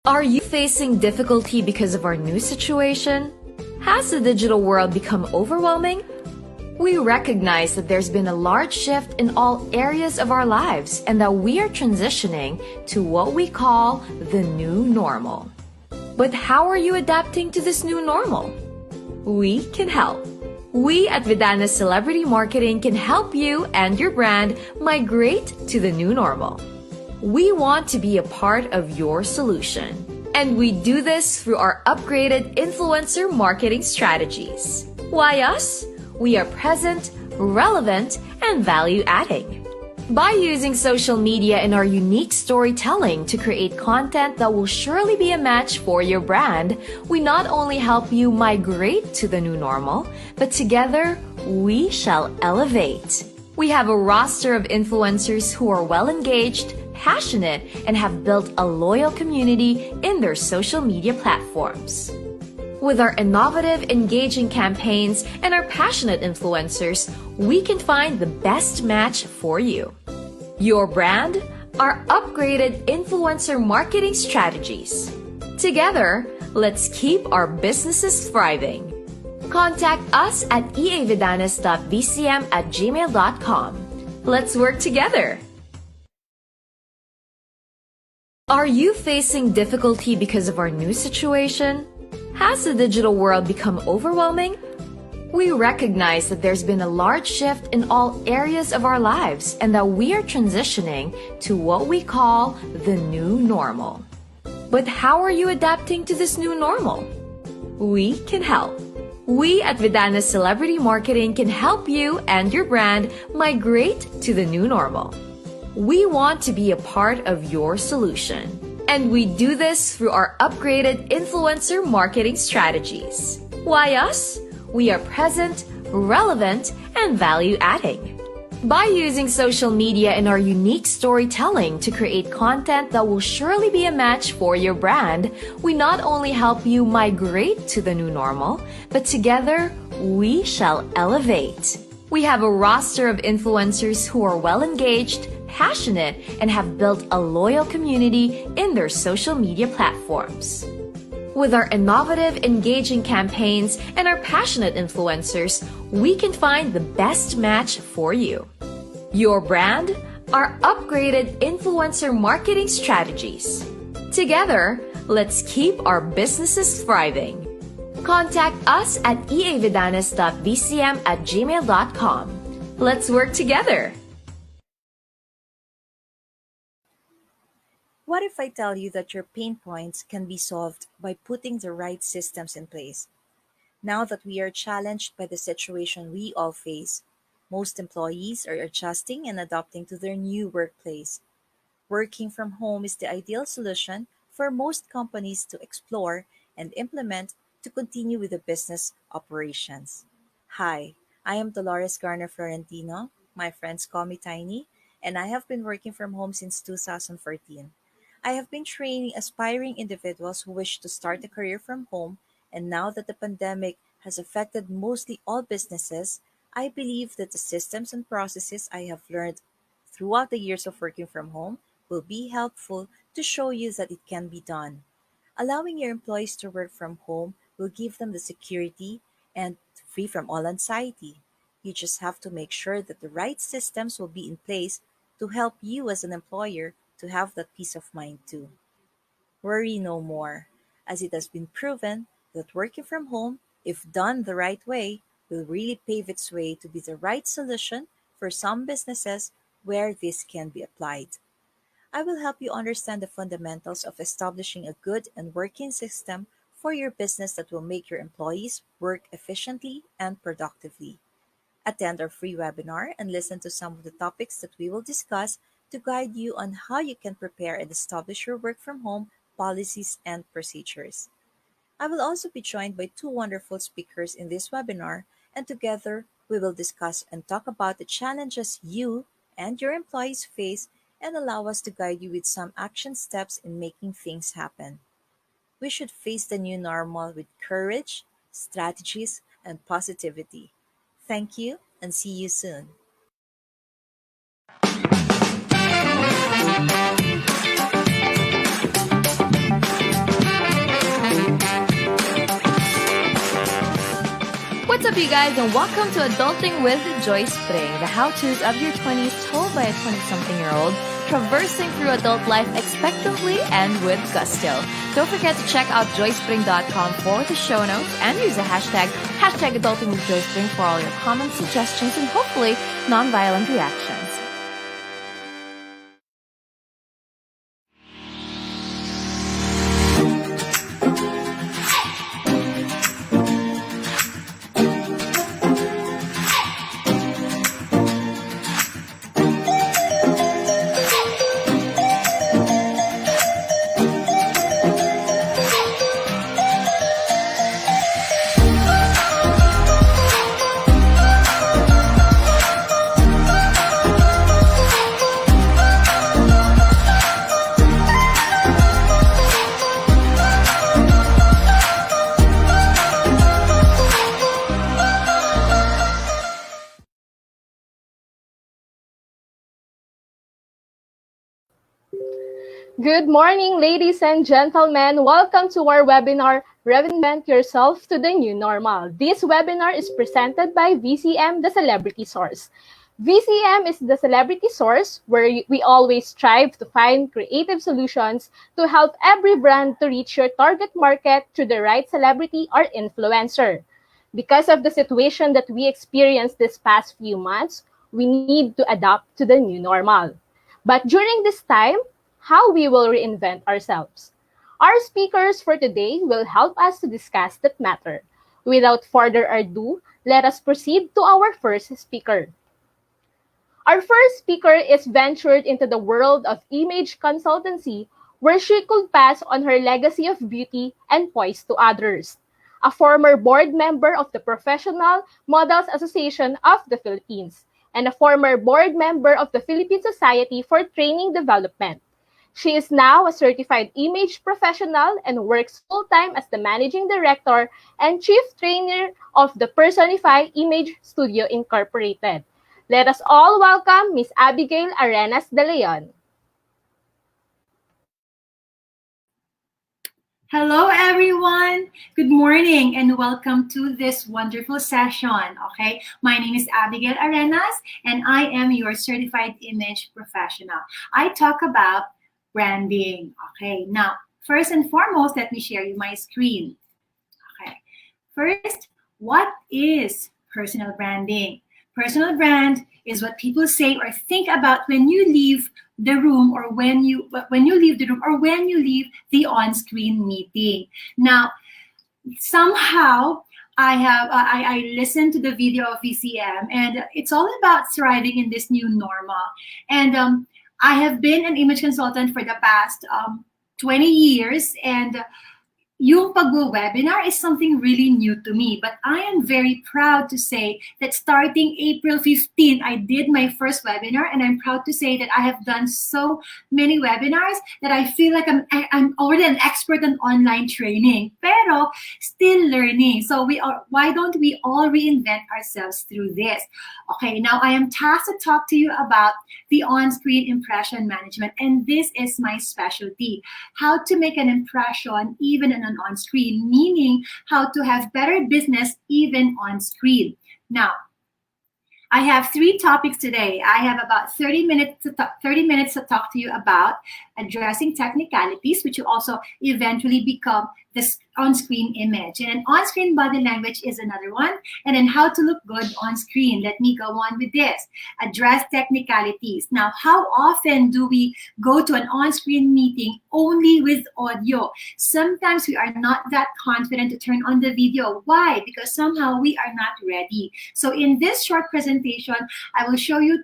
Are you facing difficulty because of our new situation? Has the digital world become overwhelming? We recognize that there's been a large shift in all areas of our lives and that we are transitioning to what we call the new normal. But how are you adapting to this new normal? We can help. We at Vidana Celebrity Marketing can help you and your brand migrate to the new normal. We want to be a part of your solution. And we do this through our upgraded influencer marketing strategies. Why us? We are present, relevant, and value-adding. By using social media and our unique storytelling to create content that will surely be a match for your brand, we not only help you migrate to the new normal, but together we shall elevate. We have a roster of influencers who are well-engaged, passionate, and have built a loyal community in their social media platforms. With our innovative, engaging campaigns and our passionate influencers, we can find the best match for you. Your brand, our upgraded influencer marketing strategies. Together, let's keep our businesses thriving. Contact us at eavidanes.vcm@gmail.com. Let's work together. Are you facing difficulty because of our new situation? Has the digital world become overwhelming? We recognize that there's been a large shift in all areas of our lives and that we are transitioning to what we call the new normal. But how are you adapting to this new normal? We can help. We at Vidana Celebrity Marketing can help you and your brand migrate to the new normal. We want to be a part of your solution. And we do this through our upgraded influencer marketing strategies. Why us? We are present, relevant, and value-adding. By using social media and our unique storytelling to create content that will surely be a match for your brand, we not only help you migrate to the new normal, but together we shall elevate. We have a roster of influencers who are well-engaged, passionate, and have built a loyal community in their social media platforms. With our innovative, engaging campaigns and our passionate influencers, we can find the best match for you. Your brand, our upgraded influencer marketing strategies. Together, let's keep our businesses thriving. Contact us at eavidanes.vcm@gmail.com. Let's work together. What if I tell you that your pain points can be solved by putting the right systems in place? Now that we are challenged by the situation we all face, most employees are adjusting and adapting to their new workplace. Working from home is the ideal solution for most companies to explore and implement to continue with the business operations. Hi, I am Dolores Garner Florentino. My friends call me Tiny, and I have been working from home since 2014. I have been training aspiring individuals who wish to start a career from home, and now that the pandemic has affected mostly all businesses, I believe that the systems and processes I have learned throughout the years of working from home will be helpful to show you that it can be done. Allowing your employees to work from home will give them the security and free from all anxiety. You just have to make sure that the right systems will be in place to help you as an employer to have that peace of mind too. Worry no more, as it has been proven that working from home, if done the right way, will really pave its way to be the right solution for some businesses where this can be applied. I will help you understand the fundamentals of establishing a good and working system for your business that will make your employees work efficiently and productively. Attend our free webinar and listen to some of the topics that we will discuss to guide you on how you can prepare and establish your work from home policies and procedures. I will also be joined by two wonderful speakers in this webinar, and together we will discuss and talk about the challenges you and your employees face and allow us to guide you with some action steps in making things happen. We should face the new normal with courage, strategies, and positivity. Thank you and see you soon. you guys, and welcome to Adulting with Joy Spring, the how-tos of your 20s told by a 20-something-year-old traversing through adult life expectantly and with gusto. Don't forget to check out joyspring.com for the show notes and use the hashtag Adulting with Joy Spring for all your comments, suggestions, and hopefully non-violent reactions. Good morning, ladies and gentlemen. Welcome to our webinar, Reinvent Yourself to the New Normal. This webinar is presented by VCM, the Celebrity Source. VCM is the celebrity source where we always strive to find creative solutions to help every brand to reach your target market through the right celebrity or influencer. Because of the situation that we experienced this past few months, we need to adapt to the new normal. But during this time, how we will reinvent ourselves. Our speakers for today will help us to discuss that matter. Without further ado, let us proceed to our first speaker. Our first speaker is ventured into the world of image consultancy, where she could pass on her legacy of beauty and poise to others. A former board member of the Professional Models Association of the Philippines, and a former board member of the Philippine Society for Training Development. She is now a certified image professional and works full-time as the managing director and chief trainer of the Personify Image Studio Incorporated. Let us all welcome Ms. Abigail Arenas de Leon. Hello, everyone. Good morning and welcome to this wonderful session. Okay, my name is Abigail Arenas and I am your certified image professional. I talk about branding. Okay, now, first and foremost, let me share you my screen. Okay, first, what is personal branding? Personal brand is what people say or think about when you leave the room or when you leave the room or when you leave the on-screen meeting. Now, somehow I listened to the video of VCM and it's all about thriving in this new normal. And I have been an image consultant for the past 20 years, and yung pag-webinar is something really new to me. But I am very proud to say that starting April 15, I did my first webinar, and I'm proud to say that I have done so many webinars that I feel like I'm already an expert in online training, pero still learning. So why don't we all reinvent ourselves through this? Okay, now I am tasked to talk to you about the on-screen impression management, and this is my specialty. How to make an impression even in an on-screen, meaning how to have better business even on screen. Now, I have 3 topics today. I have about 30 minutes to talk to you about addressing technicalities, which will also eventually become this on-screen image. And on-screen body language is another one. And then how to look good on screen. Let me go on with this. Address technicalities. Now, how often do we go to an on-screen meeting only with audio? Sometimes we are not that confident to turn on the video. Why? Because somehow we are not ready. So in this short presentation, I will show you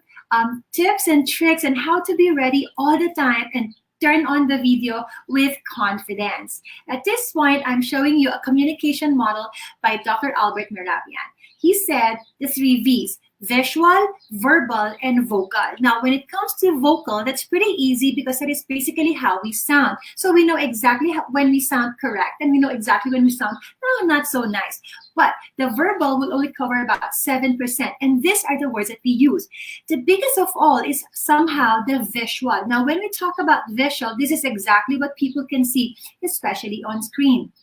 tips and tricks on how to be ready all the time and turn on the video with confidence. At this point, I'm showing you a communication model by Dr. Albert Meravian. He said the 3 V's: visual, verbal, and vocal. Now, when it comes to vocal, that's pretty easy because that is basically how we sound. So we know exactly when we sound correct, and we know exactly when we sound not so nice. But the verbal will only cover about 7%. And these are the words that we use. The biggest of all is somehow the visual. Now, when we talk about visual, this is exactly what people can see, especially on screen.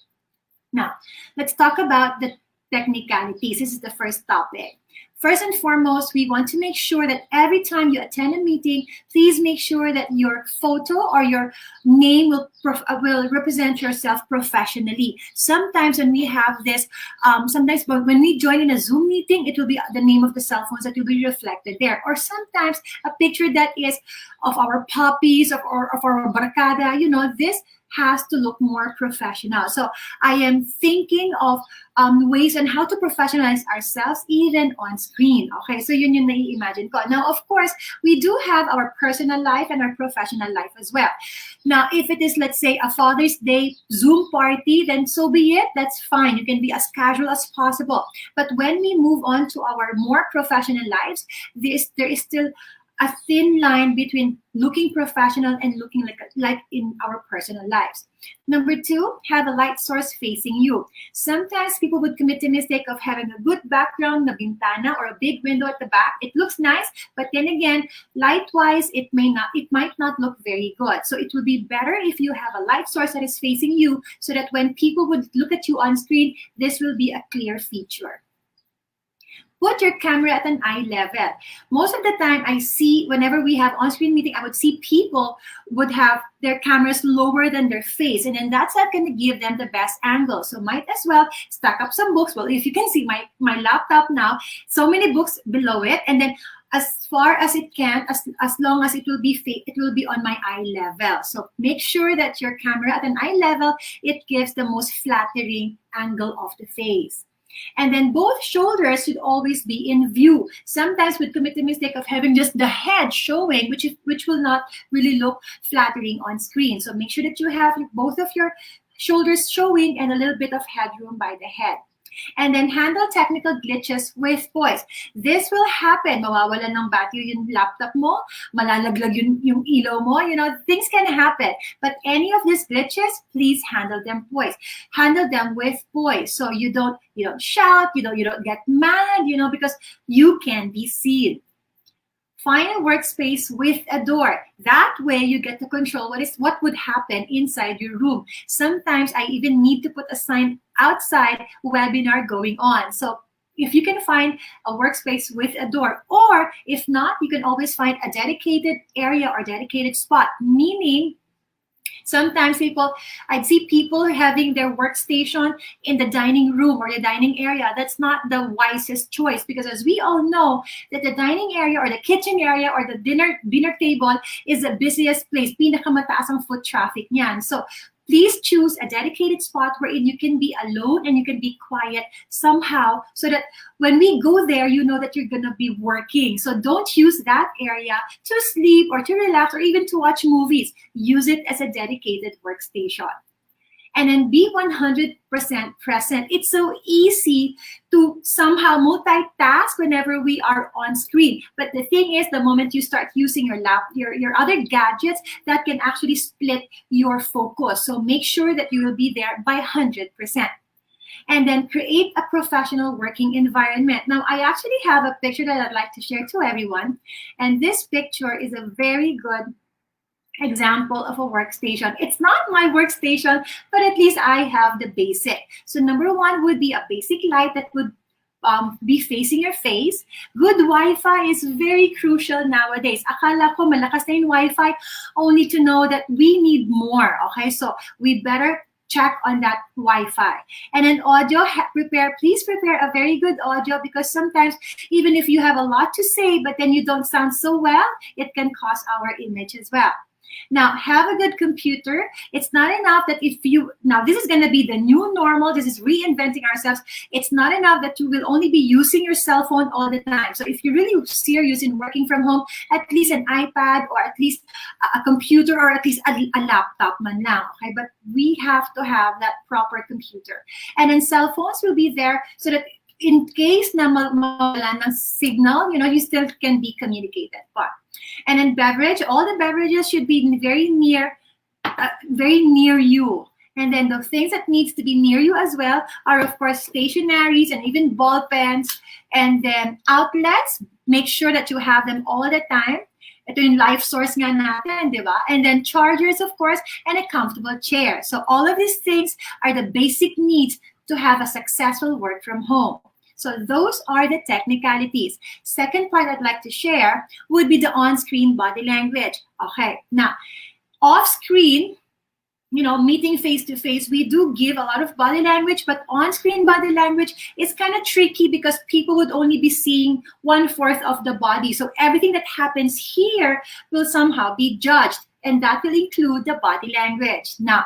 Now, let's talk about the technicalities. This is the first topic. First and foremost, we want to make sure that every time you attend a meeting, please make sure that your photo or your name will represent yourself professionally. Sometimes when we have this, sometimes when we join in a Zoom meeting, it will be the name of the cell phones that will be reflected there. Or sometimes a picture that is of our puppies or of our barkada, this has to look more professional. So I am thinking of ways on how to professionalize ourselves even on screen. Okay, so yun yung nai-imagine ko. Now, of course, we do have our personal life and our professional life as well. Now, if it is, let's say, a Father's Day Zoom party, then so be it. That's fine. You can be as casual as possible. But when we move on to our more professional lives, there is still a thin line between looking professional and looking like in our personal lives. Number two, have a light source facing you. Sometimes people would commit the mistake of having a good background, na bintana, or a big window at the back. It looks nice, but then again, light-wise, it might not look very good. So it will be better if you have a light source that is facing you, so that when people would look at you on screen, this will be a clear feature. Put your camera at an eye level. Most of the time I see, whenever we have on-screen meeting, I would see people would have their cameras lower than their face. And then that's not going to give them the best angle. So might as well stack up some books. Well, if you can see my laptop now, so many books below it. And then as far as it can, as long as it will be on my eye level. So make sure that your camera at an eye level, it gives the most flattering angle of the face. And then both shoulders should always be in view. Sometimes we commit the mistake of having just the head showing, which will not really look flattering on screen. So make sure that you have both of your shoulders showing and a little bit of headroom by the head. And then handle technical glitches with poise. This will happen. Mawawalan ng battery yung laptop mo, malalaglag yung ilaw mo, things can happen. But any of these glitches, please handle them poise. Handle them with poise. So you don't shout, you don't get mad, because you can be seen. Find a workspace with a door. That way you get to control what would happen inside your room. Sometimes I even need to put a sign outside webinar going on. So if you can find a workspace with a door, or if not, you can always find a dedicated area or dedicated spot, meaning sometimes I'd see people having their workstation in the dining room or the dining area. That's not the wisest choice, because as we all know, that the dining area or the kitchen area or the dinner table is the busiest place. Pinakamataas ang foot traffic niyan. So please choose a dedicated spot wherein you can be alone and you can be quiet somehow, so that when we go there, you know that you're going to be working. So don't use that area to sleep or to relax or even to watch movies. Use it as a dedicated workstation. And then be 100% present. It's so easy to somehow multitask whenever we are on screen. But the thing is, the moment you start using your other gadgets, that can actually split your focus. So make sure that you will be there by 100%. And then create a professional working environment. Now, I actually have a picture that I'd like to share to everyone. And this picture is a very good example of a workstation. It's not my workstation, but at least I have the basic. So number one would be a basic light that would be facing your face. Good Wi-Fi is very crucial nowadays. Akala ko malakas na yung Wi-Fi, only to know that we need more. Okay, so we better check on that Wi-Fi. And then audio, please prepare a very good audio, because sometimes even if you have a lot to say, but then you don't sound so well, it can cause our image as well. Now, have a good computer. It's not enough that now this is going to be the new normal. This is reinventing ourselves. It's not enough that you will only be using your cell phone all the time. So if you're really serious in working from home, at least an iPad or at least a computer or at least a laptop man lang. Okay, but we have to have that proper computer. And then cell phones will be there so that in case na mawala ng signal, you still can be communicated. And then beverage, all the beverages should be very near you. And then the things that needs to be near you as well are, of course, stationaries and even ball pens. And then outlets, make sure that you have them all the time. Ito yung life source nga natin, di ba? And then chargers, of course, and a comfortable chair. So all of these things are the basic needs to have a successful work from home. So those are the technicalities. Second part I'd like to share would be the on-screen body language. Okay, now off-screen, meeting face to face, we do give a lot of body language, but on-screen body language is kind of tricky because people would only be seeing 1/4 of the body. So everything that happens here will somehow be judged, and that will include the body language. Now,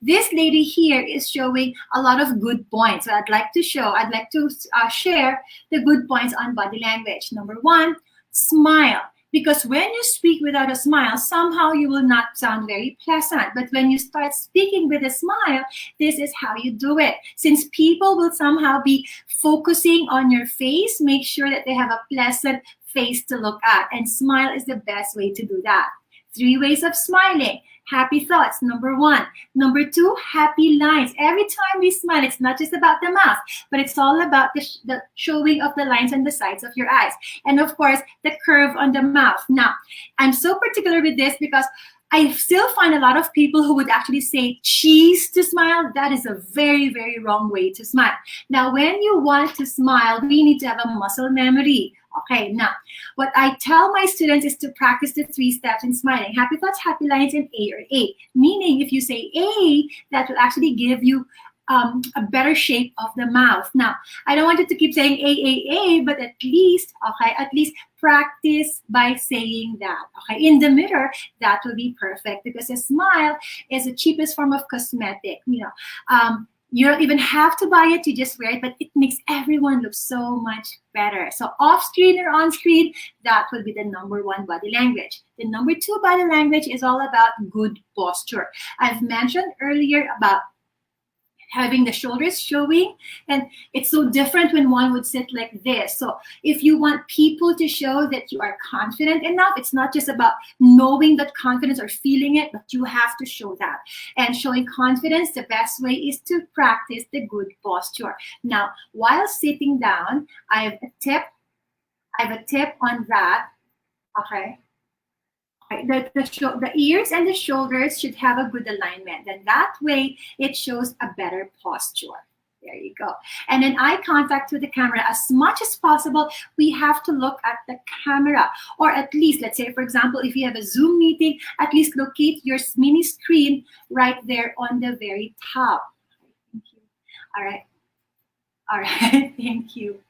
this lady here is showing a lot of good points. So I'd like to share the good points on body language. Number one, smile. Because when you speak without a smile, somehow you will not sound very pleasant. But when you start speaking with a smile, this is how you do it. Since people will somehow be focusing on your face, make sure that they have a pleasant face to look at. And smile is the best way to do that. 3 ways of smiling. Happy thoughts, number 1. Number 2, happy lines. Every time we smile, it's not just about the mouth, but it's all about the showing of the lines on the sides of your eyes. And of course, the curve on the mouth. Now, I'm so particular with this because I still find a lot of people who would actually say cheese to smile. That is a very, very wrong way to smile. Now, when you want to smile, we need to have a muscle memory. Okay, now, what I tell my students is to practice the 3 steps in smiling. Happy thoughts, happy lines, and A or A. Meaning, if you say A, that will actually give you a better shape of the mouth. Now, I don't want you to keep saying A, but at least practice by saying that. Okay, in the mirror, that will be perfect because a smile is the cheapest form of cosmetic. You don't even have to buy it, you just wear it, but it makes everyone look so much better. So off-screen or on-screen, that will be the number 1 body language. The number 2 body language is all about good posture. I've mentioned earlier about having the shoulders showing, and it's so different when one would sit like this. So if you want people to show that you are confident enough, it's not just about knowing that confidence or feeling it, but you have to show that. And showing confidence, the best way is to practice the good posture. Now, while sitting down, I have a tip on that. Okay. The ears and the shoulders should have a good alignment. And that way, it shows a better posture. There you go. And then eye contact with the camera. As much as possible, we have to look at the camera. Or at least, let's say, for example, if you have a Zoom meeting, at least locate your mini screen right there on the very top. Thank you. All right. Thank you.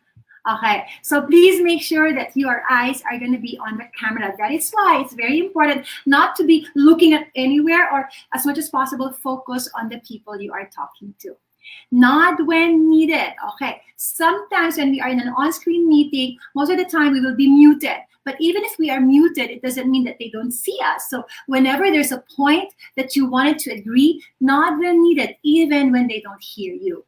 Okay, so please make sure that your eyes are going to be on the camera. That is why it's very important not to be looking at anywhere, or as much as possible, focus on the people you are talking to. Nod when needed. Okay, sometimes when we are in an on-screen meeting, most of the time we will be muted. But even if we are muted, it doesn't mean that they don't see us. So whenever there's a point that you wanted to agree, nod when needed, even when they don't hear you.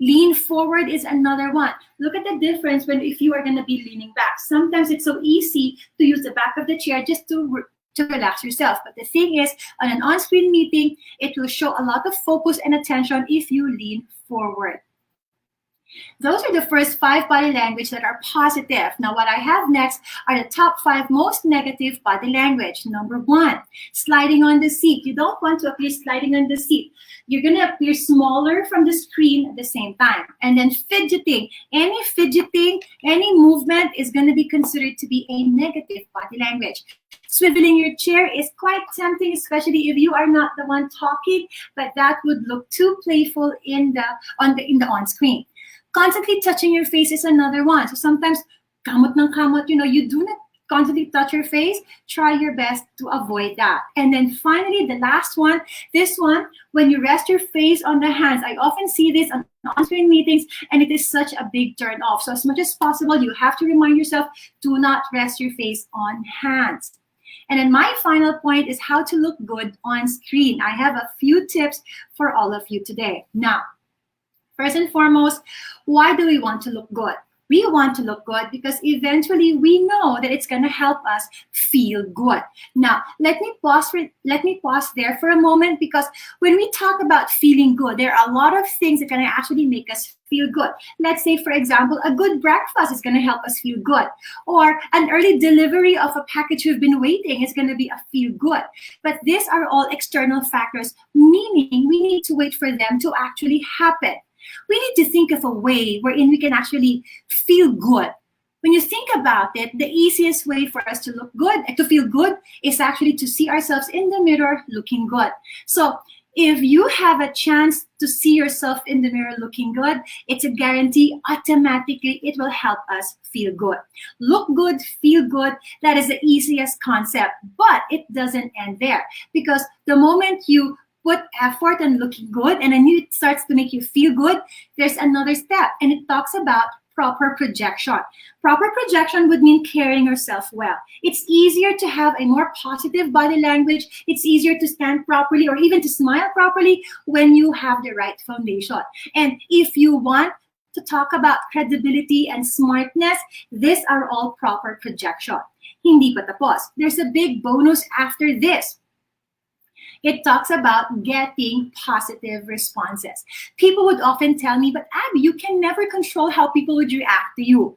Lean forward is another one. Look at the difference if you are going to be leaning back. Sometimes it's so easy to use the back of the chair just to relax yourself. But the thing is, on an on-screen meeting, it will show a lot of focus and attention if you lean forward. Those are the first 5 body language that are positive. Now, what I have next are the top 5 most negative body language. Number 1, sliding on the seat. You don't want to appear sliding on the seat. You're going to appear smaller from the screen at the same time. And then fidgeting. Any movement is going to be considered to be a negative body language. Swiveling your chair is quite tempting, especially if you are not the one talking, but that would look too playful in the on-screen. Constantly touching your face is another one. So sometimes, kamot ng kamot, you do not constantly touch your face. Try your best to avoid that. And then finally, the last one, this one, when you rest your face on the hands. I often see this on on-screen meetings, and it is such a big turn off. So as much as possible, you have to remind yourself, do not rest your face on hands. And then my final point is how to look good on screen. I have a few tips for all of you today. Now, first and foremost, why do we want to look good? We want to look good because eventually we know that it's going to help us feel good. Now, let me pause there for a moment, because when we talk about feeling good, there are a lot of things that can actually make us feel good. Let's say, for example, a good breakfast is going to help us feel good, or an early delivery of a package we've been waiting is going to be a feel good. But these are all external factors, meaning we need to wait for them to actually happen. We need to think of a way wherein we can actually feel good. When you think about it, the easiest way for us to look good, to feel good, is actually to see ourselves in the mirror looking good. So if you have a chance to see yourself in the mirror looking good, it's a guarantee automatically it will help us feel good. Look good, feel good, that is the easiest concept, but it doesn't end there, because the moment you put effort on looking good and then it starts to make you feel good, there's another step, and it talks about proper projection. Proper projection would mean carrying yourself well. It's easier to have a more positive body language. It's easier to stand properly or even to smile properly when you have the right foundation. And if you want to talk about credibility and smartness, these are all proper projection. Hindi pa tapos. There's a big bonus after this. It talks about getting positive responses. People would often tell me, but Abby, you can never control how people would react to you.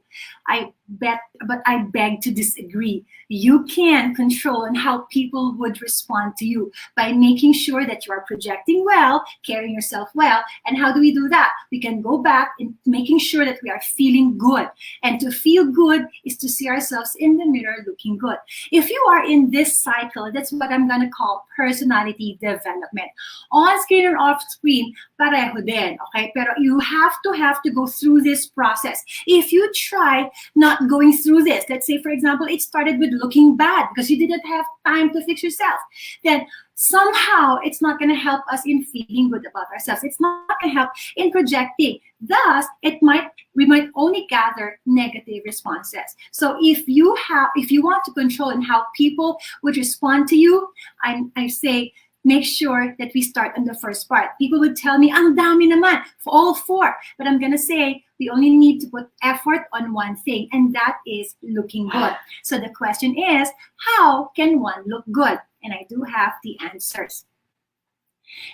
I beg to disagree. You can control on how people would respond to you by making sure that you are projecting well, carrying yourself well. And how do we do that? We can go back in making sure that we are feeling good. And to feel good is to see ourselves in the mirror looking good. If you are in this cycle, that's what I'm going to call personality development. On screen or off screen, pareho din, okay? Pero you have to go through this process. If you try not going through this, let's say, for example, it started with looking bad because you didn't have time to fix yourself, then somehow it's not going to help us in feeling good about ourselves. It's not going to help in projecting. Thus, we might only gather negative responses. So if you want to control and how people would respond to you, I say, make sure that we start on the first part. People would tell me, ang dami naman, for all four. But I'm going to say, we only need to put effort on one thing, and that is looking good. So the question is, how can one look good? And I do have the answers.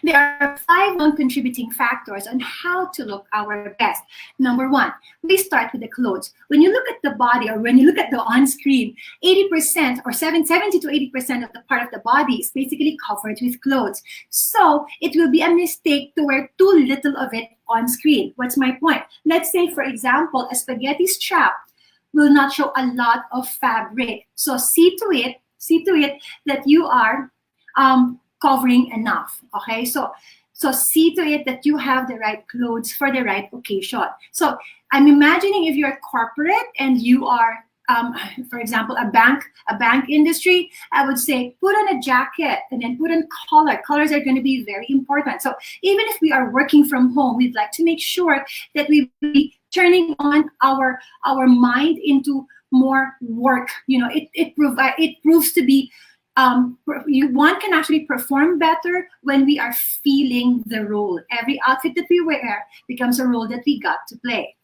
There are 5 non-contributing factors on how to look our best. Number 1, we start with the clothes. When you look at the body, or when you look at the on-screen, 80% or 70 to 80% of the part of the body is basically covered with clothes. So it will be a mistake to wear too little of it on screen. What's my point? Let's say, for example, a spaghetti strap will not show a lot of fabric. So see to it that you are covering enough. Okay, so see to it that you have the right clothes for the right occasion. So I'm imagining if you're corporate and you are, for example, a bank industry, I would say put on a jacket and then put on color. Colors are going to be very important. So even if we are working from home, we'd like to make sure that we be turning on our mind into more work. You know, it proves to be. One can actually perform better when we are feeling the role. Every outfit that we wear becomes a role that we got to play.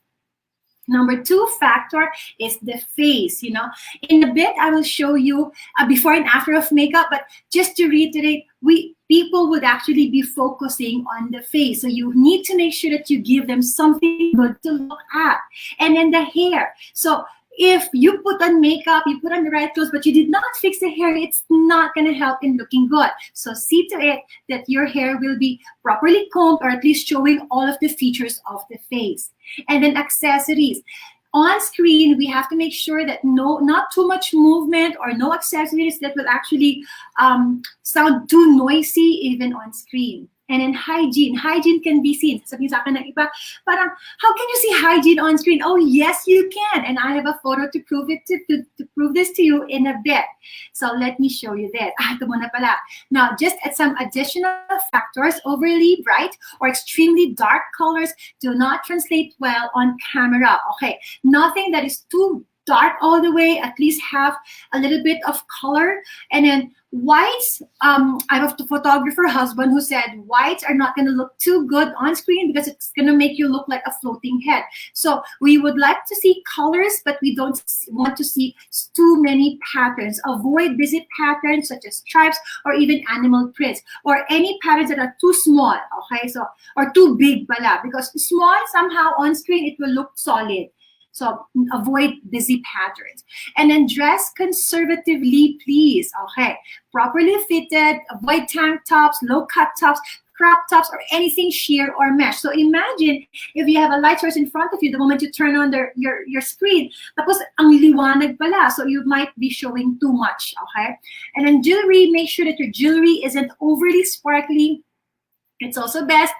Number 2 factor is the face. You know, in a bit I will show you a before and after of makeup, but just to reiterate, people would actually be focusing on the face. So you need to make sure that you give them something good to look at. And then the hair. So if you put on makeup, you put on the right clothes, but you did not fix the hair, it's not going to help in looking good. So see to it that your hair will be properly combed, or at least showing all of the features of the face. And then accessories. On screen, we have to make sure that not too much movement or no accessories that will actually sound too noisy even on screen. And then hygiene. Hygiene can be seen. Sabihin sa akin ng iba, parang, how can you see hygiene on screen? Oh, yes, you can. And I have a photo to prove it to prove this to you in a bit. So let me show you this. Ito muna pala. Now, just at some additional factors, overly bright or extremely dark colors do not translate well on camera. Okay, nothing that is too dark all the way, at least have a little bit of color. And then whites, I have a photographer husband who said whites are not going to look too good on screen because it's going to make you look like a floating head. So we would like to see colors, but we don't want to see too many patterns. Avoid busy patterns such as stripes or even animal prints, or any patterns that are too small, okay? So, or too big pala, because small, somehow on screen it will look solid. So avoid busy patterns. And then dress conservatively, please. Okay. Properly fitted, avoid tank tops, low cut tops, crop tops, or anything sheer or mesh. So imagine if you have a light source in front of you, the moment you turn on your screen, tapos ang liwanag pala, so you might be showing too much, okay? And then jewelry, make sure that your jewelry isn't overly sparkly. It's also best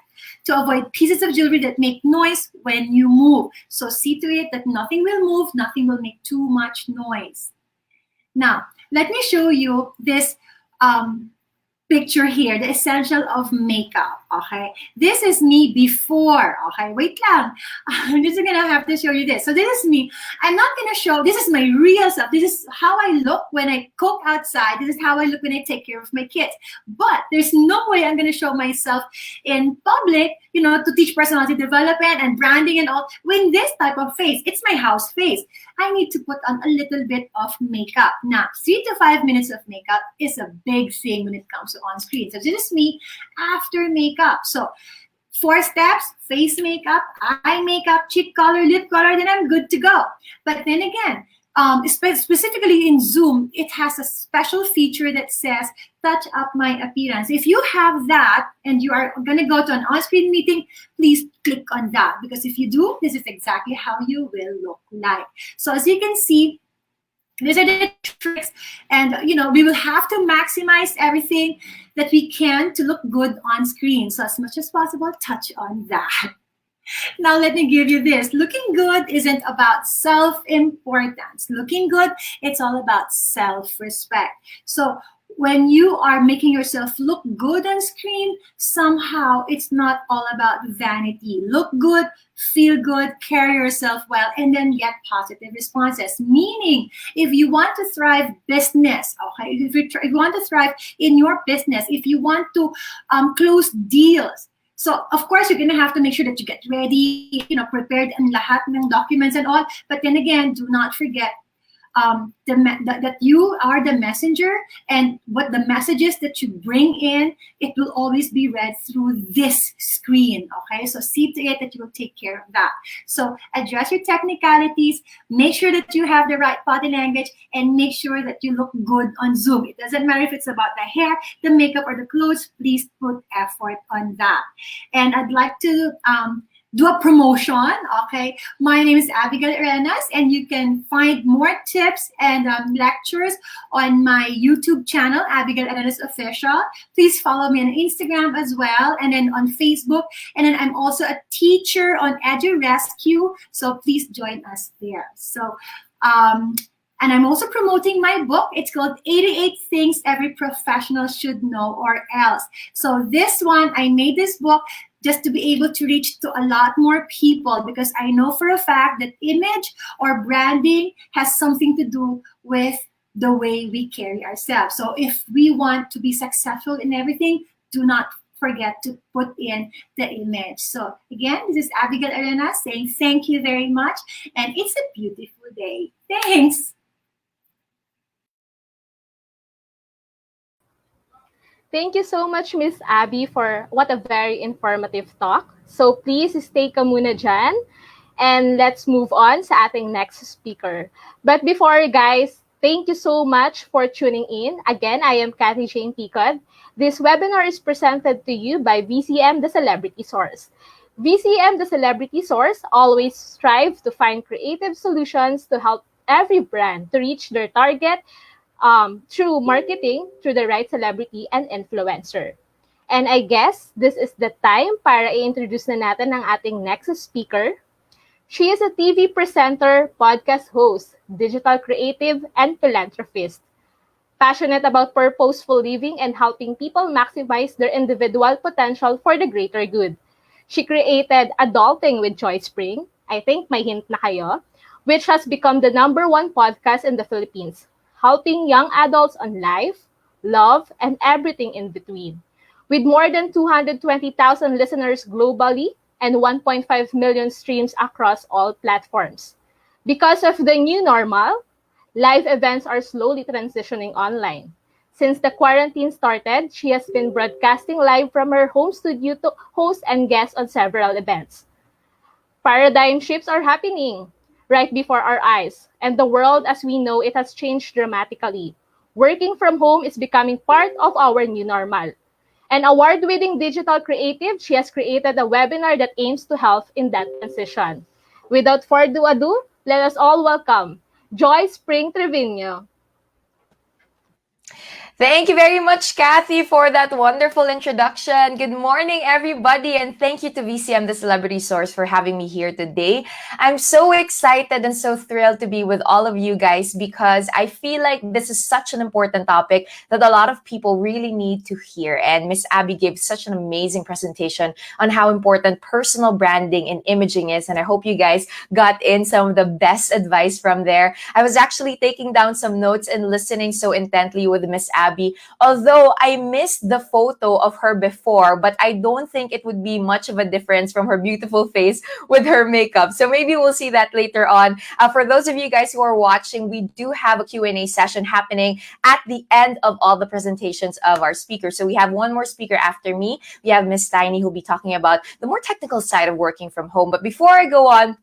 to avoid pieces of jewelry that make noise when you move. So see to it that nothing will move, nothing will make too much noise. Now, let me show you this picture here, the essential of makeup, okay? This is me before, okay? Wait lang. I'm just gonna have to show you this. So this is me. I'm not gonna show, this is my real self. This is how I look when I cook outside. This is how I look when I take care of my kids. But there's no way I'm gonna show myself in public, you know, to teach personality development and branding and all, with this type of face. It's my house face. I need to put on a little bit of makeup. Now, 3 to 5 minutes of makeup is a big thing when it comes to on screen. So this is me after makeup. So 4 steps: face makeup, eye makeup, cheek color, lip color, then I'm good to go. But then again, specifically in Zoom, it has a special feature that says touch up my appearance. If you have that and you are going to go to an on-screen meeting, please click on that, because if you do, this is exactly how you will look like. So as you can see, these are the tricks, and you know, we will have to maximize everything that we can to look good on screen. So as much as possible, touch on that. Now let me give you this. Looking good isn't about self-importance. Looking good, it's all about self-respect. So when you are making yourself look good on screen, somehow it's not all about vanity. Look good, feel good, carry yourself well, and then get positive responses. Meaning, if you want to thrive business, okay, if you want to thrive in your business, if you want to close deals, so of course you're gonna have to make sure that you get ready, you know, prepared and lahat ng documents and all. But then again, do not forget that you are the messenger, and what the messages that you bring in, it will always be read through this screen, okay? So see to it that you will take care of that. So address your technicalities, make sure that you have the right body language, and make sure that you look good on Zoom. It doesn't matter if it's about the hair, the makeup, or the clothes. Please put effort on that. And I'd like to do a promotion, okay? My name is Abigail Arenas, and you can find more tips and lectures on my YouTube channel, Abigail Arenas Official. Please follow me on Instagram as well, and then on Facebook. And then I'm also a teacher on Edu Rescue, so please join us there. So, and I'm also promoting my book. It's called 88 Things Every Professional Should Know or Else. So this one, I made this book just to be able to reach to a lot more people, because I know for a fact that image or branding has something to do with the way we carry ourselves. So if we want to be successful in everything, do not forget to put in the image. So again, this is Abigail Arenas saying thank you very much, and it's a beautiful day. Thanks. Thank you so much, Miss Abby, for what a very informative talk. So please stay ka muna dyan, and let's move on sa ating next speaker. But before, guys, thank you so much for tuning in. Again, I am Kathy Jane Picod. This webinar is presented to you by VCM, the Celebrity Source. VCM, the Celebrity Source, always strive to find creative solutions to help every brand to reach their target through marketing, through the right celebrity and influencer. And I guess this is the time para i-introduce na natin ang ating next speaker. She is a TV presenter, podcast host, digital creative, and philanthropist. Passionate about purposeful living and helping people maximize their individual potential for the greater good. She created Adulting with Joy Spring, I think may hint na kayo, which has become the #1 podcast in the Philippines, helping young adults on life, love, and everything in between. With more than 220,000 listeners globally and 1.5 million streams across all platforms. Because of the new normal, live events are slowly transitioning online. Since the quarantine started, she has been broadcasting live from her home studio to host and guest on several events. Paradigm shifts are happening right before our eyes, and the world as we know it has changed dramatically. Working from home is becoming part of our new normal. An award-winning digital creative, she has created a webinar that aims to help in that transition. Without further ado, let us all welcome Joy Spring Trevino. Thank you very much, Kathy, for that wonderful introduction. Good morning, everybody, and thank you to VCM, the Celebrity Source, for having me here today. I'm so excited and so thrilled to be with all of you guys because I feel like this is such an important topic that a lot of people really need to hear. And Miss Abby gave such an amazing presentation on how important personal branding and imaging is. And I hope you guys got in some of the best advice from there. I was actually taking down some notes and listening so intently with Miss Abby. Although I missed the photo of her before, but I don't think it would be much of a difference from her beautiful face with her makeup. So maybe we'll see that later on. For those of you guys who are watching, we do have a Q&A session happening at the end of all the presentations of our speakers. So we have one more speaker after me. We have Miss Tiny, who'll be talking about the more technical side of working from home. But before I go on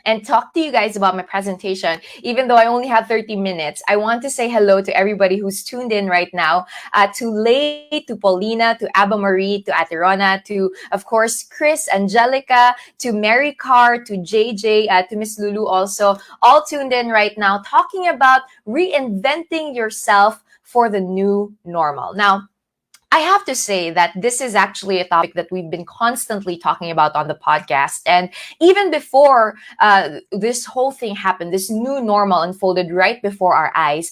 and talk to you guys about my presentation, even though I only have 30 minutes, I want to say hello to everybody who's tuned in right now, to Lay, to Paulina, to Abba Marie, to Atirona, to, of course, Chris, Angelica, to Mary Carr, to JJ, to Miss Lulu also, all tuned in right now, talking about reinventing yourself for the new normal. Now, I have to say that this is actually a topic that we've been constantly talking about on the podcast. And even before this whole thing happened, this new normal unfolded right before our eyes,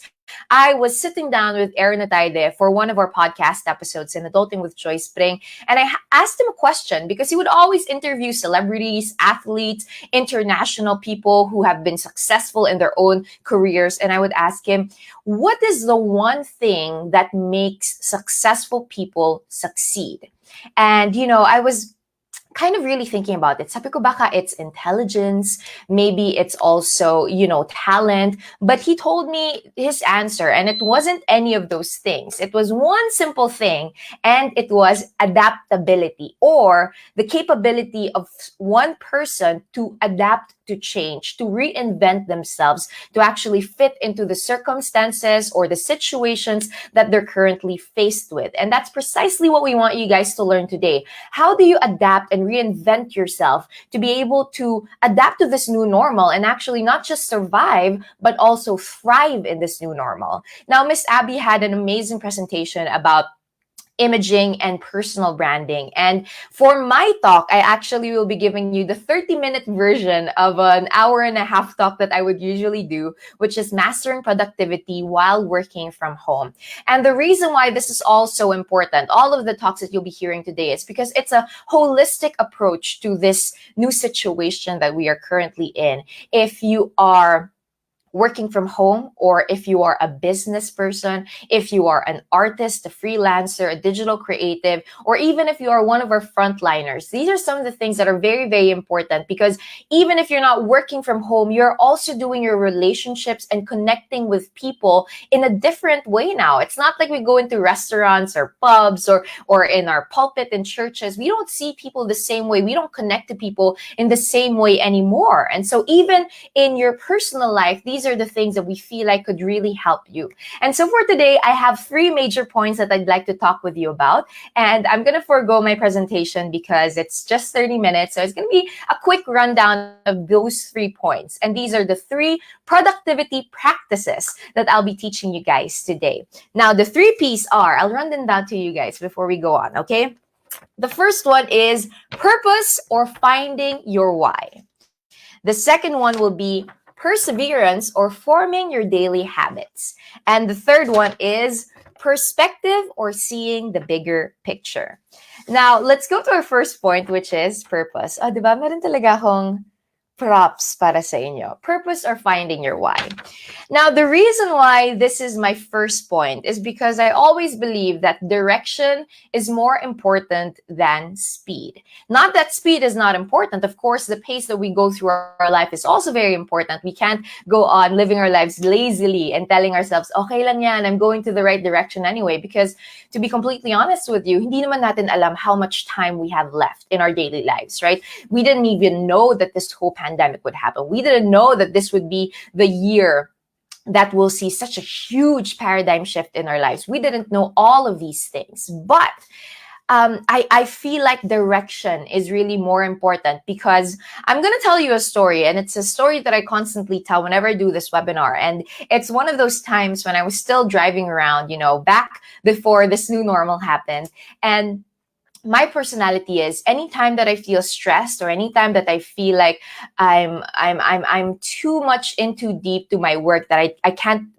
I was sitting down with Aaron Ataide for one of our podcast episodes in Adulting with Joy Spring, and I asked him a question because he would always interview celebrities, athletes, international people who have been successful in their own careers. And I would ask him, what is the one thing that makes successful people succeed? And, I was kind of really thinking about it. Sabi ko, baka it's intelligence, maybe it's also, talent. But he told me his answer, and it wasn't any of those things. It was one simple thing, and it was adaptability, or the capability of one person to adapt to change, to reinvent themselves, to actually fit into the circumstances or the situations that they're currently faced with. And that's precisely what we want you guys to learn today. How do you adapt and reinvent yourself to be able to adapt to this new normal and actually not just survive, but also thrive in this new normal? Now, Miss Abby had an amazing presentation about imaging and personal branding. And for my talk, I actually will be giving you the 30-minute version of an hour and a half talk that I would usually do, which is mastering productivity while working from home. And the reason why this is all so important, all of the talks that you'll be hearing today, is because it's a holistic approach to this new situation that we are currently in. If you are working from home, or if you are a business person, if you are an artist, a freelancer, a digital creative, or even if you are one of our frontliners. These are some of the things that are very, very important, because even if you're not working from home, you're also doing your relationships and connecting with people in a different way now. It's not like we go into restaurants or pubs or in our pulpit in churches. We don't see people the same way. We don't connect to people in the same way anymore. And so even in your personal life, these are the things that we feel like could really help you. And so for today, I have 3 major points that I'd like to talk with you about. And I'm going to forego my presentation because it's just 30 minutes. So it's going to be a quick rundown of those 3 points. And these are the 3 productivity practices that I'll be teaching you guys today. Now, the 3 P's are, I'll run them down to you guys before we go on, okay? The first one is purpose, or finding your why. The second one will be perseverance, or forming your daily habits. And the third one is perspective, or seeing the bigger picture. Now, let's go to our first point, which is purpose. Oh, diba? Meron talaga akong props para sa inyo. Purpose, or finding your why. Now, the reason why this is my first point is because I always believe that direction is more important than speed. Not that speed is not important. Of course, the pace that we go through our life is also very important. We can't go on living our lives lazily and telling ourselves, okay lang yan, I'm going to the right direction anyway. Because to be completely honest with you, hindi naman natin alam how much time we have left in our daily lives, right? We didn't even know that this whole pandemic would happen. We didn't know that this would be the year that will see such a huge paradigm shift in our lives. We didn't know all of these things. But I feel like direction is really more important, because I'm going to tell you a story, and it's a story that I constantly tell whenever I do this webinar. And it's one of those times when I was still driving around, back before this new normal happened. And my personality is, anytime that I feel stressed, or anytime that I feel like I'm too much into deep to my work, that I can't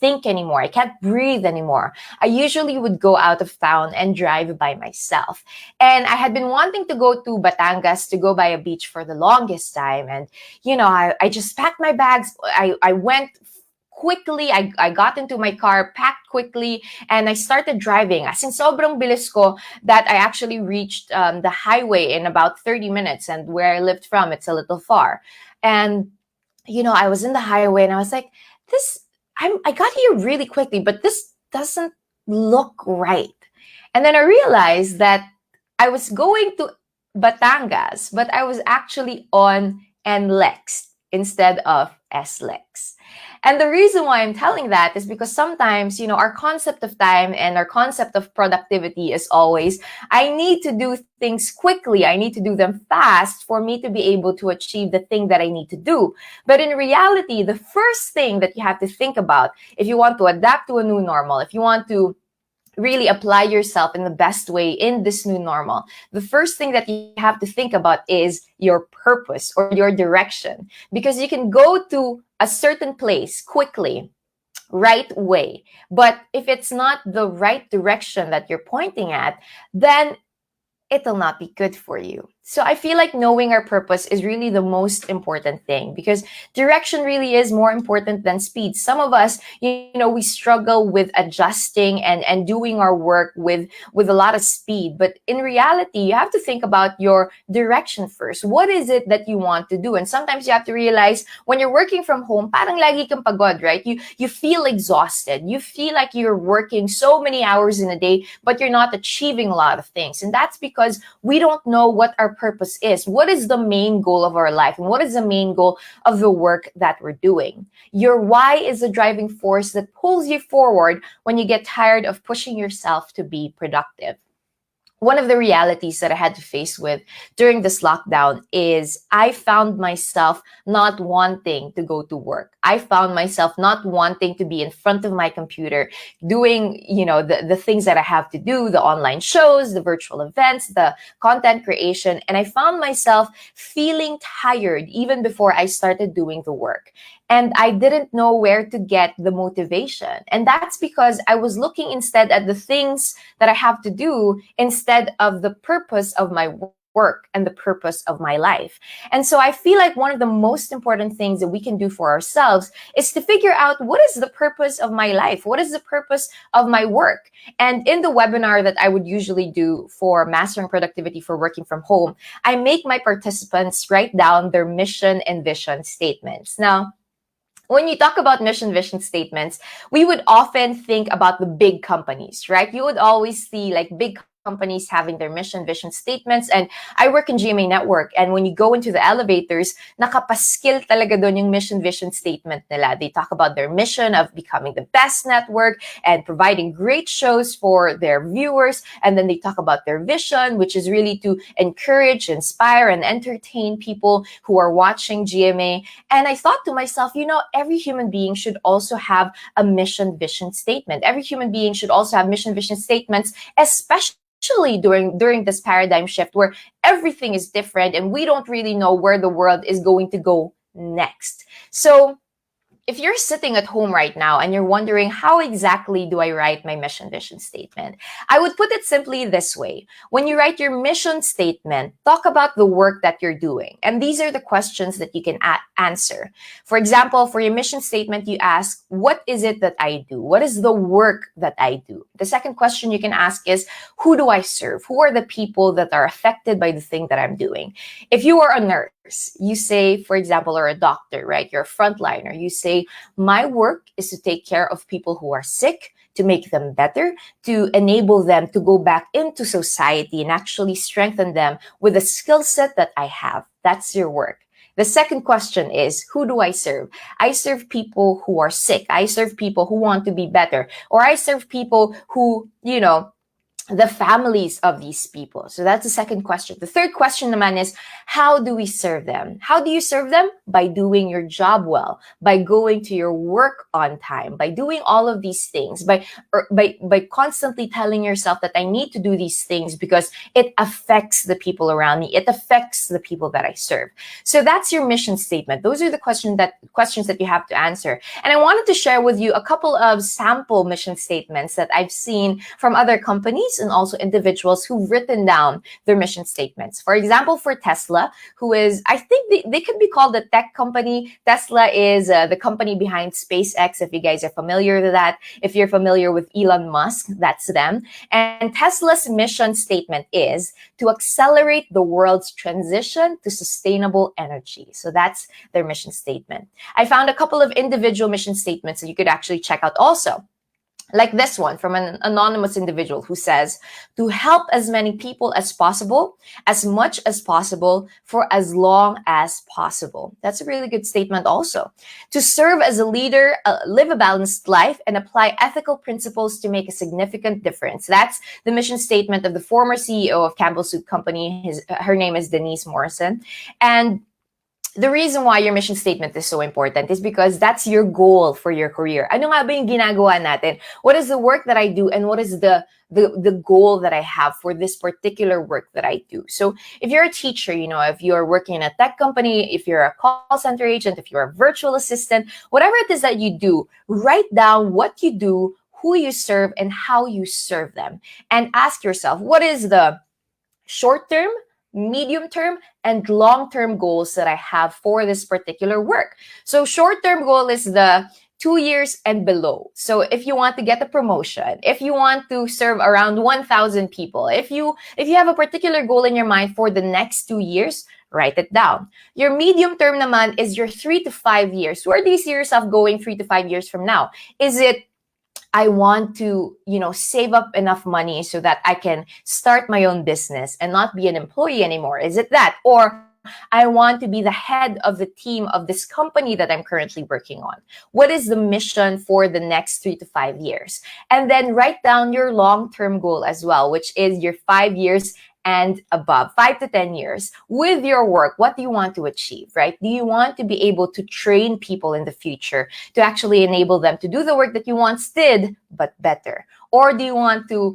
think anymore, I can't breathe anymore, I usually would go out of town and drive by myself. And I had been wanting to go to Batangas to go by a beach for the longest time. And I just packed my bags. I went quickly. I got into my car, packed quickly, and I started driving. As in, sobrang bilis ko that I actually reached the highway in about 30 minutes. And where I lived from, it's a little far. And, I was in the highway and I was like, I got here really quickly, but this doesn't look right. And then I realized that I was going to Batangas, but I was actually on NLEX instead of SLEX. And the reason why I'm telling that is because sometimes, our concept of time and our concept of productivity is always, I need to do things quickly. I need to do them fast for me to be able to achieve the thing that I need to do. But in reality, the first thing that you have to think about, if you want to adapt to a new normal, if you want to really apply yourself in the best way in this new normal, the first thing that you have to think about is your purpose or your direction. Because you can go to a certain place quickly, right way, but if it's not the right direction that you're pointing at, then it'll not be good for you. So I feel like knowing our purpose is really the most important thing, because direction really is more important than speed. Some of us, we struggle with adjusting and doing our work with a lot of speed. But in reality, you have to think about your direction first. What is it that you want to do? And sometimes you have to realize, when you're working from home, parang lagi kang pagod, right? You feel exhausted. You feel like you're working so many hours in a day, but you're not achieving a lot of things. And that's because we don't know what our purpose is. What is the main goal of our life? And what is the main goal of the work that we're doing? Your why is the driving force that pulls you forward when you get tired of pushing yourself to be productive. One of the realities that I had to face with during this lockdown is I found myself not wanting to go to work. I found myself not wanting to be in front of my computer doing, the things that I have to do, the online shows, the virtual events, the content creation. And I found myself feeling tired even before I started doing the work. And I didn't know where to get the motivation. And that's because I was looking instead at the things that I have to do instead of the purpose of my work and the purpose of my life. And so I feel like one of the most important things that we can do for ourselves is to figure out, what is the purpose of my life? What is the purpose of my work? And in the webinar that I would usually do for Mastering Productivity for Working from Home, I make my participants write down their mission and vision statements. Now, when you talk about mission vision statements, we would often think about the big companies, right? You would always see like big companies having their mission vision statements. And I work in GMA Network. And when you go into the elevators, nakapaskil talaga doon yung mission vision statement nila. They talk about their mission of becoming the best network and providing great shows for their viewers. And then they talk about their vision, which is really to encourage, inspire, and entertain people who are watching GMA. And I thought to myself, every human being should also have a mission vision statement. Every human being should also have mission vision statements, especially during this paradigm shift where everything is different and we don't really know where the world is going to go next. So if you're sitting at home right now and you're wondering, how exactly do I write my mission vision statement? I would put it simply this way. When you write your mission statement, talk about the work that you're doing. And these are the questions that you can answer. For example, for your mission statement, you ask, what is it that I do? What is the work that I do? The second question you can ask is, who do I serve? Who are the people that are affected by the thing that I'm doing? If you are a nurse, you say, for example, or a doctor, right? You're a frontliner. You say, my work is to take care of people who are sick, to make them better, to enable them to go back into society and actually strengthen them with the skill set that I have. That's your work. The second question is, who do I serve? I serve people who are sick. I serve people who want to be better. Or I serve people who, the families of these people. So that's the second question. The third question naman is, how do we serve them? How do you serve them? By doing your job well, by going to your work on time, by doing all of these things, by constantly telling yourself that I need to do these things because it affects the people around me. It affects the people that I serve. So that's your mission statement. Those are the questions that you have to answer. And I wanted to share with you a couple of sample mission statements that I've seen from other companies and also individuals who've written down their mission statements. For example, for Tesla, who is, I think they could be called a tech company. Tesla is the company behind SpaceX, if you guys are familiar with that. If you're familiar with Elon Musk, that's them. And Tesla's mission statement is to accelerate the world's transition to sustainable energy. So that's their mission statement. I found a couple of individual mission statements that you could actually check out also. Like this one from an anonymous individual who says, to help as many people as possible, as much as possible, for as long as possible. That's a really good statement also. To serve as a leader, live a balanced life, and apply ethical principles to make a significant difference. That's the mission statement of the former CEO of Campbell Soup Company. Her name is Denise Morrison. And the reason why your mission statement is so important is because that's your goal for your career. Ano nga ba yung ginagawa natin? What is the work that I do, and what is the goal that I have for this particular work that I do? So if you're a teacher, if you're working in a tech company, if you're a call center agent, if you're a virtual assistant, whatever it is that you do, write down what you do, who you serve, and how you serve them. And ask yourself, what is the short-term, medium-term, and long-term goals that I have for this particular work? So short-term goal is the 2 years and below. So if you want to get a promotion, if you want to serve around 1,000 people, if you have a particular goal in your mind for the next 2 years, write it down. Your medium term naman is your 3 to 5 years. Where do you see yourself going 3 to 5 years from now? Is it, I want to, save up enough money so that I can start my own business and not be an employee anymore? Is it that? Or I want to be the head of the team of this company that I'm currently working on. What is the mission for the next 3 to 5 years? And then write down your long-term goal as well, which is your 5 years and above, 5 to 10 years with your work. What do you want to achieve, right? Do you want to be able to train people in the future to actually enable them to do the work that you once did, but better? Or do you want to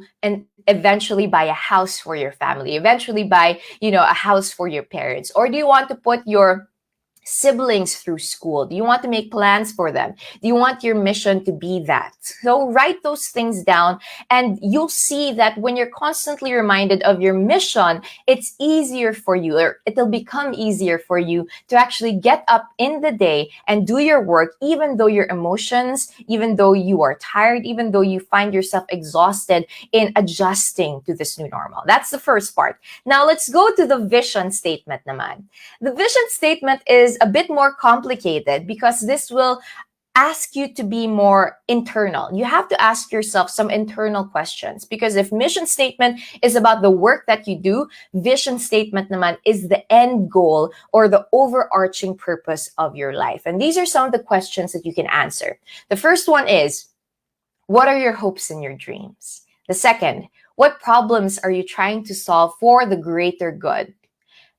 eventually buy a house for your family, eventually buy, a house for your parents? Or do you want to put your siblings through school? Do you want to make plans for them? Do you want your mission to be that? So write those things down, and you'll see that when you're constantly reminded of your mission, it's easier for you, or it'll become easier for you to actually get up in the day and do your work, even though your emotions, even though you are tired, even though you find yourself exhausted in adjusting to this new normal. That's the first part. Now let's go to the vision statement naman. The vision statement is a bit more complicated because this will ask you to be more internal. You have to ask yourself some internal questions, because if mission statement is about the work that you do, vision statement naman is the end goal or the overarching purpose of your life. And these are some of the questions that you can answer. The first one is, what are your hopes and your dreams? The second, what problems are you trying to solve for the greater good?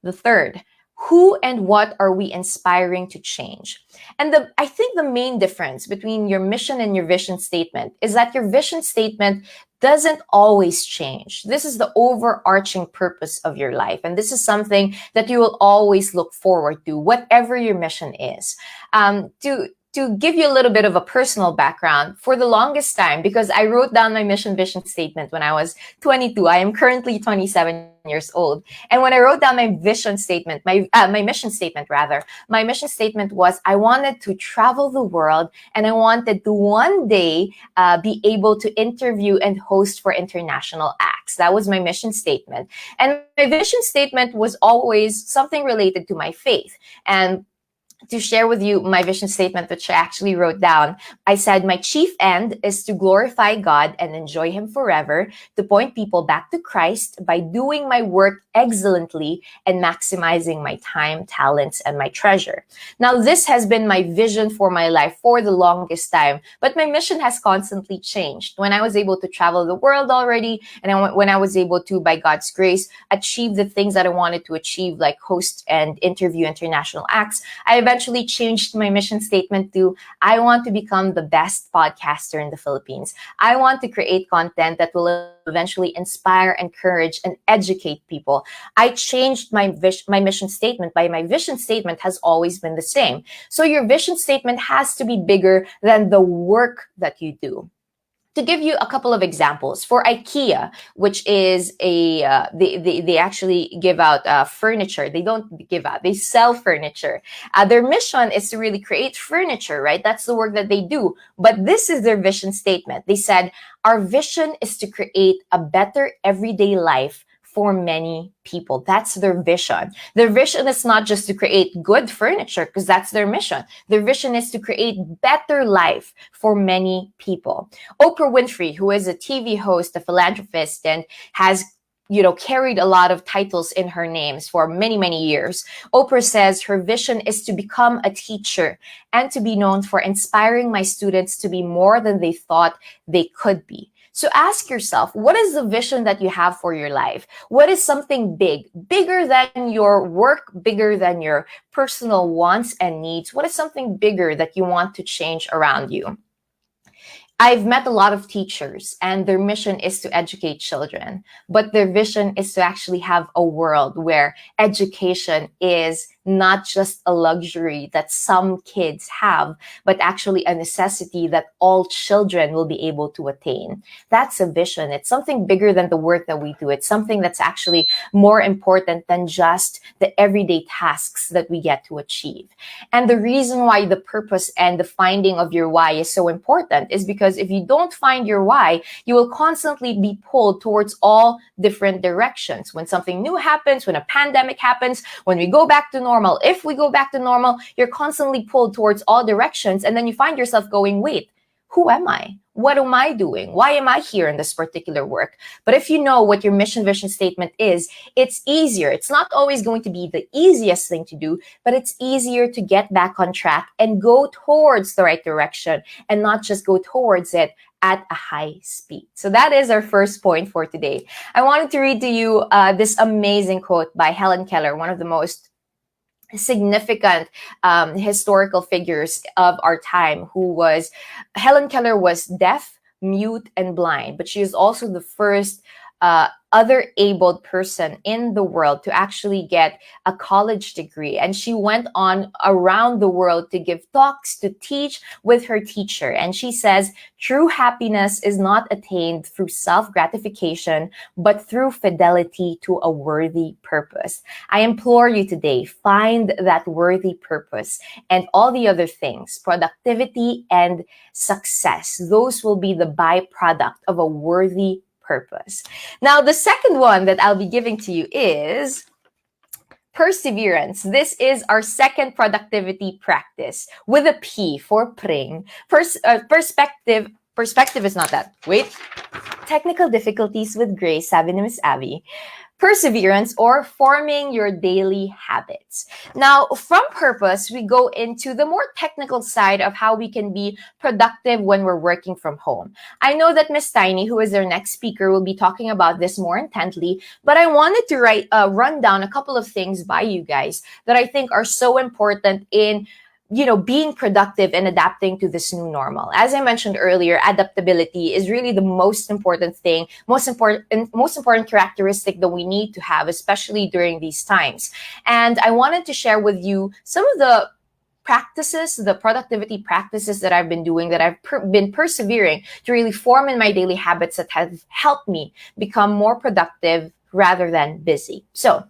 The third, who and what are we inspiring to change? And I think the main difference between your mission and your vision statement is that your vision statement doesn't always change. This is the overarching purpose of your life. And this is something that you will always look forward to, whatever your mission is. To give you a little bit of a personal background, for the longest time, because I wrote down my vision statement when I was 22, I am currently 27 years old. And when I wrote down my vision statement, my mission statement was, I wanted to travel the world, and I wanted to one day be able to interview and host for international acts. That was my mission statement. And my vision statement was always something related to my faith. And to share with you my vision statement, which I actually wrote down. I said, my chief end is to glorify God and enjoy Him forever, to point people back to Christ by doing my work excellently and maximizing my time, talents, and my treasure. Now, this has been my vision for my life for the longest time, but my mission has constantly changed. When I was able to travel the world already, and when I was able to, by God's grace, achieve the things that I wanted to achieve, like host and interview international acts, I eventually changed my mission statement to, I want to become the best podcaster in the Philippines. I want to create content that will eventually inspire, encourage, and educate people. I changed my mission statement, but my vision statement has always been the same. So your vision statement has to be bigger than the work that you do. To give you a couple of examples, for IKEA, which is they actually give out furniture. They don't give out, they sell furniture. Their mission is to really create furniture, right? That's the work that they do. But this is their vision statement. They said, our vision is to create a better everyday life for many people. That's their vision. Their vision is not just to create good furniture, because that's their mission. Their vision is to create better life for many people. Oprah Winfrey, who is a TV host, a philanthropist, and has carried a lot of titles in her names for many, many years. Oprah says her vision is to become a teacher and to be known for inspiring my students to be more than they thought they could be. So ask yourself, what is the vision that you have for your life? What is something bigger than your work, bigger than your personal wants and needs? What is something bigger that you want to change around you? I've met a lot of teachers, and their mission is to educate children, but their vision is to actually have a world where education is not just a luxury that some kids have, but actually a necessity that all children will be able to attain. That's a vision. It's something bigger than the work that we do. It's something that's actually more important than just the everyday tasks that we get to achieve. And the reason why the purpose and the finding of your why is so important is because if you don't find your why, you will constantly be pulled towards all different directions. When something new happens, when a pandemic happens, when we go back to normal, if we go back to normal, you're constantly pulled towards all directions. And then you find yourself going, wait, who am I? What am I doing? Why am I here in this particular work? But if you know what your mission vision statement is, it's easier. It's not always going to be the easiest thing to do, but it's easier to get back on track and go towards the right direction and not just go towards it at a high speed. So that is our first point for today. I wanted to read to you this amazing quote by Helen Keller, one of the most significant historical figures of our time, Helen Keller was deaf, mute, and blind, but she is also the first other abled person in the world to actually get a college degree. And she went on around the world to give talks, to teach with her teacher. And she says, true happiness is not attained through self-gratification, but through fidelity to a worthy purpose. I implore you today, find that worthy purpose, and all the other things, productivity and success, those will be the byproduct of a worthy purpose. Now, the second one that I'll be giving to you is perseverance. This is our second productivity practice with a P for pring. Perspective is not that. Wait. Technical difficulties with grace, sabi ni Miss Abby. Perseverance, or forming your daily habits. Now, from purpose, we go into the more technical side of how we can be productive when we're working from home. I know that Miss Tiny, who is our next speaker, will be talking about this more intently, but I wanted to run down a couple of things by you guys that I think are so important in being productive and adapting to this new normal. As I mentioned earlier, adaptability is really the most important thing, most important characteristic that we need to have, especially during these times. And I wanted to share with you some of the practices, the productivity practices that I've been doing, that I've been persevering to really form in my daily habits that have helped me become more productive rather than busy. So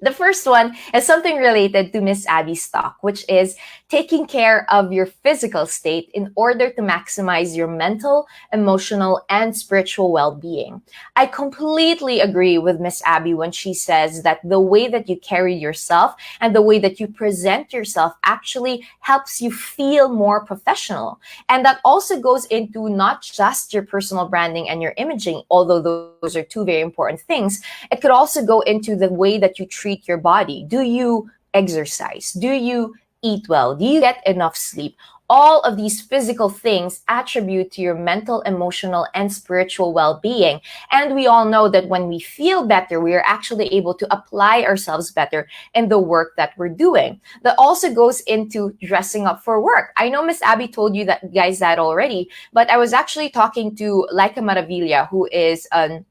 The first one is something related to Miss Abby's talk, which is taking care of your physical state in order to maximize your mental, emotional, and spiritual well-being. I completely agree with Miss Abby when she says that the way that you carry yourself and the way that you present yourself actually helps you feel more professional. And that also goes into not just your personal branding and your imaging, although those are two very important things. It could also go into the way that you treat your body. Do you exercise? Do you eat well? Do you get enough sleep? All of these physical things attribute to your mental, emotional, and spiritual well-being. And we all know that when we feel better, we are actually able to apply ourselves better in the work that we're doing. That also goes into dressing up for work. I know Miss Abby told you that guys that already, but I was actually talking to Laika Maravilla, who is an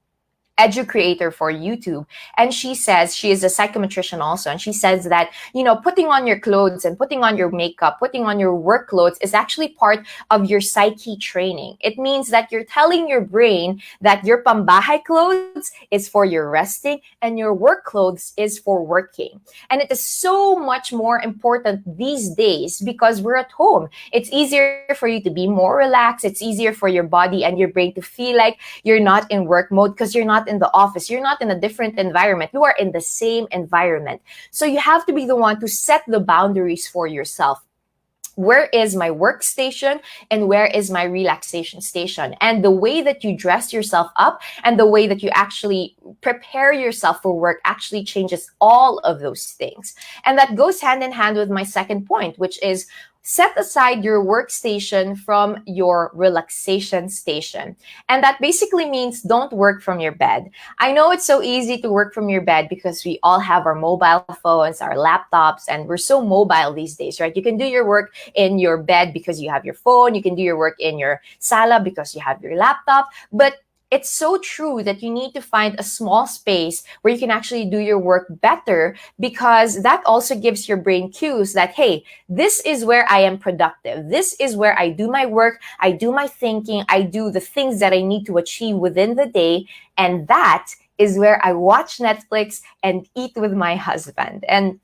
edu creator for YouTube. And she says, she is a psychometrician also. And she says that, putting on your clothes and putting on your makeup, putting on your work clothes is actually part of your psyche training. It means that you're telling your brain that your pambahay clothes is for your resting and your work clothes is for working. And it is so much more important these days because we're at home. It's easier for you to be more relaxed. It's easier for your body and your brain to feel like you're not in work mode because you're not in the office. You're not in a different environment. You are in the same environment. So you have to be the one to set the boundaries for yourself. Where is my workstation and where is my relaxation station? And the way that you dress yourself up and the way that you actually prepare yourself for work actually changes all of those things. And that goes hand in hand with my second point, which is set aside your workstation from your relaxation station. And that basically means don't work from your bed. I know it's so easy to work from your bed because we all have our mobile phones, our laptops, and we're so mobile these days, right? You can do your work in your bed because you have your phone. You can do your work in your sala because you have your laptop. But it's so true that you need to find a small space where you can actually do your work better, because that also gives your brain cues that, hey, this is where I am productive. This is where I do my work. I do my thinking. I do the things that I need to achieve within the day. And that is where I watch Netflix and eat with my husband. And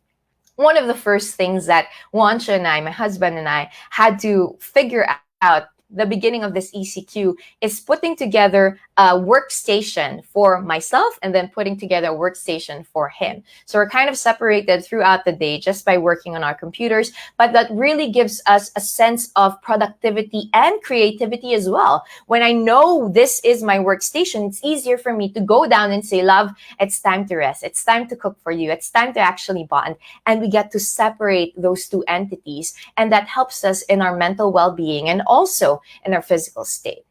one of the first things that Juancha and I, my husband and I, had to figure out the beginning of this ECQ is putting together a workstation for myself and then putting together a workstation for him. So we're kind of separated throughout the day just by working on our computers, but that really gives us a sense of productivity and creativity as well. When I know this is my workstation, it's easier for me to go down and say, love, it's time to rest. It's time to cook for you. It's time to actually bond. And we get to separate those two entities. And that helps us in our mental well-being and also in our physical state.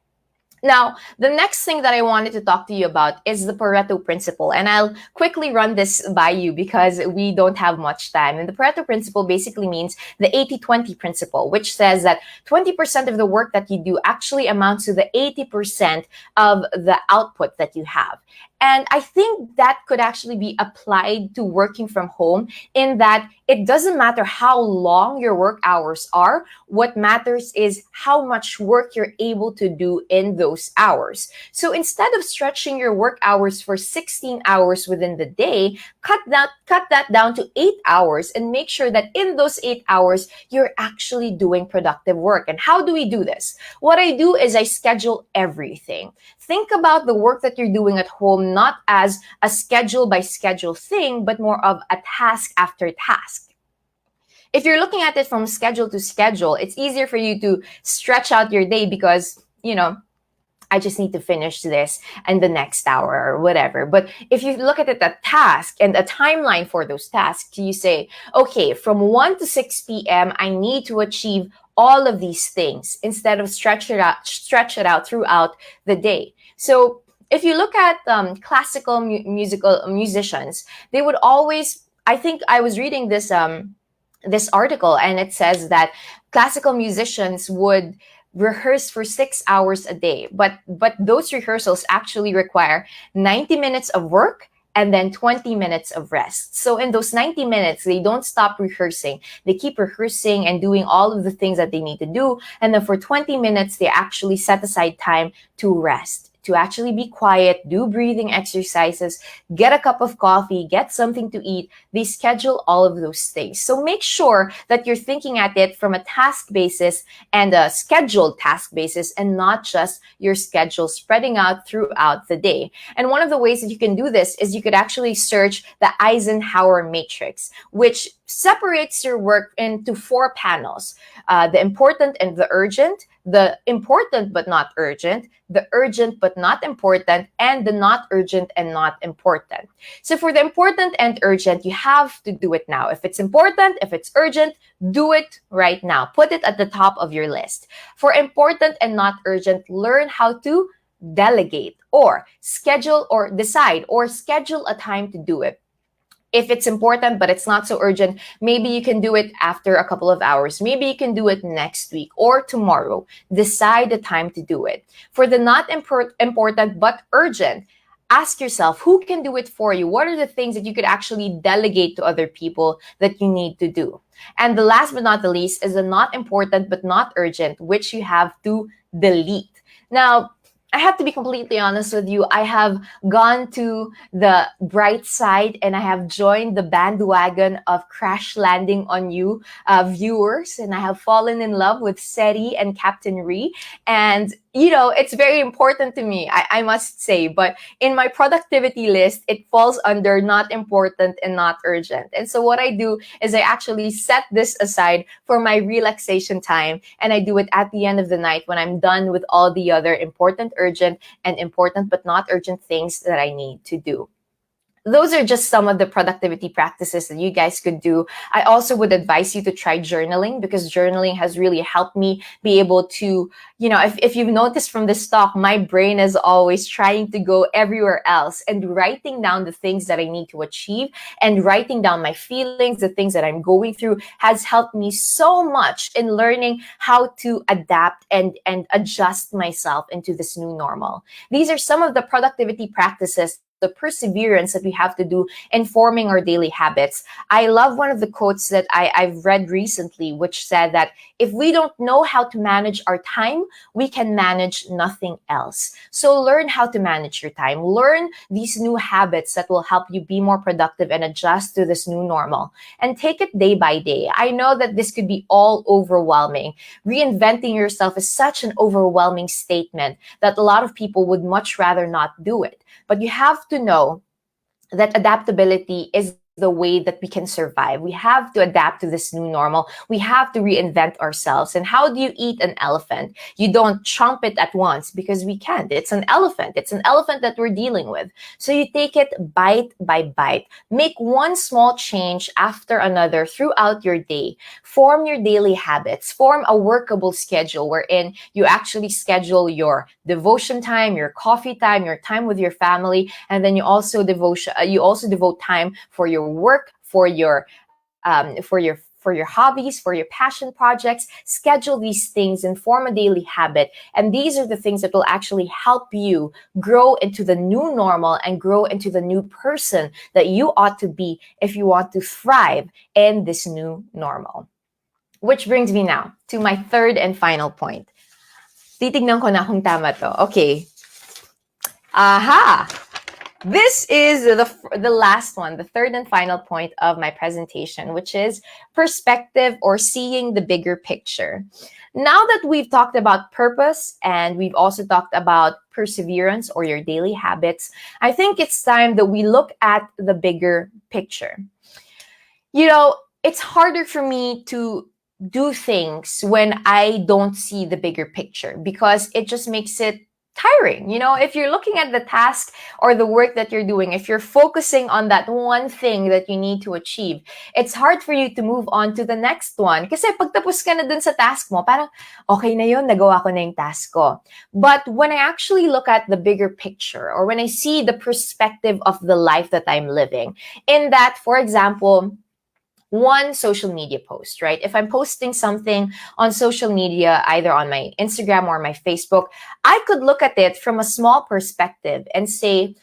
Now, the next thing that I wanted to talk to you about is the Pareto principle. And I'll quickly run this by you because we don't have much time. And the Pareto principle basically means the 80-20 principle, which says that 20% of the work that you do actually amounts to the 80% of the output that you have. And I think that could actually be applied to working from home, in that it doesn't matter how long your work hours are. What matters is how much work you're able to do in those hours. So instead of stretching your work hours for 16 hours within the day, cut that down to 8 hours and make sure that in those 8 hours, you're actually doing productive work. And how do we do this? What I do is I schedule everything. Think about the work that you're doing at home not as a schedule by schedule thing, but more of a task after task. If you're looking at it from schedule to schedule, it's easier for you to stretch out your day because, I just need to finish this in the next hour or whatever. But if you look at it a task and a timeline for those tasks, you say, okay, from 1 to 6 p.m., I need to achieve all of these things instead of stretch it out throughout the day. So if you look at classical musicians, they would always, I think I was reading this article, and it says that classical musicians would rehearse for 6 hours a day, but those rehearsals actually require 90 minutes of work and then 20 minutes of rest. So in those 90 minutes, they don't stop rehearsing. They keep rehearsing and doing all of the things that they need to do. And then for 20 minutes, they actually set aside time to rest, to actually be quiet, do breathing exercises, get a cup of coffee, get something to eat. They schedule all of those things. So make sure that you're thinking at it from a task basis and a scheduled task basis, and not just your schedule spreading out throughout the day. And one of the ways that you can do this is you could actually search the Eisenhower matrix, which separates your work into 4 panels: the important and the urgent, the important but not urgent, the urgent but not important, and the not urgent and not important. So for the important and urgent, you have to do it now. If it's important, if it's urgent, do it right now. Put it at the top of your list. For important and not urgent, learn how to delegate or schedule or decide or schedule a time to do it. If it's important but it's not so urgent, maybe you can do it after a couple of hours. Maybe you can do it next week or tomorrow. Decide the time to do it. For the not important but urgent, ask yourself, who can do it for you? What are the things that you could actually delegate to other people that you need to do? And the last but not the least is the not important but not urgent, which you have to delete. Now, I have to be completely honest with you. I have gone to the bright side and I have joined the bandwagon of Crash Landing on You viewers, and I have fallen in love with Seri and Captain Ree. And, you know, it's very important to me, I must say. But in my productivity list, it falls under not important and not urgent. And so what I do is I actually set this aside for my relaxation time, and I do it at the end of the night when I'm done with all the other important, urgent, and important but not urgent things that I need to do. Those are just some of the productivity practices that you guys could do. I also would advise you to try journaling, because journaling has really helped me be able to, you know, if you've noticed from this talk, my brain is always trying to go everywhere else, and writing down the things that I need to achieve and writing down my feelings, the things that I'm going through, has helped me so much in learning how to adapt and adjust myself into this new normal. These are some of the productivity practices, the perseverance that we have to do in forming our daily habits. I love one of the quotes that I've read recently, which said that if we don't know how to manage our time, we can manage nothing else. So learn how to manage your time. Learn these new habits that will help you be more productive and adjust to this new normal. And take it day by day. I know that this could be all overwhelming. Reinventing yourself is such an overwhelming statement that a lot of people would much rather not do it. But you have to know that adaptability is the way that we can survive. We have to adapt to this new normal. We have to reinvent ourselves. And how do you eat an elephant? You don't chomp it at once, because we can't. It's an elephant. It's an elephant that we're dealing with. So you take it bite by bite. Make one small change after another throughout your day. Form your daily habits. Form a workable schedule wherein you actually schedule your devotion time, your coffee time, your time with your family, and then you also devote time for your work, for your hobbies, for your passion projects. Schedule these things and form a daily habit. And these are the things that will actually help you grow into the new normal and grow into the new person that you ought to be if you want to thrive in this new normal. Which brings me now to my third and final point. Titignan ko na kung tama to. Okay. Aha! This is the last one, the third and final point of my presentation, which is perspective, or seeing the bigger picture. Now that we've talked about purpose and we've also talked about perseverance, or your daily habits, I think it's time that we look at the bigger picture. You know, it's harder for me to do things when I don't see the bigger picture, because it just makes it tiring. You know, if you're looking at the task or the work that you're doing, if you're focusing on that one thing that you need to achieve, it's hard for you to move on to the next one. Kasi pag tapos ka na dun sa task mo, parang okay na yun, nagawa ko na yung task ko. But when I actually look at the bigger picture, or when I see the perspective of the life that I'm living, in that, for example, one social media post, right? If I'm posting something on social media, either on my Instagram or my Facebook, I could look at it from a small perspective and say,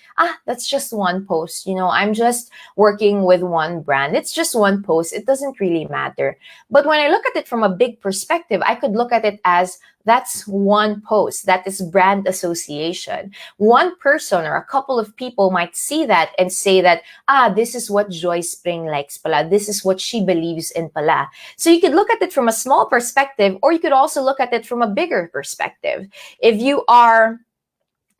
that's just one post. You know, I'm just working with one brand. It's just one post. It doesn't really matter. But when I look at it from a big perspective, I could look at it as That's one post. That is brand association. One person or a couple of people might see that and say that, this is what Joy Spring likes pala. This is what she believes in pala. So you could look at it from a small perspective, or you could also look at it from a bigger perspective. If you are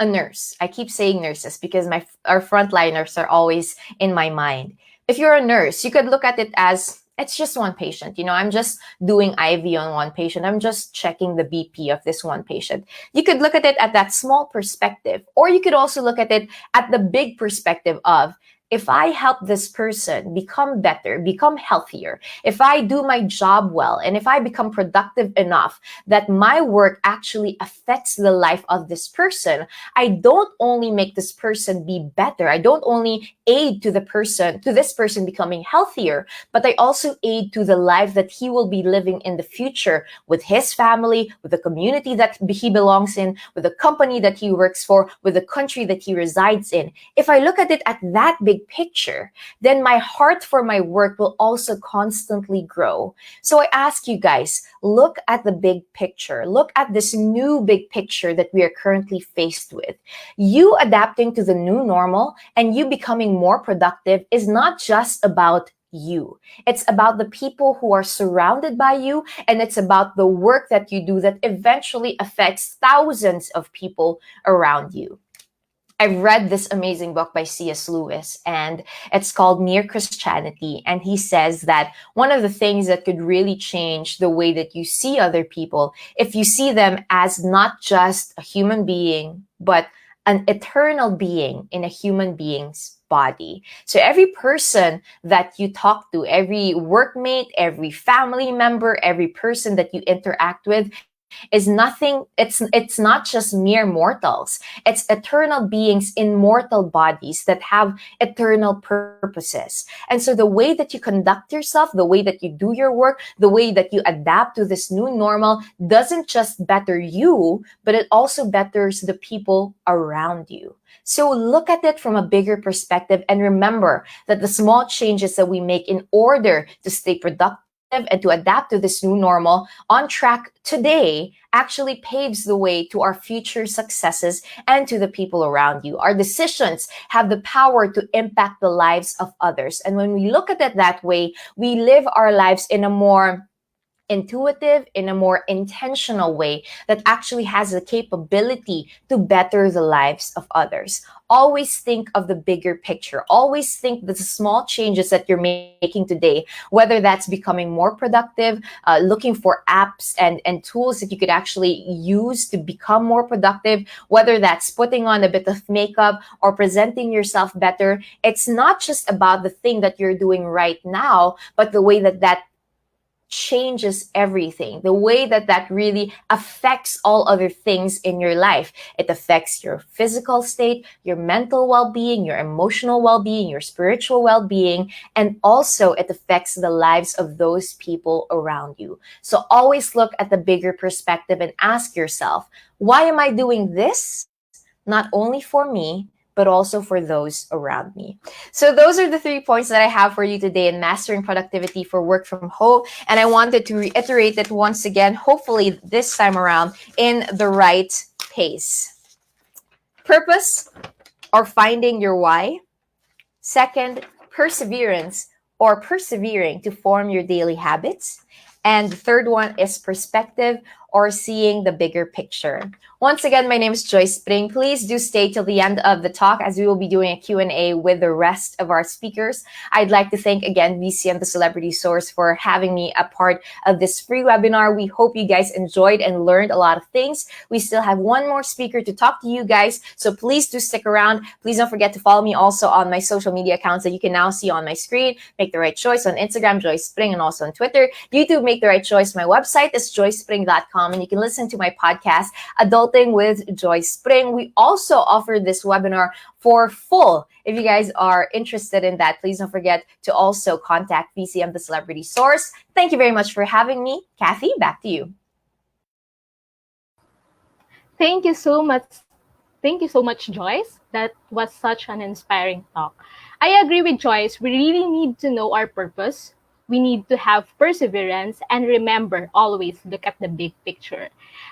a nurse, I keep saying nurses because our frontliners are always in my mind. If you're a nurse, you could look at it as, it's just one patient. I'm just doing IV on one patient. I'm just checking the BP of this one patient. You could look at it at that small perspective, or you could also look at it at the big perspective of, if I help this person become better, become healthier, if I do my job well, and if I become productive enough that my work actually affects the life of this person, I don't only make this person be better. I don't only aid to this person becoming healthier, but I also aid to the life that he will be living in the future with his family, with the community that he belongs in, with the company that he works for, with the country that he resides in. If I look at it at that big picture, then my heart for my work will also constantly grow. So I ask you guys, look at the big picture. Look at this new big picture that we are currently faced with. You adapting to the new normal and you becoming more productive is not just about you. It's about the people who are surrounded by you, and it's about the work that you do that eventually affects thousands of people around you. I've read this amazing book by C.S. Lewis, and it's called Mere Christianity. And he says that one of the things that could really change the way that you see other people, if you see them as not just a human being, but an eternal being in a human being's body. So every person that you talk to, every workmate, every family member, every person that you interact with, is nothing, it's not just mere mortals. It's eternal beings in mortal bodies that have eternal purposes. And so the way that you conduct yourself, the way that you do your work, the way that you adapt to this new normal doesn't just better you, but it also betters the people around you. So look at it from a bigger perspective and remember that the small changes that we make in order to stay productive and to adapt to this new normal on track today actually paves the way to our future successes and to the people around you. Our decisions have the power to impact the lives of others. And when we look at it that way, we live our lives in a more intuitive, in a more intentional way that actually has the capability to better the lives of others. Always think of the bigger picture. Always think that the small changes that you're making today, whether that's becoming more productive, looking for apps and tools that you could actually use to become more productive, whether that's putting on a bit of makeup or presenting yourself better. It's not just about the thing that you're doing right now, but the way that changes everything, the way that really affects all other things in your life. It affects your physical state, your mental well-being, your emotional well-being, your spiritual well-being, and also it affects the lives of those people around you. So always look at the bigger perspective and ask yourself, why am I doing this? Not only for me, but also for those around me. So those are the 3 points that I have for you today in mastering productivity for work from home. And I wanted to reiterate it once again, hopefully this time around in the right pace. Purpose or finding your why. Second, perseverance or persevering to form your daily habits. And the third one is perspective or seeing the bigger picture. Once again, my name is Joy Spring. Please do stay till the end of the talk as we will be doing a Q&A with the rest of our speakers. I'd like to thank again VCM, the Celebrity Source, for having me a part of this free webinar. We hope you guys enjoyed and learned a lot of things. We still have one more speaker to talk to you guys, so please do stick around. Please don't forget to follow me also on my social media accounts that you can now see on my screen. Make the Right Choice on Instagram, Joy Spring, and also on Twitter. YouTube, Make the Right Choice. My website is joyspring.com, and you can listen to my podcast, Adulting with Joy Spring. We also offer this webinar for full. If you guys are interested in that, please don't forget to also contact VCM, the Celebrity Source. Thank you very much for having me. Kathy, back to you. Thank you so much. Thank you so much, Joyce. That was such an inspiring talk. I agree with Joyce. We really need to know our purpose We need to have perseverance and remember always look at the big picture.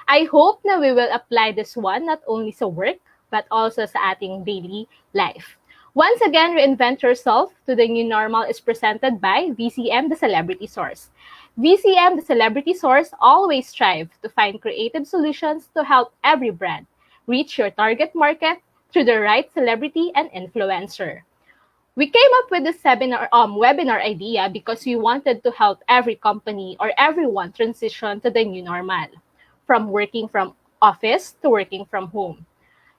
I hope na we will apply this one not only sa work but also sa ating daily life. Once again, Reinvent Yourself to the New Normal is presented by VCM, the Celebrity Source. VCM, the Celebrity Source, always strive to find creative solutions to help every brand reach your target market through the right celebrity and influencer. We came up with this webinar idea because we wanted to help every company or everyone transition to the new normal, from working from office to working from home.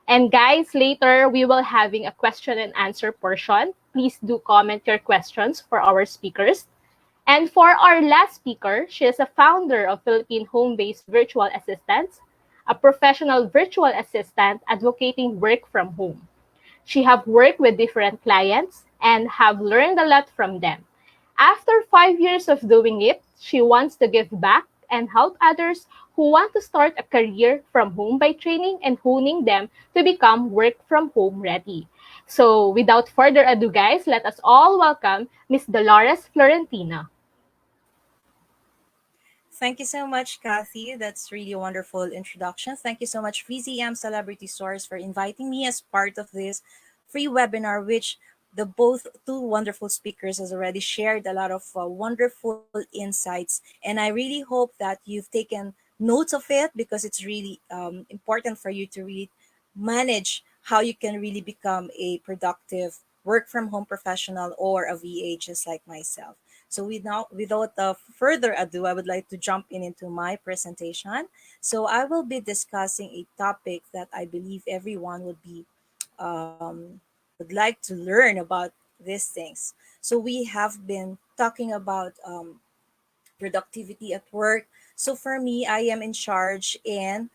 And guys, later we will having a question and answer portion. Please do comment your questions for our speakers. And for our last speaker, she is a founder of Philippine home-based virtual assistants, a professional virtual assistant advocating work from home. She have worked with different clients and have learned a lot from them. After 5 years of doing it, she wants to give back and help others who want to start a career from home by training and honing them to become work from home ready. So without further ado, guys, let us all welcome Miss Dolores Florentina. Thank you so much, Kathy. That's really a wonderful introduction. Thank you so much, VZM Celebrity Source, for inviting me as part of this free webinar, which the both two wonderful speakers has already shared a lot of wonderful insights. And I really hope that you've taken notes of it because it's really important for you to really manage how you can really become a productive work from home professional or a VA just like myself. So without further ado, I would like to jump in into my presentation. So I will be discussing a topic that I believe everyone would like to learn about these things. So we have been talking about productivity at work. So for me, I am in charge in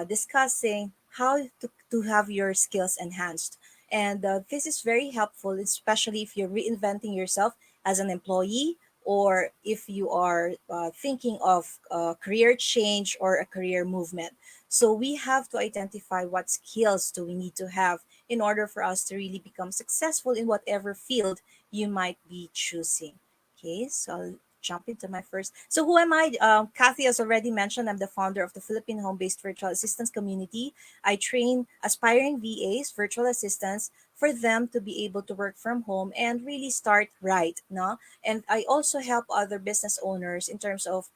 discussing how to have your skills enhanced. And this is very helpful, especially if you're reinventing yourself as an employee or if you are thinking of career change or a career movement. So we have to identify what skills do we need to have in order for us to really become successful in whatever field you might be choosing. Okay, so I'll jump into my first. So who am I? Kathy has already mentioned I'm the founder of the Philippine home-based virtual assistance community. I train aspiring VAs, virtual assistants, for them to be able to work from home and really start right, no? And I also help other business owners in terms of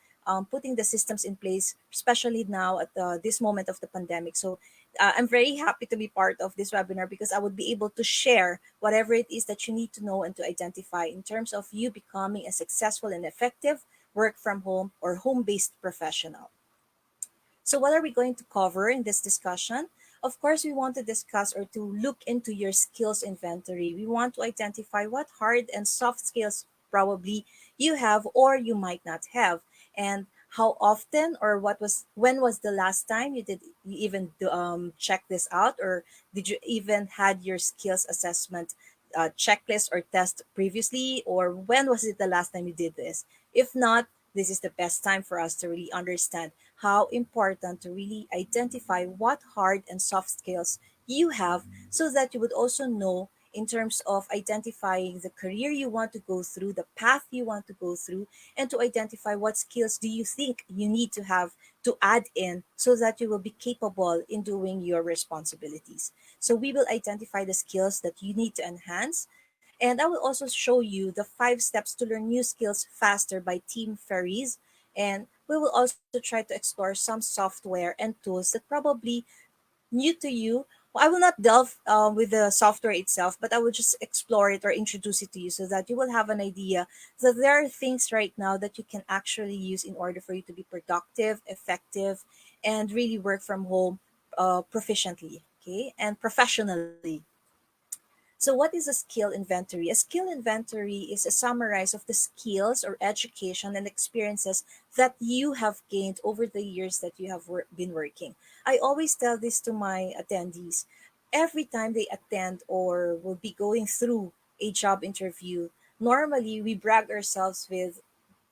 putting the systems in place, especially now at this moment of the pandemic. So I'm very happy to be part of this webinar because I would be able to share whatever it is that you need to know and to identify in terms of you becoming a successful and effective work from home or home based professional. So, what are we going to cover in this discussion? Of course, we want to discuss or to look into your skills inventory. We want to identify what hard and soft skills probably you have or you might not have, and how often or when was the last time you even check this out, or did you even had your skills assessment checklist or test previously, or when was it the last time you did this? If not, this is the best time for us to really understand how important to really identify what hard and soft skills you have so that you would also know in terms of identifying the career you want to go through, the path you want to go through, and to identify what skills do you think you need to have to add in so that you will be capable in doing your responsibilities. So we will identify the skills that you need to enhance, and I will also show you the 5 steps to learn new skills faster by Team Ferries. And we will also try to explore some software and tools that probably new to you. Well, I will not delve with the software itself, but I will just explore it or introduce it to you so that you will have an idea that there are things right now that you can actually use in order for you to be productive, effective, and really work from home proficiently, okay, and professionally. So, what is a skill inventory? A skill inventory is a summarize of the skills or education and experiences that you have gained over the years that you have been working. I always tell this to my attendees every time they attend or will be going through a job interview. Normally, we brag ourselves with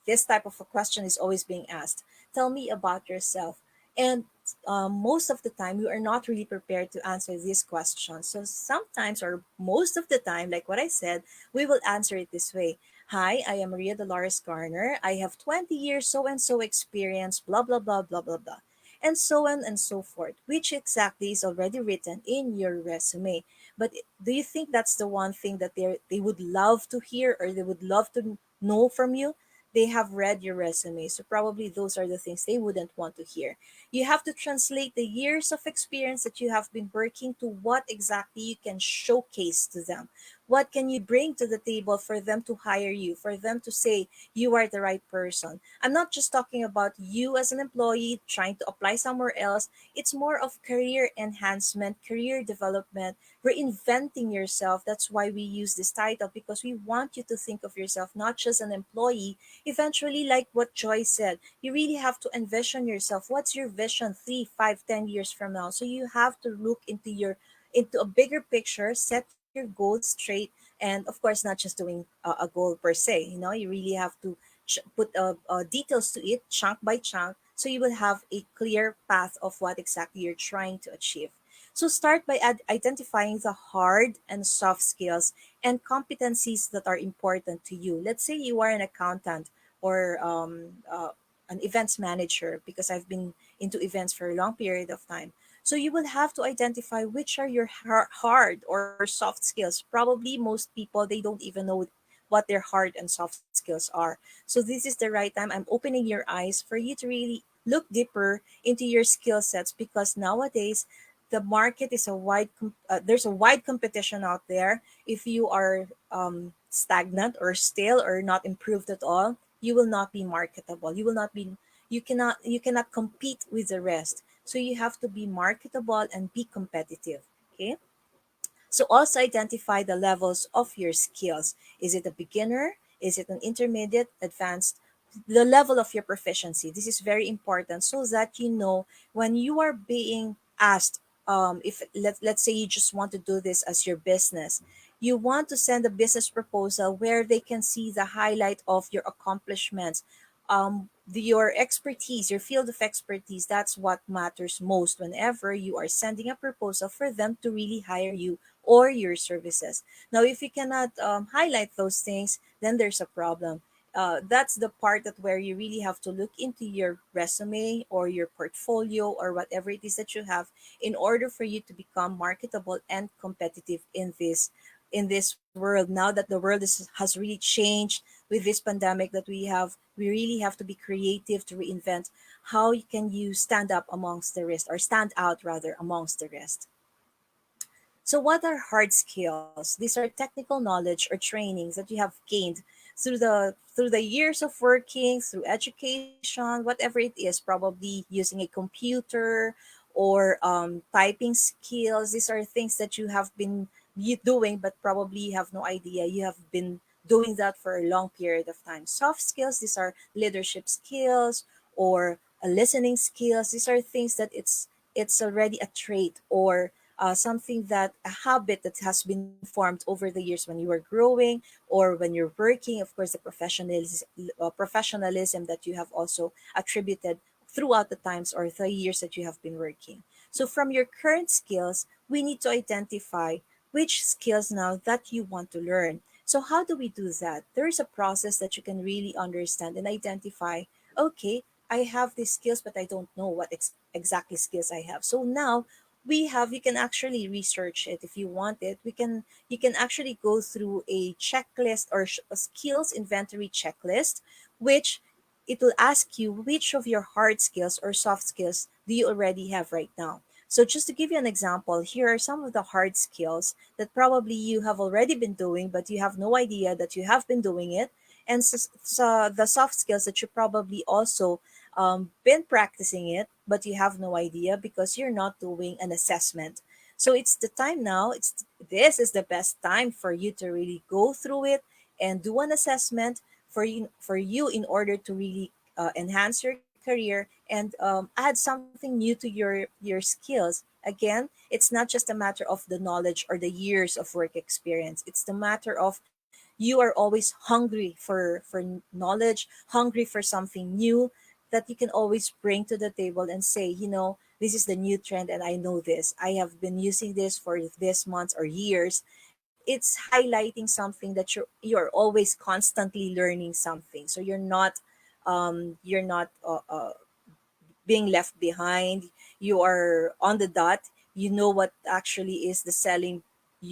this type of a question is always being asked. Tell me about yourself. And most of the time we are not really prepared to answer these questions. So sometimes, or most of the time, like what I said, we will answer it this way. Hi, I am Maria Dolores Garner. I have 20 years so and so experience, blah, blah, blah, blah, blah, blah, and so on and so forth, which exactly is already written in your resume. But do you think that's the one thing that they would love to hear, or they would love to know from you? They have read your resume, so probably those are the things they wouldn't want to hear. You have to translate the years of experience that you have been working to what exactly you can showcase to them. What can you bring to the table for them to hire you, for them to say you are the right person? I'm not just talking about you as an employee trying to apply somewhere else. It's more of career enhancement, career development, reinventing yourself. That's why we use this title, because we want you to think of yourself not just an employee. Eventually, like what Joy said, you really have to envision yourself. What's your vision 3, 5, 10 years from now? So you have to look into a bigger picture, set your goals straight, and of course, not just doing a goal per se. You really have to put details to it, chunk by chunk, so you will have a clear path of what exactly you're trying to achieve. So start by identifying the hard and soft skills and competencies that are important to you. Let's say you are an accountant, or an events manager, because I've been into events for a long period of time. So you will have to identify which are your hard or soft skills. Probably most people, they don't even know what their hard and soft skills are. So this is the right time. I'm opening your eyes for you to really look deeper into your skill sets, because nowadays the market is there's a wide competition out there. If you are stagnant or stale or not improved at all, you will not be marketable. You cannot compete with the rest. So you have to be marketable and be competitive. Okay. So also identify the levels of your skills. Is it a beginner? Is it an intermediate, advanced? The level of your proficiency. This is very important, so that you know when you are being asked, if let's say you just want to do this as your business, you want to send a business proposal where they can see the highlight of your accomplishments, your expertise, your field of expertise. That's what matters most whenever you are sending a proposal for them to really hire you or your services. Now, if you cannot highlight those things, then there's a problem. That's the part that where you really have to look into your resume or your portfolio or whatever it is that you have, in order for you to become marketable and competitive in this world. Now that the world has really changed with this pandemic that we have, we really have to be creative to reinvent how can you stand up amongst the rest, or stand out rather amongst the rest. So, what are hard skills? These are technical knowledge or trainings that you have gained through the years of working, through education, whatever it is, probably using a computer or typing skills. These are things that you have been doing, but probably you have no idea. You have been doing that for a long period of time. Soft skills, these are leadership skills or listening skills. These are things that it's already a trait, or something that a habit that has been formed over the years when you are growing or when you're working. Of course, the professionalism that you have also attributed throughout the times or the years that you have been working. So from your current skills, we need to identify which skills now that you want to learn. So how do we do that? There is a process that you can really understand and identify. Okay, I have these skills, but I don't know what exactly skills I have. So now you can actually research it if you want it. You can actually go through a checklist, or a skills inventory checklist, which it will ask you which of your hard skills or soft skills do you already have right now. So just to give you an example, here are some of the hard skills that probably you have already been doing, but you have no idea that you have been doing it. And so the soft skills that you probably also been practicing it, but you have no idea because you're not doing an assessment. So it's the time now. This is the best time for you to really go through it and do an assessment for you in order to really enhance your career and add something new to your skills. Again, it's not just a matter of the knowledge or the years of work experience. It's the matter of you are always hungry for knowledge, hungry for something new that you can always bring to the table and say, this is the new trend and I know this. I have been using this for this months or years. It's highlighting something that you're always constantly learning something. So you're not being left behind. You are on the dot. You know what actually is the selling,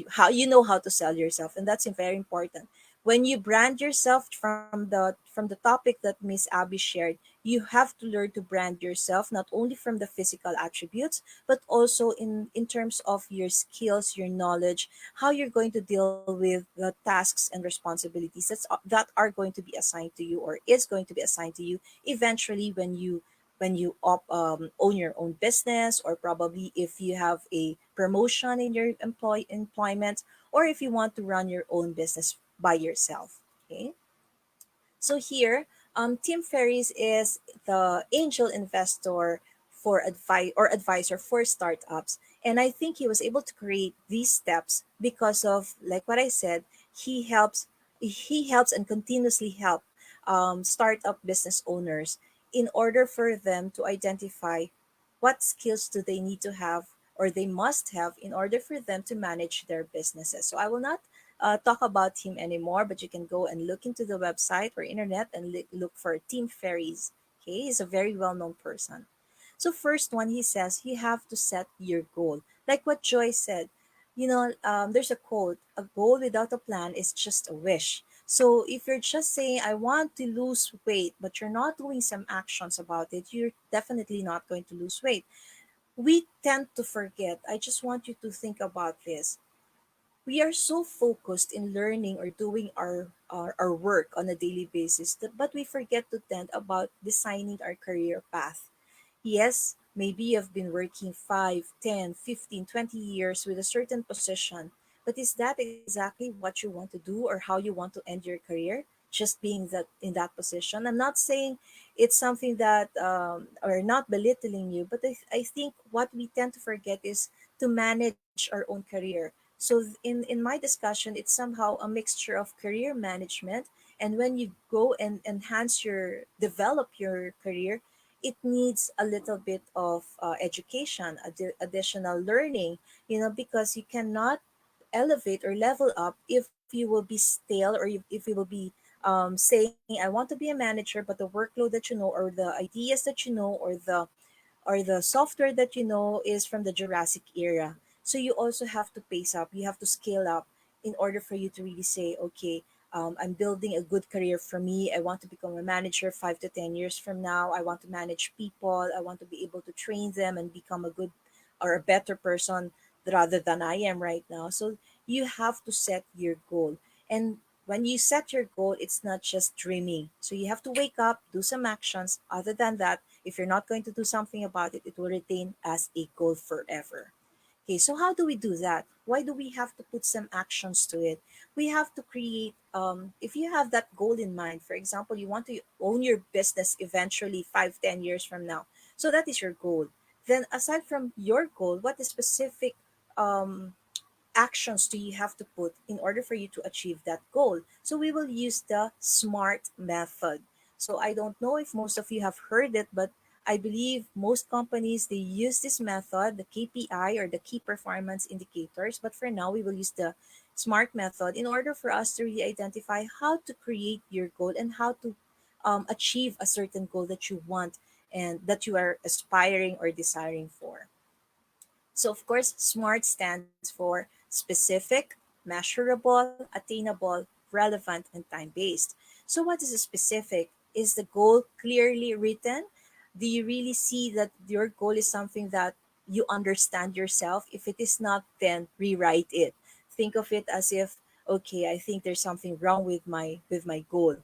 how you know how to sell yourself, and that's very important. When you brand yourself from the topic that Miss Abby shared, you have to learn to brand yourself not only from the physical attributes, but also in terms of your skills, your knowledge, how you're going to deal with the tasks and responsibilities that are going to be assigned to you, or is going to be assigned to you eventually when you own your own business, or probably if you have a promotion in your employment, or if you want to run your own business by yourself. Okay, so here, Tim Ferriss is the angel investor for advice or advisor for startups, and I think he was able to create these steps because of, like what I said, he helps he helps and continuously help startup business owners in order for them to identify what skills do they need to have or they must have in order for them to manage their businesses. So I will not talk about him anymore, but you can go and look into the website or internet and look for Tim Ferriss. Okay, he's a very well-known person. So first one, he says you have to set your goal. Like what Joy said, there's a quote: "A goal without a plan is just a wish." So if you're just saying, "I want to lose weight," but you're not doing some actions about it, you're definitely not going to lose weight. We tend to forget. I just want you to think about this. We are so focused in learning or doing our work on a daily basis but we forget to tend about designing our career path. Yes, maybe you've been working 5, 10, 15, 20 years with a certain position, but is that exactly what you want to do or how you want to end your career? Just being that in that position. I'm not saying it's something that or not belittling you, but I think what we tend to forget is to manage our own career. So in my discussion, it's somehow a mixture of career management, and when you go and develop your career, it needs a little bit of education, additional learning, because you cannot elevate or level up if you will be stale, or if you will be saying, I want to be a manager, but the workload that you know, or the ideas that you know, or the software that you know is from the Jurassic era. So you also have to pace up, you have to scale up in order for you to really say, okay, I'm building a good career for me. I want to become a manager 5 to 10 years from now. I want to manage people. I want to be able to train them and become a good or a better person rather than I am right now. So you have to set your goal. And when you set your goal, it's not just dreaming. So you have to wake up, do some actions. Other than that, if you're not going to do something about it, it will retain as a goal forever. Okay, so how do we do that? Why do we have to put some actions to it? We have to create, if you have that goal in mind, for example, you want to own your business eventually 5, 10 years from now. So that is your goal. Then, aside from your goal, what is specific um, actions do you have to put in order for you to achieve that goal? So we will use the SMART method. So I don't know if most of you have heard it, but I believe most companies they use this method, the KPI or the key performance indicators. But for now, we will use the SMART method in order for us to really identify how to create your goal and how to achieve a certain goal that you want and that you are aspiring or desiring for. So, of course, SMART stands for specific, measurable, attainable, relevant, and time based. So, what is a specific? Is the goal clearly written? Do you really see that your goal is something that you understand yourself? If it is not, then rewrite it. Think of it as if, okay, I think there's something wrong with my goal.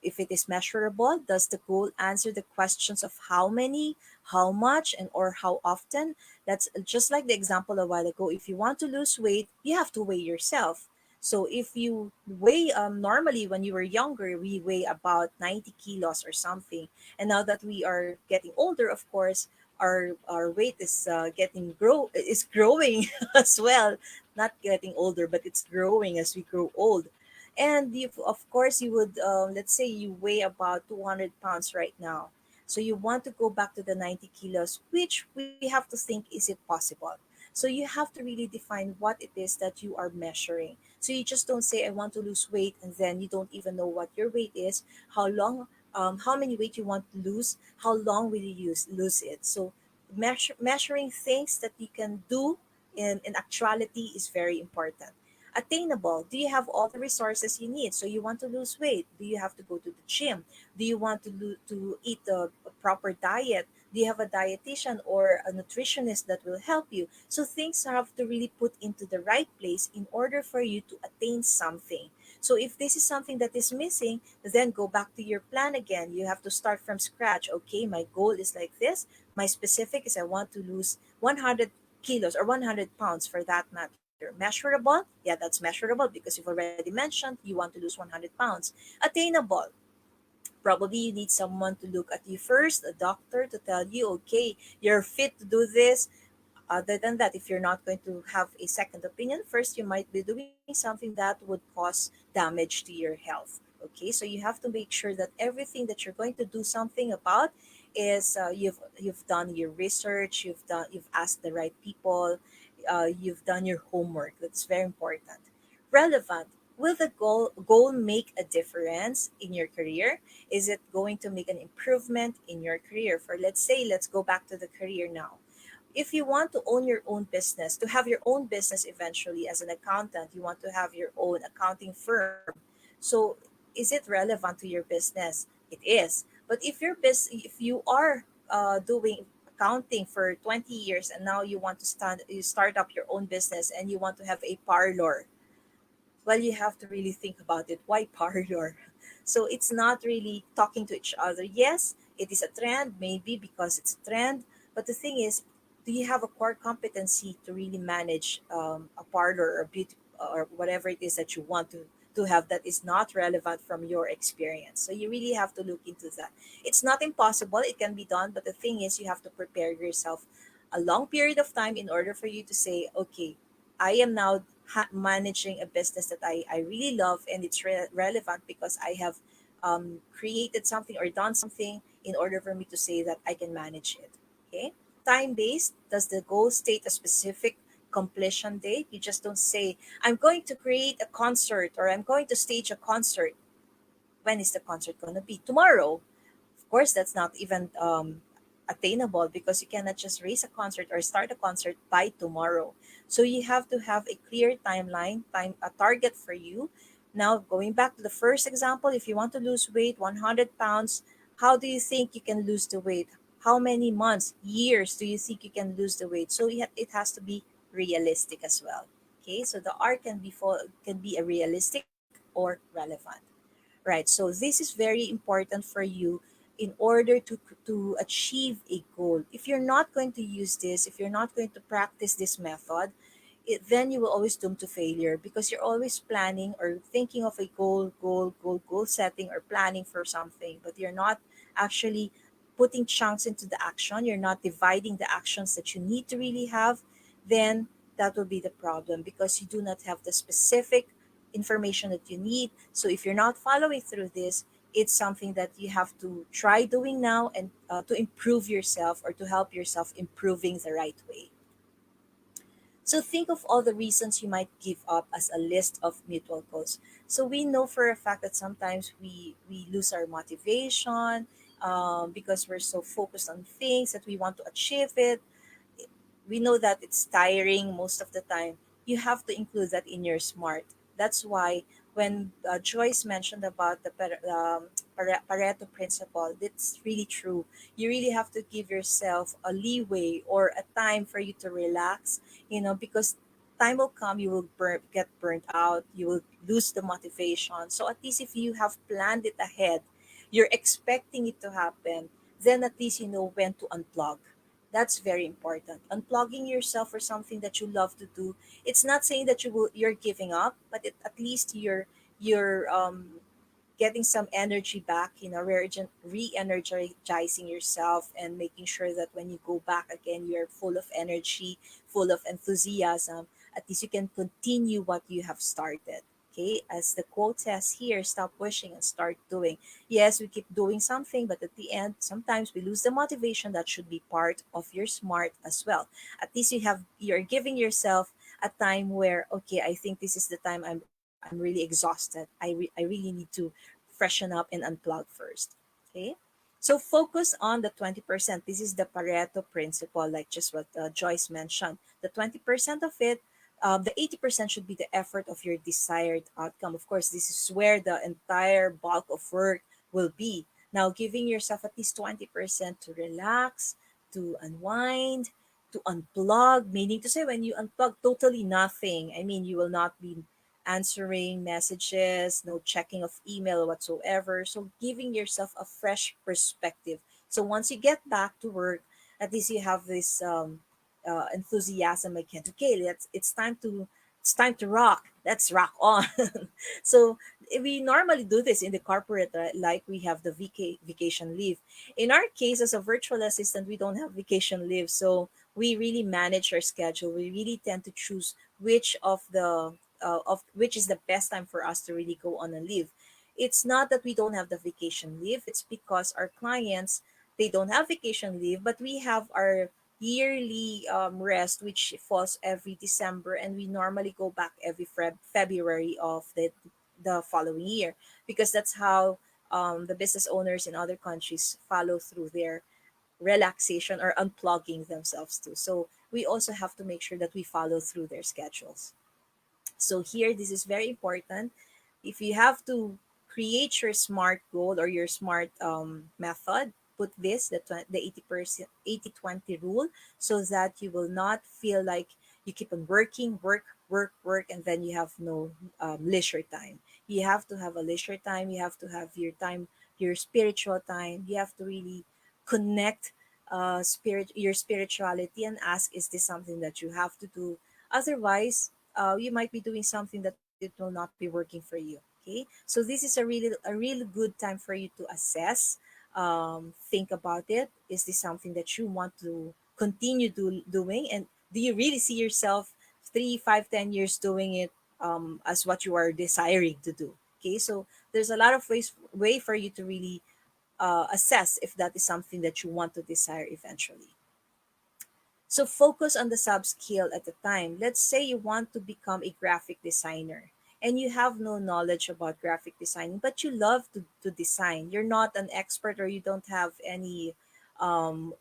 If it is measurable, does the goal answer the questions of how many, how much, and or how often? That's just like the example a while ago. If you want to lose weight, you have to weigh yourself. So if you weigh, normally when you were younger, we weigh about 90 kilos or something. And now that we are getting older, of course, our weight is is growing as well. Not getting older, but it's growing as we grow old. And of course, you would, let's say you weigh about 200 pounds right now. So you want to go back to the 90 kilos, which we have to think, is it possible? So you have to really define what it is that you are measuring. So you just don't say, I want to lose weight, and then you don't even know what your weight is, how long, how many weight you want to lose, how long will you lose it. So measuring things that you can do in actuality is very important. Attainable. Do you have all the resources you need? So you want to lose weight. Do you have to go to the gym? Do you want to eat a proper diet? Do you have a dietitian or a nutritionist that will help you? So things have to really put into the right place in order for you to attain something. So if this is something that is missing, then go back to your plan again. You have to start from scratch. Okay, my goal is like this. My specific is I want to lose 100 kilos or 100 pounds for that matter. Measurable? Yeah, that's measurable because you've already mentioned you want to lose 100 pounds. Attainable? Probably you need someone to look at you first, a doctor to tell you, okay, you're fit to do this. Other than that, if you're not going to have a second opinion, first you might be doing something that would cause damage to your health. Okay, so you have to make sure that everything that you're going to do something about is you've done your research, you've asked the right people, you've done your homework. That's very important. Relevant. Will the goal make a difference in your career? Is it going to make an improvement in your career? For let's say, let's go back to the career now. If you want to own your own business, to have your own business eventually as an accountant, you want to have your own accounting firm. So is it relevant to your business? It is. But if you are doing accounting for 20 years and now you start up your own business and you want to have a parlor, well, you have to really think about it. Why parlor? So it's not really talking to each other. Yes, it is a trend, maybe because it's a trend. But the thing is, do you have a core competency to really manage a parlor or beauty or whatever it is that you want to have that is not relevant from your experience? So you really have to look into that. It's not impossible. It can be done. But the thing is, you have to prepare yourself a long period of time in order for you to say, okay, I am now managing a business that I really love and it's relevant because I have created something or done something in order for me to say that I can manage it. Okay. Time based. Does the goal state a specific completion date? You just don't say, I'm going to create a concert or I'm going to stage a concert. When is the concert going to be? Tomorrow. Of course, that's not even attainable because you cannot just raise a concert or start a concert by tomorrow. So you have to have a clear timeline, a target for you. Now, going back to the first example, if you want to lose weight, 100 pounds, how do you think you can lose the weight? How many months, years do you think you can lose the weight? So it has to be realistic as well. Okay, so the R can be a realistic or relevant. Right. So this is very important for you in order to achieve a goal. If you're not going to use this, if you're not going to practice this method, then you will always doom to failure because you're always planning or thinking of a goal setting or planning for something, but you're not actually putting chunks into the action. You're not dividing the actions that you need to really have. Then that will be the problem because you do not have the specific information that you need. So if you're not following through this, it's something that you have to try doing now and to improve yourself or to help yourself improving the right way. So think of all the reasons you might give up as a list of mutual goals. So we know for a fact that sometimes we lose our motivation because we're so focused on things that we want to achieve it. We know that it's tiring most of the time. You have to include that in your SMART. That's why when Joyce mentioned about the Pareto principle, that's really true. You really have to give yourself a leeway or a time for you to relax, because time will come, you will get burnt out, you will lose the motivation. So at least if you have planned it ahead, you're expecting it to happen, then at least you know when to unplug. That's very important. Unplugging yourself for something that you love to do. It's not saying that you're giving up, but at least you're getting some energy back. Re-energizing yourself and making sure that when you go back again, you're full of energy, full of enthusiasm. At least you can continue what you have started. Okay, as the quote says here, stop wishing and start doing. Yes, we keep doing something, but at the end, sometimes we lose the motivation that should be part of your smart as well. At least you're giving yourself a time where, okay, I think this is the time I'm really exhausted. I really need to freshen up and unplug first. Okay. So focus on the 20%. This is the Pareto principle, like just what Joyce mentioned. The 20% of it, the 80% should be the effort of your desired outcome. Of course, this is where the entire bulk of work will be. Now, giving yourself at least 20% to relax, to unwind, to unplug, meaning to say when you unplug totally nothing. I mean, you will not be answering messages, no checking of email whatsoever. So giving yourself a fresh perspective. So once you get back to work, at least you have this enthusiasm again. Okay, it's time to rock. Let's rock on. So we normally do this in the corporate, right? Like we have the vacation leave. In our case, as a virtual assistant, we don't have vacation leave, so we really manage our schedule. We really tend to choose which is the best time for us to really go on a leave. It's not that we don't have the vacation leave, it's because our clients, they don't have vacation leave, but we have our yearly rest, which falls every December, and we normally go back every February of the following year, because that's how the business owners in other countries follow through their relaxation or unplugging themselves too. So we also have to make sure that we follow through their schedules. So here, this is very important. If you have to create your smart goal or your smart method, put this the 80% 80/20 rule, so that you will not feel like you keep on working, work, and then you have no leisure time. You have to have a leisure time. You have to have your time, your spiritual time. You have to really connect your spirituality and ask, is this something that you have to do? Otherwise, you might be doing something that it will not be working for you. Okay, so this is a really good time for you to assess. Think about it. Is this something that you want to continue doing, and do you really see yourself 3, 5, 10 years doing it, as what you are desiring to do? Okay, so there's a lot of way for you to really assess if that is something that you want to desire eventually. So focus on the sub skill at the time. Let's say you want to become a graphic designer and you have no knowledge about graphic designing, but you love to design. You're not an expert, or you don't have any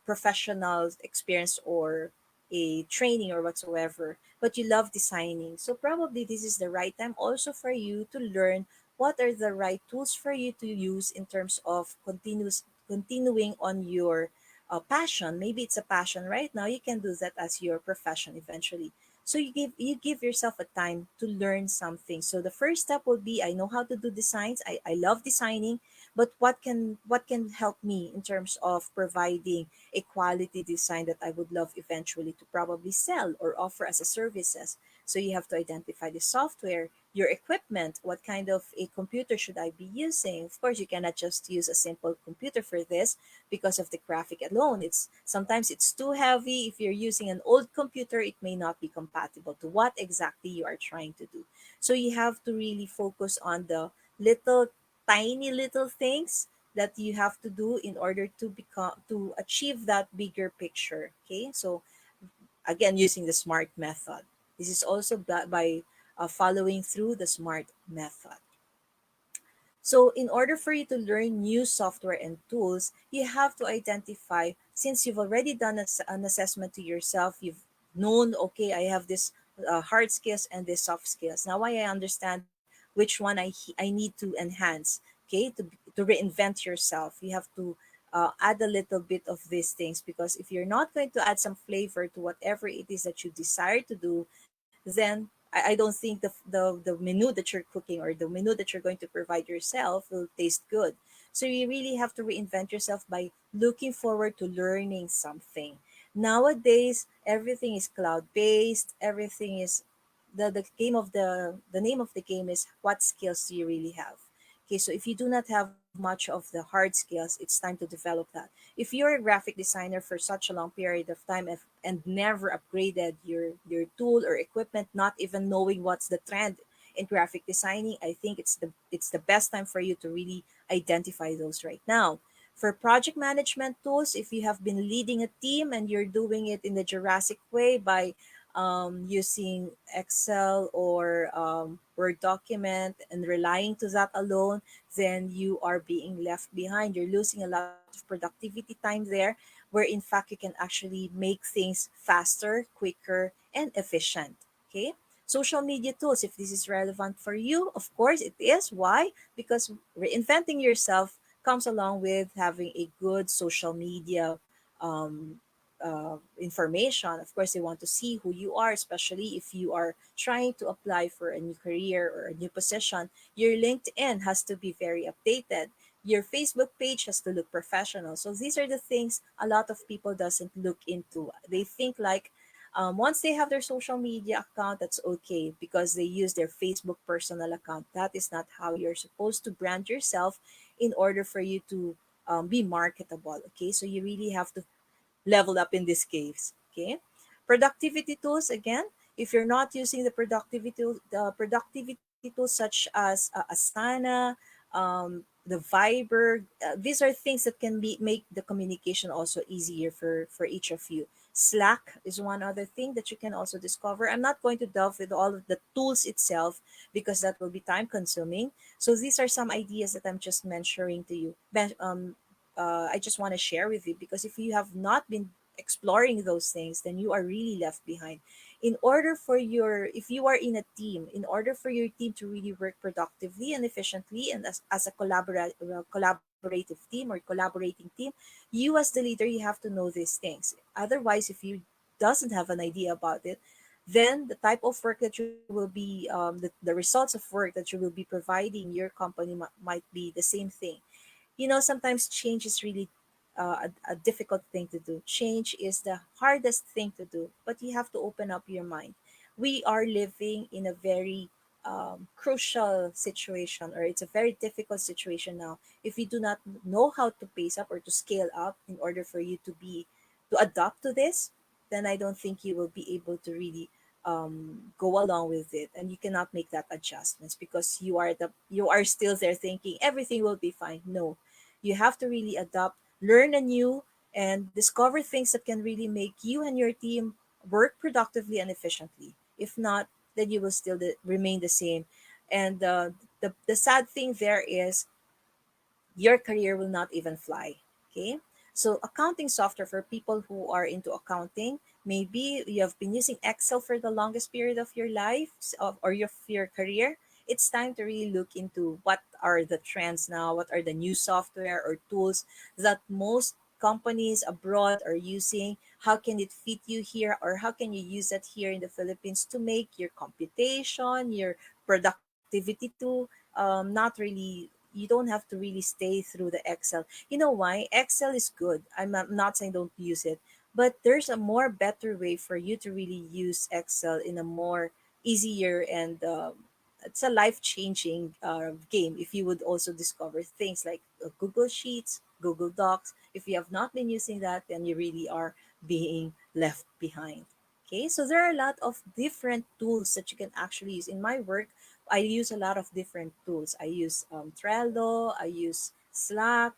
professional experience or a training or whatsoever, but you love designing. So probably this is the right time also for you to learn what are the right tools for you to use in terms of continuing on your passion. Maybe it's a passion right now, you can do that as your profession eventually. So you give yourself a time to learn something. So the first step will be, I know how to do designs, I love designing, but what can help me in terms of providing a quality design that I would love eventually to probably sell or offer as a services. So you have to identify the software, your equipment, what kind of a computer should I be using. Of course, you cannot just use a simple computer for this, because of the graphic alone. It's sometimes it's too heavy. If you're using an old computer, it may not be compatible to what exactly you are trying to do. So you have to really focus on the little tiny little things that you have to do in order to achieve that bigger picture. Okay? So again, using the SMART method. This is also by following through the SMART method. So, in order for you to learn new software and tools, you have to identify, since you've already done an assessment to yourself, you've known, okay, I have this hard skills and this soft skills. Now I understand which one I need to enhance, okay, to reinvent yourself. You have to add a little bit of these things, because if you're not going to add some flavor to whatever it is that you desire to do, then I don't think the menu that you're cooking or the menu that you're going to provide yourself will taste good. So you really have to reinvent yourself by looking forward to learning something. Nowadays, everything is cloud based. Everything is the name of the game is, what skills do you really have? Okay, so if you do not have much of the hard skills, it's time to develop that. If you're a graphic designer for such a long period of time, and never upgraded your tool or equipment, not even knowing what's the trend in graphic designing, I think it's the best time for you to really identify those right now. For project management tools, if you have been leading a team and you're doing it in the Jurassic way by using Excel or Word document and relying to that alone, then you are being left behind. You're losing a lot of productivity time there, where in fact you can actually make things faster, quicker, and efficient. Okay. Social media tools, if this is relevant for you, of course it is. Why? Because reinventing yourself comes along with having a good social media um, information. Of course, they want to see who you are, especially if you are trying to apply for a new career or a new position. Your LinkedIn has to be very updated. Your Facebook page has to look professional. So these are the things a lot of people doesn't look into. They think like once they have their social media account, that's okay because they use their Facebook personal account. That is not how you're supposed to brand yourself in order for you to be marketable. Okay, so you really have to level up in this case. Okay, productivity tools again. If you're not using the productivity tools such as Asana, the Viber, these are things that can be make the communication also easier for each of you. Slack is one other thing that you can also discover. I'm not going to delve with all of the tools itself because that will be time consuming. So these are some ideas that I'm just mentioning to you. I just want to share with you because if you have not been exploring those things, then you are really left behind. If you are in a team, in order for your team to really work productively and efficiently and as a collaborative team or collaborating team, you as the leader, you have to know these things. Otherwise, if you doesn't have an idea about it, then the type of work that you will be the results of work that you will be providing your company might be the same thing. Sometimes change is really a difficult thing to do. Change is the hardest thing to do, but you have to open up your mind. We are living in a very crucial situation, or it's a very difficult situation now. If you do not know how to pace up or to scale up in order for you to adapt to this, then I don't think you will be able to really go along with it, and you cannot make that adjustments because you are still there thinking everything will be fine. No, you have to really adapt, learn anew, and discover things that can really make you and your team work productively and efficiently. If not, then you will still remain the same. And the sad thing there is your career will not even fly. Okay. So accounting software for people who are into accounting, maybe you have been using Excel for the longest period of your life or your career. It's time to really look into what are the trends now, what are the new software or tools that most companies abroad are using. How can it fit you here, or how can you use it here in the Philippines to make your computation, your productivity too not really, you don't have to really stay through the Excel. You know why? Excel is good. I'm not saying don't use it, but there's a more better way for you to really use Excel in a more easier and it's a life changing game if you would also discover things like Google Sheets, Google Docs. If you have not been using that, then you really are being left behind. Okay, so there are a lot of different tools that you can actually use. In my work, I use a lot of different tools. I use Trello, I use Slack,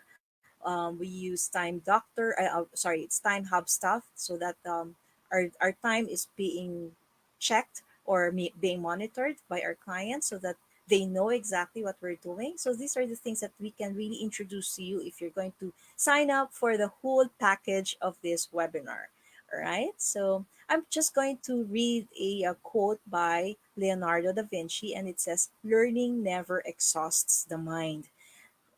we use Time Doctor. Sorry, it's Time Hub stuff, so that our time is being checked or being monitored by our clients, so that they know exactly what we're doing. So these are the things that we can really introduce to you if you're going to sign up for the whole package of this webinar. All right. So I'm just going to read a quote by Leonardo da Vinci, and it says, "Learning never exhausts the mind."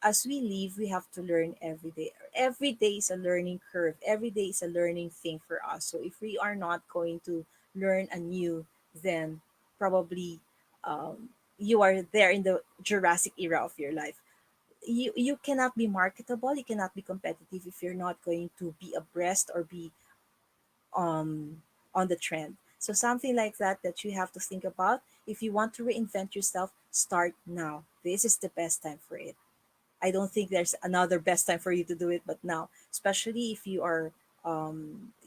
As we live, we have to learn every day. Every day is a learning curve. Every day is a learning thing for us. So if we are not going to learn anew, then probably you are there in the Jurassic era of your life. You cannot be marketable. You cannot be competitive if you're not going to be abreast or be on the trend. So something like that you have to think about. If you want to reinvent yourself, start now. This is the best time for it. I don't think there's another best time for you to do it but now, especially if you are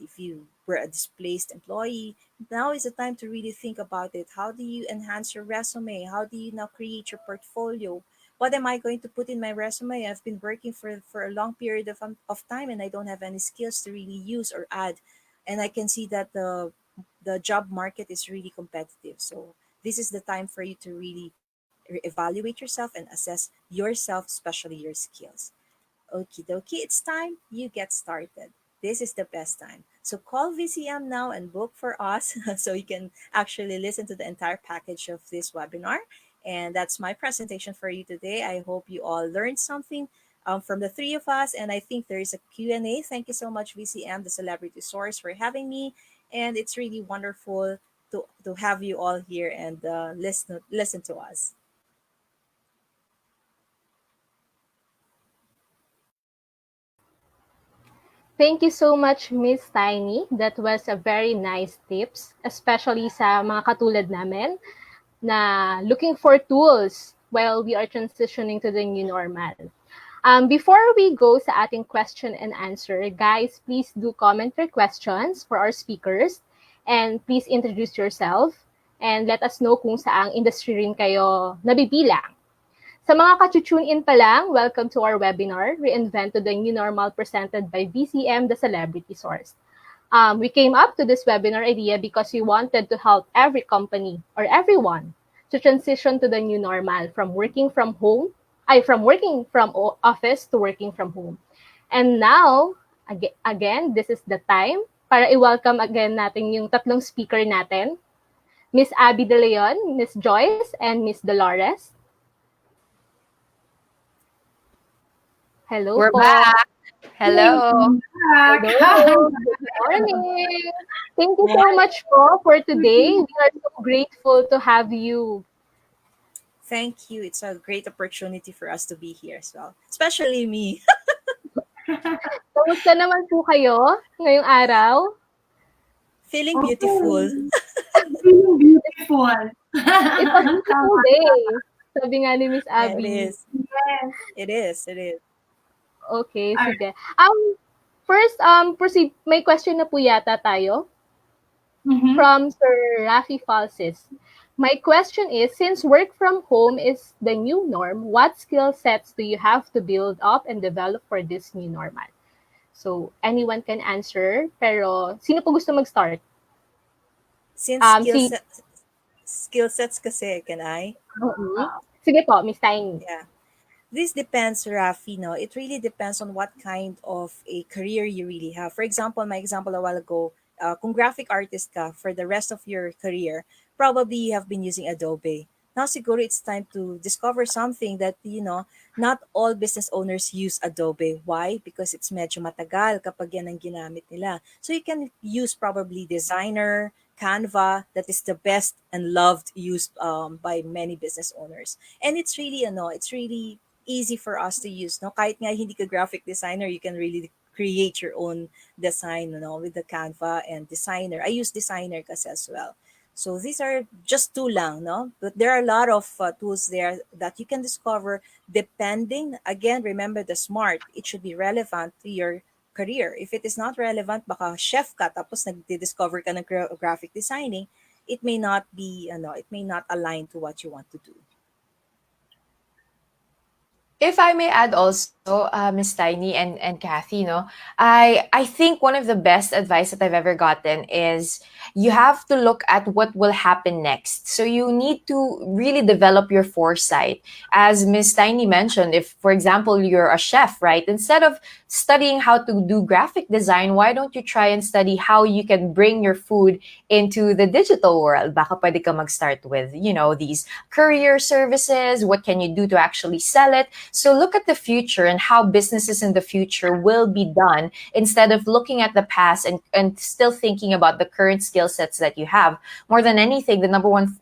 if you were a displaced employee, now is the time to really think about it. How do you enhance your resume? How do you now create your portfolio? What am I going to put in my resume? I've been working for a long period of time and I don't have any skills to really use or add. And I can see that the job market is really competitive. So this is the time for you to really evaluate yourself and assess yourself, especially your skills. Okie dokie, it's time you get started. This is the best time. So call VCM now and book for us so you can actually listen to the entire package of this webinar. And that's my presentation for you today. I hope you all learned something from the three of us. And I think there is a Q&A. Thank you so much, VCM, the celebrity source, for having me. And it's really wonderful to have you all here and listen to us. Thank you so much, Miss Tiny. That was a very nice tips, especially sa mga katulad namin na looking for tools while we are transitioning to the new normal. Before we go sa ating question and answer, guys, please do comment your questions for our speakers and please introduce yourself and let us know kung saang industry rin kayo nabibilang. Sa mga ka-tune in pa lang, welcome to our webinar, Reinvent to the New Normal, presented by VCM, the Celebrity Source. We came up to this webinar idea because we wanted to help every company or everyone to transition to the new normal from working from home, from working from office to working from home. And now, again, this is the time para i-welcome again natin yung tatlong speaker natin, Miss Abby De Leon, Miss Joyce, and Miss Dolores. Hello We're po. back. Hello. Back. Hello. Good morning. Thank you so much po for today. We are so grateful to have you. Thank you. It's a great opportunity for us to be here as well, especially me. Kamusta naman po kayo ngayong araw? Feeling Okay. beautiful. Feeling beautiful. It's a beautiful day. Sabi nga ni Miss Yeah, it Abby. is. Yes. It is. It is. Okay, Alright. sige. First, proceed. May question na po yata tayo Mhm. from Sir Rafi Falsis. My question is, since work from home is the new norm, what skill sets do you have to build up and develop for this new normal? So, anyone can answer, pero sino po gusto mag-start? Since Si skill sets kasi, can I? Sige po, Miss Tiny. Yeah. This depends, Rafi, no? It really depends on what kind of a career you really have. For example, my example a while ago, kung graphic artist ka for the rest of your career, probably you have been using Adobe. Now, siguro it's time to discover something that, not all business owners use Adobe. Why? Because it's medyo matagal kapag yan ang ginamit nila. So you can use probably Designer, Canva, that is the best and loved used by many business owners. And it's really easy for us to use, no? Kahit nga hindi ka graphic designer, you can really create your own design, with the Canva and Designer. I use Designer kasi as well. So these are just two lang, no? But there are a lot of tools there that you can discover depending, again, remember the SMART. It should be relevant to your career. If it is not relevant, baka chef ka tapos nagdi-discover ka ng graphic designing, it may not be, it may not align to what you want to do. If I may add also, Miss Tiny and Kathy, I think one of the best advice that I've ever gotten is you have to look at what will happen next. So you need to really develop your foresight. As Miss Tiny mentioned, if, for example, you're a chef, right? Instead of studying how to do graphic design, why don't you try and study how you can bring your food into the digital world? Baka pwede ka mag-start with, these courier services. What can you do to actually sell it? So look at the future and how businesses in the future will be done instead of looking at the past and still thinking about the current skill sets that you have. More than anything, the number one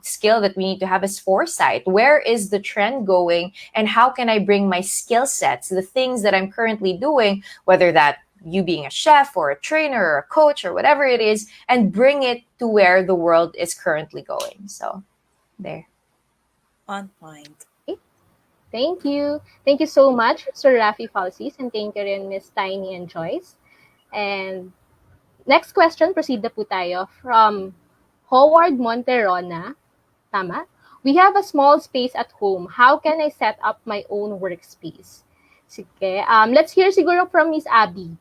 skill that we need to have is foresight. Where is the trend going and how can I bring my skill sets, the things that I'm currently doing, whether that you being a chef or a trainer or a coach or whatever it is, and bring it to where the world is currently going. So there. On point. Thank you. Thank you so much, Sir Rafi Falsis, and thank you rin, Miss Tiny and Joyce. And next question, proceed na po tayo from Howard Monterona. Tama? We have a small space at home. How can I set up my own workspace? Sige. Let's hear siguro from Miss Abby.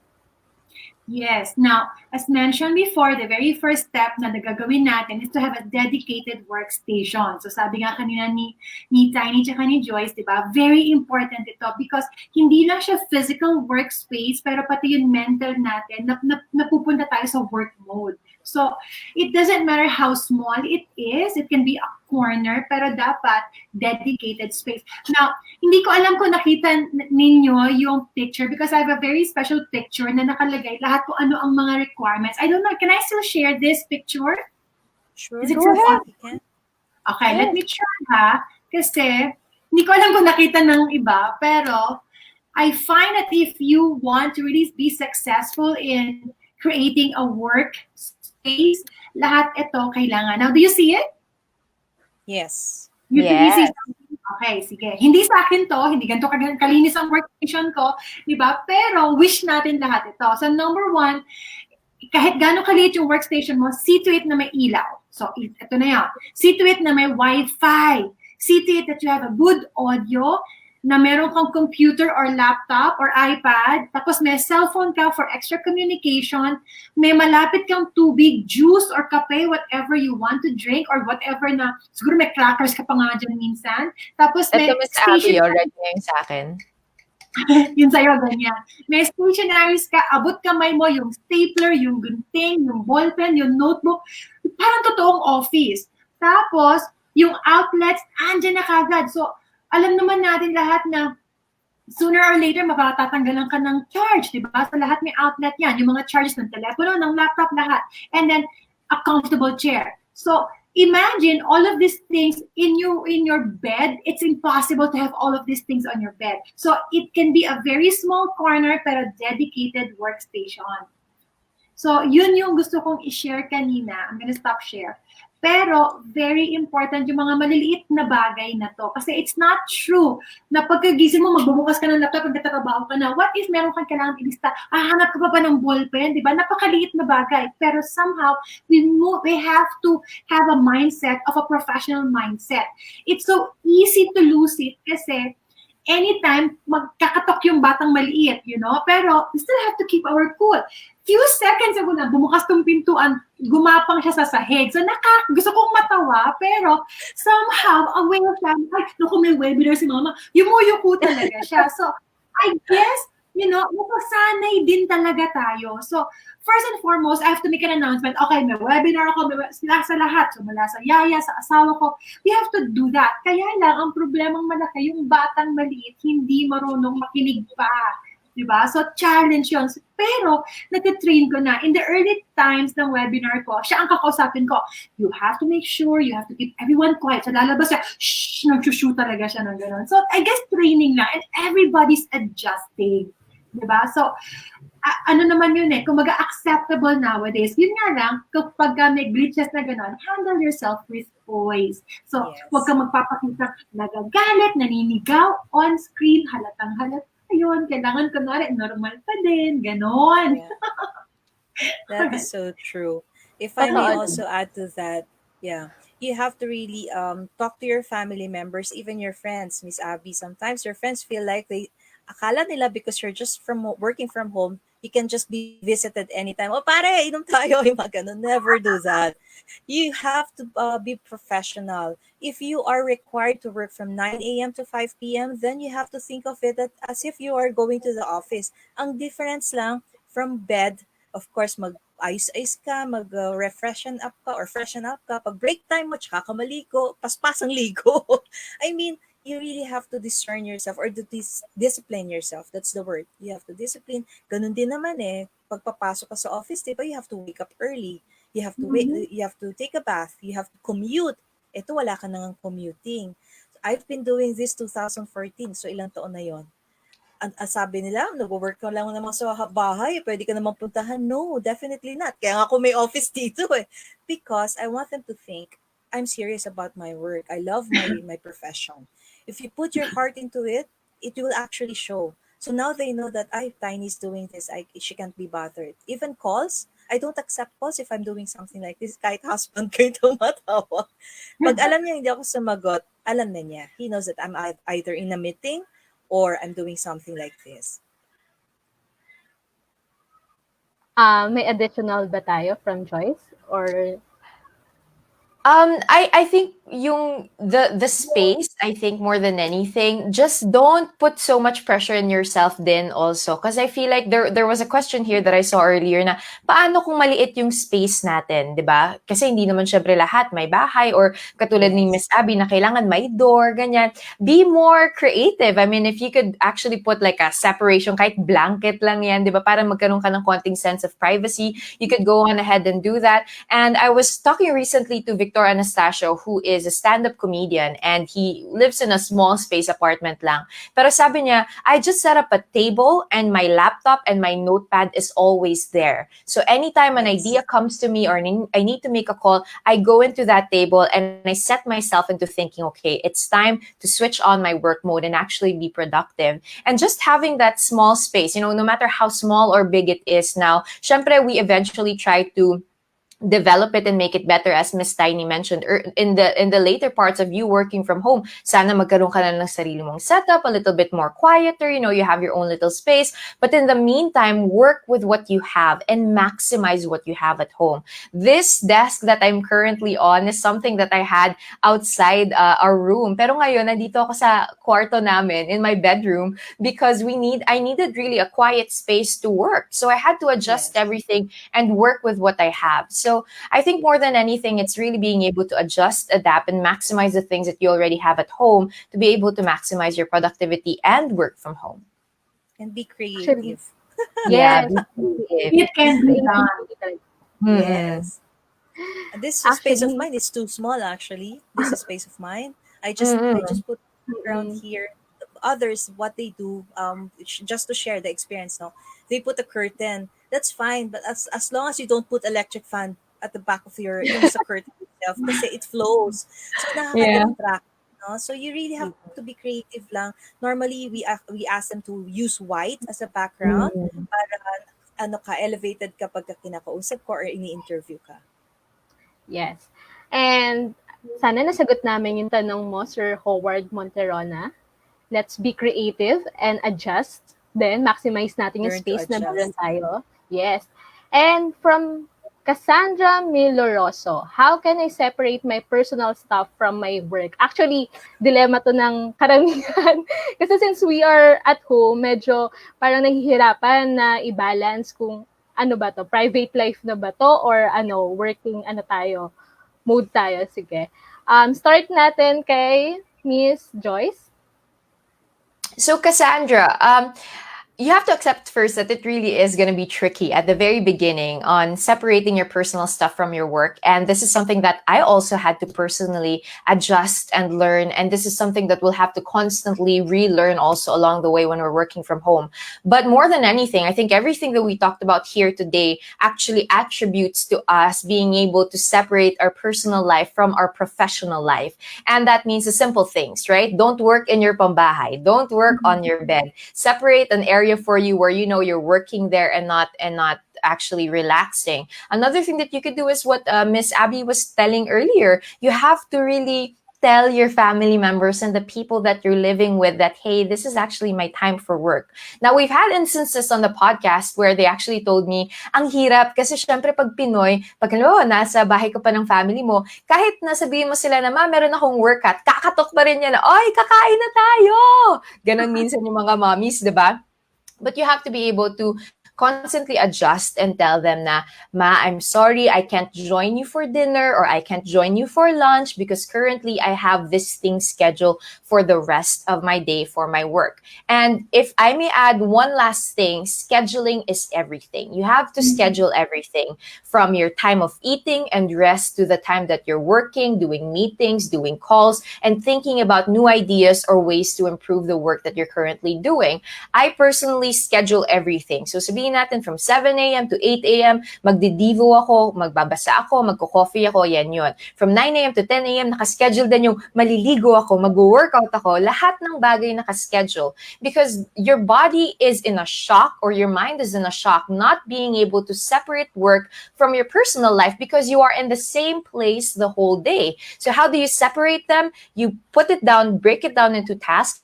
Yes. Now, as mentioned before, the very first step na gagawin natin is to have a dedicated workstation. So sabi nga kanina ni Tiny tsaka ni Joyce, di ba? Very important ito because hindi lang siya physical workspace, pero pati yung mental natin, napupunta tayo sa work mode. So, it doesn't matter how small it is. It can be a corner, pero dapat dedicated space. Now, hindi ko alam kung nakita ninyo yung picture because I have a very special picture na nakalagay lahat kung ano ang mga requirements. I don't know, can I still share this picture? Sure. Is it Go ahead. Okay, Yes. let me try ha. Kasi, hindi ko alam kung nakita ng iba, pero I find that if you want to really be successful in creating a work space, lahat ito kailangan. Now, do you see it? Yes. You Yes. see something? Okay, sige. Hindi sa akin to, hindi ganito kalinis ang workstation ko, di ba? Pero wish natin lahat ito. So number one, kahit gaano kaliit yung workstation mo, see to it na may ilaw. So ito na yan. See to it na may Wi-Fi. See to it that you have a good audio, na meron kang computer or laptop or iPad, tapos may cellphone ka for extra communication, may malapit kang tubig, juice or kape, whatever you want to drink or whatever na, siguro may crackers ka pa nga dyan minsan. Tapos may Ito, Miss Abby, station, already na yung sa akin. yun sa'yo, ganyan. May stationaries ka, abot kamay mo, yung stapler, yung gunting, yung ballpen, yung notebook, parang totoong office. Tapos, yung outlets, andyan na kagad. So, alam naman natin lahat na sooner or later, mapatatanggalan ka ng charge, di ba? So, lahat may outlet yan. Yung mga charges ng telepono, ng laptop, lahat. And then, a comfortable chair. So, imagine all of these things in your bed. It's impossible to have all of these things on your bed. So, it can be a very small corner pero dedicated workstation. So, yun yung gusto kong i-share kanina. I'm gonna stop share. Pero, very important yung mga maliliit na bagay na to. Kasi it's not true na pagkagising mo, magbubukas ka ng laptop, pagkatatrabaho ka na. What if meron kang kailangan ilista? Hanap ka pa ng ballpen, di ba? Napakaliit na bagay. Pero somehow, we have to have a mindset of a professional mindset. It's so easy to lose it kasi anytime magkakatok yung batang maliit, you know? Pero we still have to keep our cool. Few seconds ago na, bumukas tong pintuan, gumapang siya sa sahig. So, gusto kong matawa, pero somehow, aware siya, ay, naku, may webinar si mama, yumuyuko talaga siya. So, I guess, you know, mapasanay din talaga tayo. So, first and foremost, I have to make an announcement. Okay, may webinar ako, sa lahat. So, mula sa yaya, sa asawa ko, we have to do that. Kaya lang, ang problemang malaki, yung batang maliit, hindi marunong makinig pa. Diba? So, challenge yun. Pero, nag-train ko na. In the early times ng webinar ko, siya ang kakausapin ko. You have to make sure, you have to keep everyone quiet. So, lalabas siya, shh, nag-shoot talaga siya ng gano'n. So, I guess training lang. And everybody's adjusting. Diba? So, ano naman yun eh, kung acceptable nowadays, yun nga lang, kapag may glitches na gano'n, handle yourself with poise. So, Yes. huwag kang magpapakita nagagalit, naninigaw, on screen, halatang yun, kailangan kunwari normal pa din, ganon. Yeah. That is so true. If I may also add to that, yeah, you have to really talk to your family members, even your friends, Miss Abby. Sometimes your friends feel like akala nila because you're just working from home, you can just be visited anytime. Oh, pare, inom tayo. Yung mga ganun. Never do that. You have to be professional. If you are required to work from 9 a.m. to 5 p.m., then you have to think of it as if you are going to the office. Ang difference lang from bed, of course, mag-ice ka, mag-refreshen up ka or freshen up ka. Pag break time mo, tsaka ka maligo, paspasang ligo. I mean, you really have to discern yourself or to discipline yourself. That's the word. You have to discipline. Ganun din naman eh. Pagpapasok ka sa office, diba, you have to wake up early. You have to you have to take a bath. You have to commute. Ito, wala ka nang commuting. So, I've been doing this 2014. So, ilang taon na yon. Sabi nila, nag-work ka lang naman sa bahay, pwede ka naman puntahan. No, definitely not. Kaya nga ako may office dito eh. Because I want them to think, I'm serious about my work. I love my profession. If you put your heart into it, it will actually show. So now they know that I Tiny's doing this. She can't be bothered. Even calls, I don't accept calls if I'm doing something like this. Kahit husband ko yung tumatawa. Pag alam niya hindi ako sumagot, alam na niya. He knows that I'm either in a meeting or I'm doing something like this. May additional ba tayo from Joyce? Or I think yung the space, I think more than anything, just don't put so much pressure in yourself then also. Because I feel like there was a question here that I saw earlier na paano kung maliit yung space natin, 'di ba? Kasi hindi naman syempre lahat may bahay or katulad ni Yes. Miss Abby na kailangan may door, ganyan. Be more creative. I mean, if you could actually put like a separation, kahit blanket lang yan, 'di ba? Para magkaroon ka ng konting sense of privacy, you could go on ahead and do that. And I was talking recently to Victor Anastasio, who is a stand-up comedian, and he lives in a small space apartment lang. Pero sabi niya, I just set up a table and my laptop and my notepad is always there. So anytime an Yes. idea comes to me or I need to make a call, I go into that table and I set myself into thinking, okay, it's time to switch on my work mode and actually be productive. And just having that small space, no matter how small or big it is now, syempre we eventually try to develop it and make it better, as Miss Tiny mentioned in the later parts of you working from home. Sana magkaroon ka na ng sarili mong setup, a little bit more quieter, you have your own little space. But in the meantime, work with what you have and maximize what you have at home. This desk that I'm currently on is something that I had outside our room. Pero ngayon, nandito ako sa kwarto namin, in my bedroom, because I needed really a quiet space to work. So I had to adjust Yes. everything and work with what I have. So I think more than anything, it's really being able to adjust, adapt, and maximize the things that you already have at home to be able to maximize your productivity and work from home. And be actually, creative. Yeah, yes, be creative. It can be done. Mhm. Yes. And this space of Actually, mine is too small actually. This is space of mine. I Mhm. just put around mm, here. Others, what they do, just to share the experience, no, they put a curtain. That's fine, but as long as you don't put electric fan at the back of yung sa curtain itself, kasi it flows. So Yeah. nakaka-distract. No? So you really have to be creative lang. Normally, we ask them to use white as a background Mhm. para elevated kapag kinakausap ko or ini-interview ka. yes. And sana nasagot namin yung tanong mo, Sir Howard Monterona. Let's be creative and adjust. Then, maximize natin yung Learn to space na meron adjust. tayo. Yes. And from Cassandra Miloroso, how can I separate my personal stuff from my work? Actually, dilemma to ng karamihan. Kasi since we are at home, medyo parang nahihirapan na i-balance kung ano ba to, private life na ba to, or working mode tayo. Sige. Start natin kay Miss Joyce. So Cassandra, you have to accept first that it really is going to be tricky at the very beginning on separating your personal stuff from your work. And this is something that I also had to personally adjust and learn. And this is something that we'll have to constantly relearn also along the way when we're working from home. But more than anything, I think everything that we talked about here today actually attributes to us being able to separate our personal life from our professional life. And that means the simple things, right? Don't work in your pambahay. Don't work on your bed. Separate an area for you where you're working there and not actually relaxing. Another thing that you could do is what Miss Abby was telling earlier. You have to really tell your family members and the people that you're living with that, hey, this is actually my time for work. Now, we've had instances on the podcast where they actually told me, ang hirap kasi syempre pag Pinoy, pag nasa bahay ka pa ng family mo, kahit nasabihin mo sila na, ma, meron akong workout, kakatok pa rin yan na, oy, kakain na tayo! Ganon minsan yung mga mommies, di ba? But you have to be able to constantly adjust and tell them na, ma, I'm sorry, I can't join you for dinner or I can't join you for lunch because currently I have this thing scheduled for the rest of my day for my work. And if I may add one last thing, scheduling is everything. You have to schedule everything from your time of eating and rest to the time that you're working, doing meetings, doing calls, and thinking about new ideas or ways to improve the work that you're currently doing. I personally schedule everything. So sabihin day natin from 7 a.m. to 8 a.m., magdidivo ako, magbabasa ako, magko-coffee ako, yan yun. From 9 a.m. to 10 a.m., nakaschedule din yung maliligo ako, mag-workout ako, lahat ng bagay nakaschedule. Because your body is in a shock or your mind is in a shock, not being able to separate work from your personal life because you are in the same place the whole day. So how do you separate them? You put it down, break it down into tasks,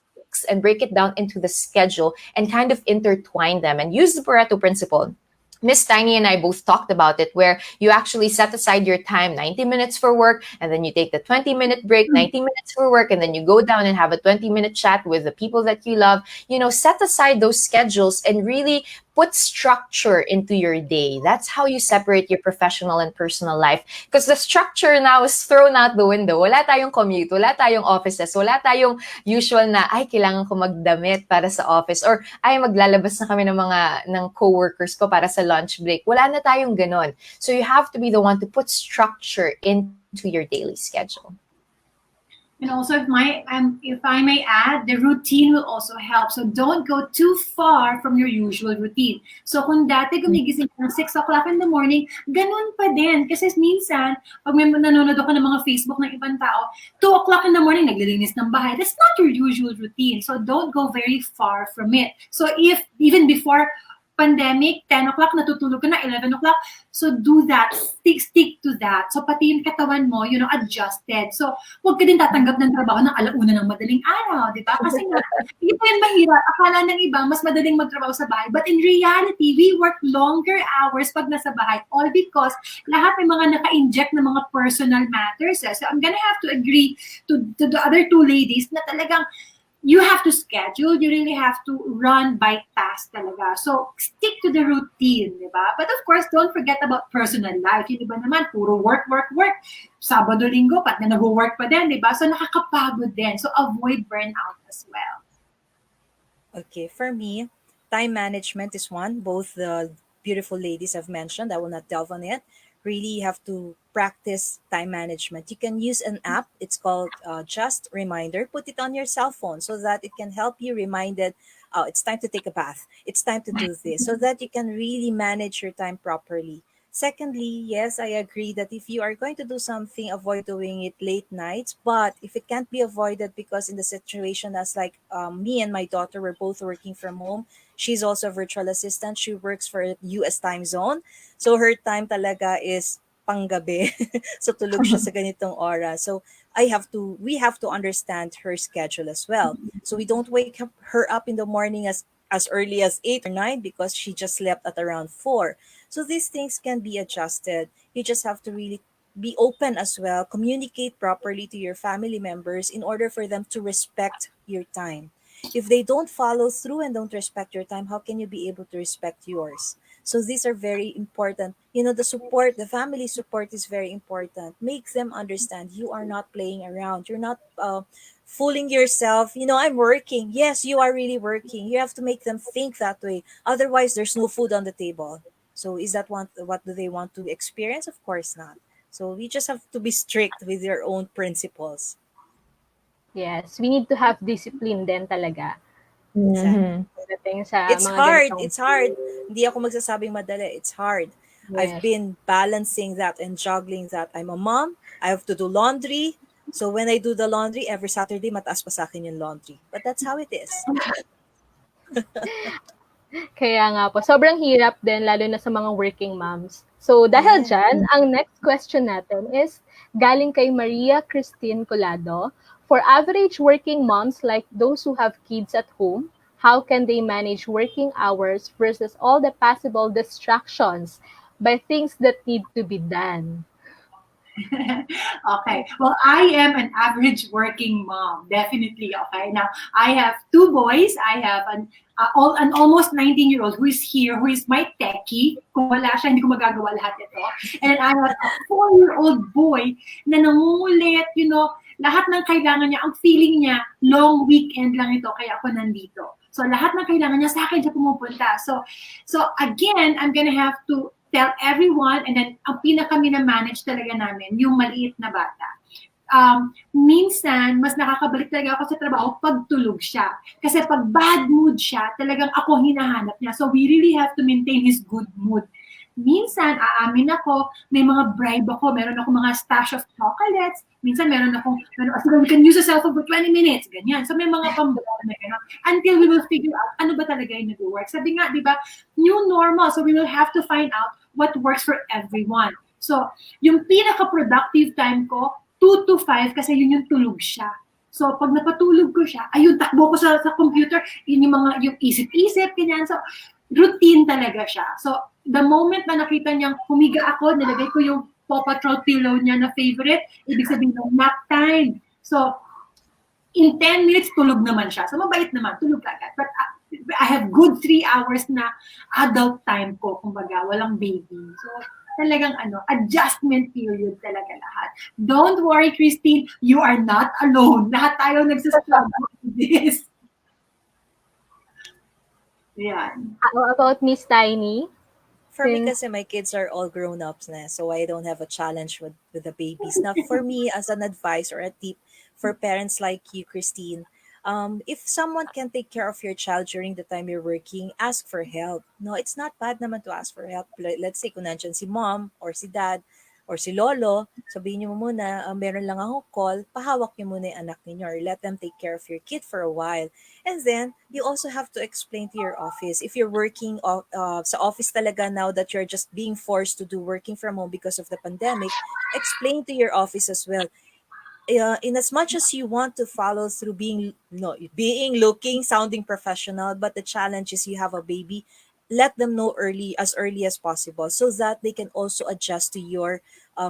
and break it down into the schedule and kind of intertwine them and use the Pareto principle. Miss Tiny and I both talked about it, where you actually set aside your time, 90 minutes for work, and then you take the 20-minute break, 90 minutes for work, and then you go down and have a 20-minute chat with the people that you love. Set aside those schedules and really put structure into your day. That's how you separate your professional and personal life. Because the structure now is thrown out the window. Wala tayong commute, wala tayong offices, wala tayong usual na, ay, kailangan ko magdamit para sa office, or ay, maglalabas na kami ng coworkers ko para sa lunch break. Wala na tayong ganon. So you have to be the one to put structure into your daily schedule. And also, if I may add, the routine will also help. So don't go too far from your usual routine. So kung dati gumigising ka ng 6 o'clock in the morning, ganun pa din. Kasi minsan, pag may nanonood ako ng mga Facebook ng ibang tao, 2 o'clock in the morning, naglilinis ng bahay. That's not your usual routine. So don't go very far from it. So if even before pandemic, 10 o'clock, natutulog ka na, 11 o'clock. So do that. Stick to that. So pati yung katawan mo, adjusted. So huwag ka din tatanggap ng trabaho ng 1:00 ng madaling araw, di ba? Kasi nga, hindi pa yan mahirap. Akala ng iba, mas madaling magtrabaho sa bahay. But in reality, we work longer hours pag nasa bahay. All because lahat may mga naka-inject na mga personal matters. So I'm gonna have to agree to the other two ladies na talagang you have to schedule, you really have to run by task talaga. So, stick to the routine, di ba? But of course, don't forget about personal life. Yung iba naman, puro work. Sabado, linggo, pat na nag-work pa din, di ba? So, nakakapagod din. So, avoid burnout as well. Okay, for me, time management is one. Both the beautiful ladies have mentioned. I will not delve on it. Really have to practice time management. You can use an app. It's called Just Reminder. Put it on your cell phone so that it can help you reminded, oh, it's time to take a bath. It's time to do this, so that you can really manage your time properly. Secondly, yes, I agree that if you are going to do something, avoid doing it late nights. But if it can't be avoided, because in the situation as like me and my daughter, we're both working from home. She's also a virtual assistant. She works for a US time zone. So her time talaga is panggabi. So tulog siya sa ganitong oras. So we have to understand her schedule as well. So we don't wake her up in the morning as early as 8 or 9 because she just slept at around 4. So these things can be adjusted. You just have to really be open as well, communicate properly to your family members in order for them to respect your time. If they don't follow through and don't respect your time, how can you be able to respect yours? So these are very important. The family support is very important. Make them understand you are not playing around. You're not fooling yourself. I'm working. Yes, you are really working. You have to make them think that way. Otherwise, there's no food on the table. So is that what do they want to experience? Of course not. So we just have to be strict with your own principles. Yes, we need to have discipline din talaga. Exactly. It's mga hard. ganitong- It's hard. Hindi ako magsasabing madali. It's hard. I've Yes. been balancing that and juggling that. I'm a mom. I have to do laundry. So when I do the laundry, every Saturday, mataas pa sa akin yung laundry. But that's how it is. Kaya nga po, sobrang hirap din, lalo na sa mga working moms. So, dahil dyan, ang next question natin is galing kay Maria Christine Colado. For average working moms like those who have kids at home, how can they manage working hours versus all the possible distractions by things that need to be done? Okay. Well, I am an average working mom, definitely. Okay. Now, I have 2 boys. I have an almost 19-year-old who is here, who is my techie. Kung wala siya, hindi ko magagawa lahat ito. And I have a 4-year-old boy na nangungulit, lahat ng kailangan niya, ang feeling niya, long weekend lang ito, kaya ako nandito. So, lahat ng kailangan niya, sa akin siya pumupunta. So again, I'm gonna have to tell everyone, and then ang pinaka-manage talaga namin, yung maliit na bata. minsan, mas nakakabalik talaga ako sa trabaho pag tulog siya. Kasi pag bad mood siya, talagang ako hinahanap niya. So we really have to maintain his good mood. Minsan, aamin ako, may mga bribe ako. Meron ako mga stash of chocolates. Minsan, we can use a cell phone for 20 minutes. Ganyan. So may mga pambribe na gano'n. Until we will figure out ano ba talaga yung nag-work. Sabi nga, di ba, new normal. So we will have to find out what works for everyone. So, yung pinaka-productive time ko, 2 to 5 kasi yun yung tulog siya. So, pag napatulog ko siya, ayun, takbo ko sa computer, yun yung isip-isip, ganyan. So, routine talaga siya. So, the moment na nakita niyang humiga ako, nilagay ko yung Paw Patrol pillow niya na favorite, ibig sabihin ng nap time. So, in 10 minutes, tulog naman siya. So, mabait naman, tulog agad. But I have good 3 hours na adult time ko, kumbaga, walang baby. So, talagang adjustment period talaga lahat. Don't worry, Christine, you are not alone. Lahat tayo nagsastruggle with this. Yan. How about Miss Tiny? For me kasi my kids are all grown-ups na, so I don't have a challenge with the babies. Now, for me, as an advice or a tip for parents like you, Christine, if someone can take care of your child during the time you're working, ask for help. No, it's not bad naman to ask for help. Let's say kung nandyan si mom or si dad or si lolo, sabihin niyo muna, meron lang ako call, pahawak niyo muna yung anak niyo or let them take care of your kid for a while. And then, you also have to explain to your office. If you're working sa office talaga now that you're just being forced to do working from home because of the pandemic, explain to your office as well. In as much as you want to follow through being looking, sounding professional, but the challenge is you have a baby, let them know as early as possible so that they can also adjust to your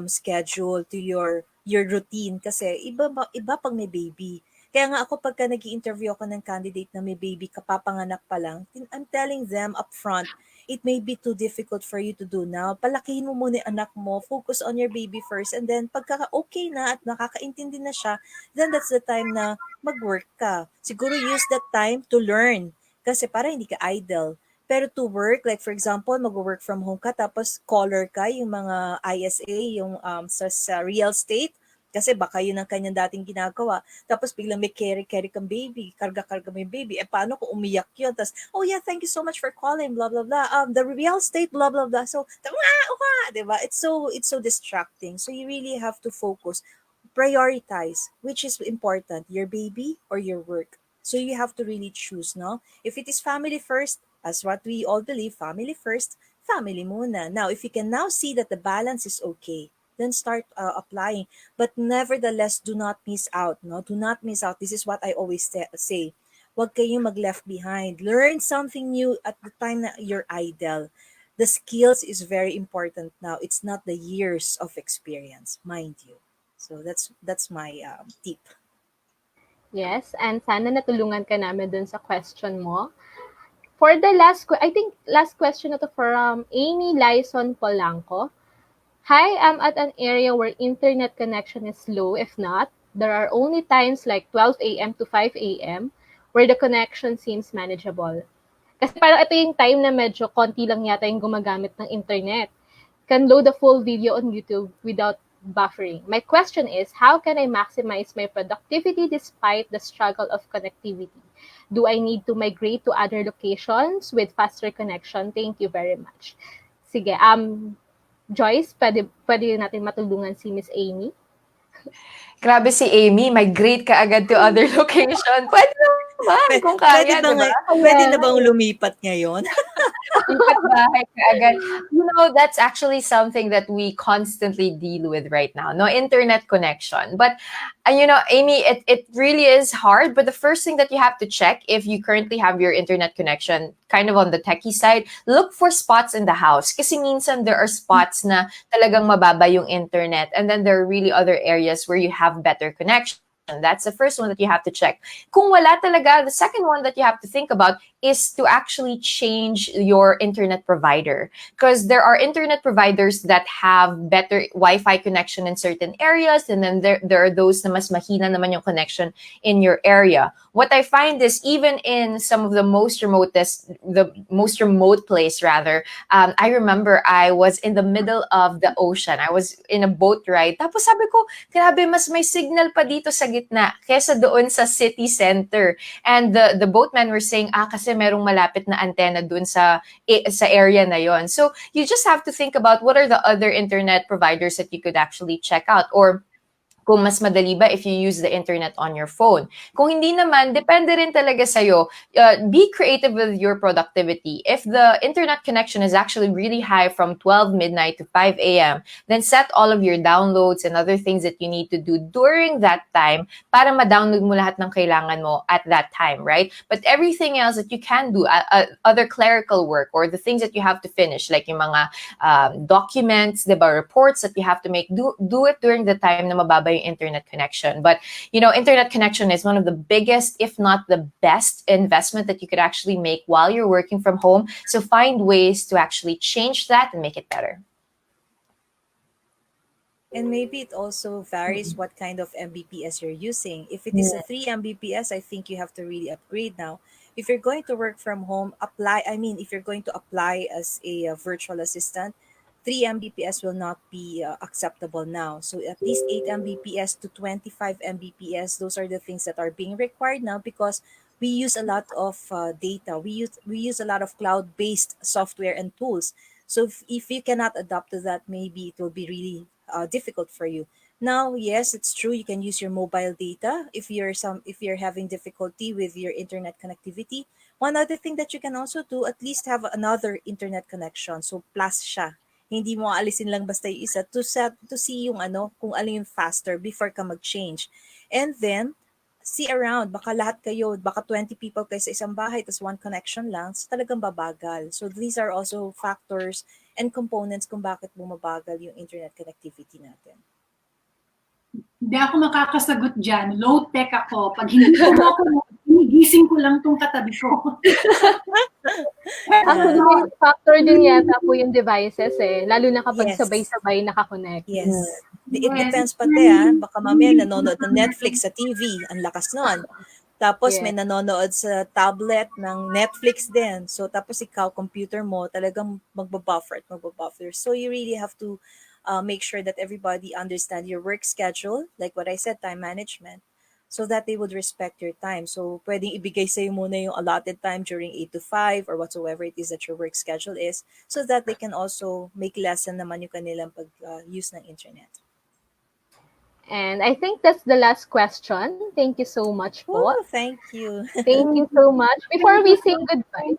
schedule, to your routine. Kasi iba pag may baby. Kaya nga ako pagka nag-i-interview ako ng candidate na may baby, kapapanganak pa lang, I'm telling them upfront, it may be too difficult for you to do now. Palakihin mo muna yung anak mo, focus on your baby first, and then pagka okay na at nakakaintindi na siya, then that's the time na mag-work ka. Siguro use that time to learn kasi para hindi ka idle. Pero to work, like for example, mag-work from home ka, tapos caller ka, yung mga ISA, yung sa real estate, kasi baka yun ang kanyang dating ginagawa. Tapos biglang may carry kang baby, karga-karga mo yung baby. Paano kung umiyak yun? Tapos, oh yeah, thank you so much for calling, blah, blah, blah. The real estate, blah, blah, blah. So, diba? It's so distracting. So you really have to focus. Prioritize, which is important, your baby or your work. So you have to really choose, no? If it is family first, as what we all believe, family first, family muna. Now, if you can now see that the balance is okay, then start applying. But nevertheless, do not miss out. No, do not miss out. This is what I always say. Huwag kayong mag-left behind. Learn something new at the time na you're idle. The skills is very important now. It's not the years of experience, mind you. So that's my tip. Yes, and sana natulungan ka namin dun sa question mo. For the I think last question na to from Amy Lyson Polanco. Hi, I'm at an area where internet connection is low. If not, there are only times like 12 a.m. to 5 a.m. where the connection seems manageable. Kasi parang ito yung time na medyo konti lang yata yung gumagamit ng internet. Can load the full video on YouTube without buffering. My question is, how can I maximize my productivity despite the struggle of connectivity? Do I need to migrate to other locations with faster connection? Thank you very much. Sige, Joyce, pwede natin matulungan si Miss Amy? Grabe si Amy, migrate ka agad to other location. Pwede naman, kung kaya, diba? Pwede na bang lumipat ngayon? Lipat bahay ka agad. You know, that's actually something that we constantly deal with right now. No internet connection. But, you know, Amy, it really is hard. But the first thing that you have to check if you currently have your internet connection kind of on the techie side, look for spots in the house. Kasi minsan there are spots na talagang mababa yung internet. And then there are really other areas where you have better connection. That's the first one that you have to check. Kung wala talaga, the second one that you have to think about, is to actually change your internet provider, because there are internet providers that have better Wi-Fi connection in certain areas, and then there are those na mas mahina naman yung connection in your area. What I find is, even in some of the most remote place rather, I remember I was in the middle of the ocean. I was in a boat ride. Tapos sabi ko, grabe, mas may signal pa dito sa gitna kesa doon sa city center. And the boatmen were saying, kasi merong malapit na antenna doon sa area na yon. So you just have to think about what are the other internet providers that you could actually check out, or kung mas madali ba if you use the internet on your phone. Kung hindi naman, depende rin talaga sa'yo. Be creative with your productivity. If the internet connection is actually really high from 12 midnight to 5 a.m., then set all of your downloads and other things that you need to do during that time para ma-download mo lahat ng kailangan mo at that time, right? But everything else that you can do, other clerical work or the things that you have to finish, like yung mga documents, diba, reports that you have to make, do it during the time na mababa yung internet connection. But internet connection is one of the biggest, if not the best, investment that you could actually make while you're working from home. So find ways to actually change that and make it better. And maybe it also varies what kind of Mbps you're using. If it is a 3 Mbps, I think you have to really upgrade now. If you're going to work from home, if you're going to apply as a virtual assistant, 3 Mbps will not be acceptable now. So at least 8 Mbps to 25 Mbps, those are the things that are being required now, because we use a lot of data. We use a lot of cloud-based software and tools. So if you cannot adapt to that, maybe it will be really difficult for you. Now, yes, it's true. You can use your mobile data if you're having difficulty with your internet connectivity. One other thing that you can also do, at least have another internet connection. So plus siya. Hindi mo alisin lang basta yung isa to see yung kung alin yung faster before ka mag-change. And then see around, baka lahat kayo, baka 20 people kayo sa isang bahay, tas one connection lang, so talagang babagal. So these are also factors and components kung bakit bumabagal yung internet connectivity natin. Hindi ako makakasagot dyan. Low-tech ako. Pag hindi ko ako, inigising ko lang tong katabi ko. Actually, may factor din yata po yung devices lalo na kapag Yes. sabay-sabay nakakonect. Yes. It depends pati baka mamaya nanonood ng Netflix sa TV, ang lakas nun. Tapos may nanonood sa tablet ng Netflix din. So tapos ikaw, computer mo, talagang magbabuffer. So you really have to make sure that everybody understand your work schedule, like what I said, time management, so that they would respect your time. So pwedeng ibigay sa'yo muna yung allotted time during 8 to 5 or whatsoever it is that your work schedule is, so that they can also make lesson naman yung kanilang pag-use ng internet. And I think that's the last question. Thank you so much po. Oh, thank you. Thank you so much. Before we say goodbye,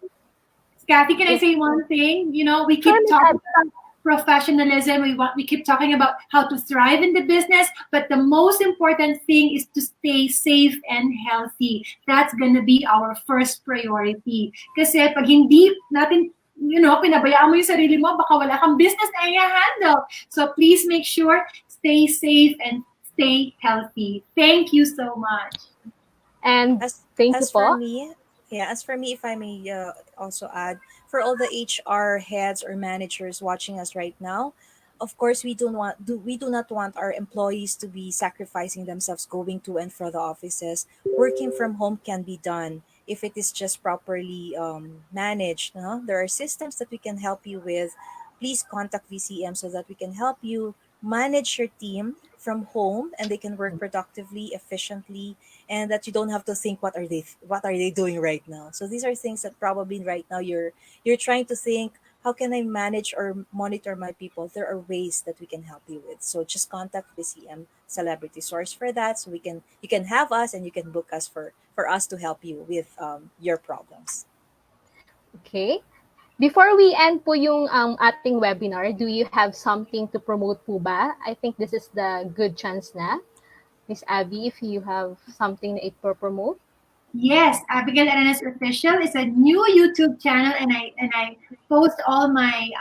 Kathy, can I say one thing? We keep talking about professionalism. We keep talking about how to thrive in the business, but the most important thing is to stay safe and healthy. That's gonna be our first priority. Kasi pag hindi natin pinabayaan mo yung sarili mo, baka wala kang business na i-handle. So please make sure, stay safe and stay healthy. Thank you so much. and thank you po. As for me, if I may also add, for all the HR heads or managers watching us right now, of course, we do not want our employees to be sacrificing themselves going to and from the offices. Working from home can be done if it is just properly managed. There are systems that we can help you with. Please contact VCM so that we can help you manage your team from home, and they can work productively, efficiently, and that you don't have to think what are they doing right now. So these are things that probably right now you're trying to think, how can I manage or monitor my people? There are ways that we can help you with. So just contact VCM Celebrity Source for that. So you can have us and you can book us for us to help you with your problems. Okay. Before we end po yung ating webinar, do you have something to promote po ba? I think this is the good chance na. Miss Abby, if you have something na i-promote. Yes, Abigail Arenas Official is a new YouTube channel, and I post all my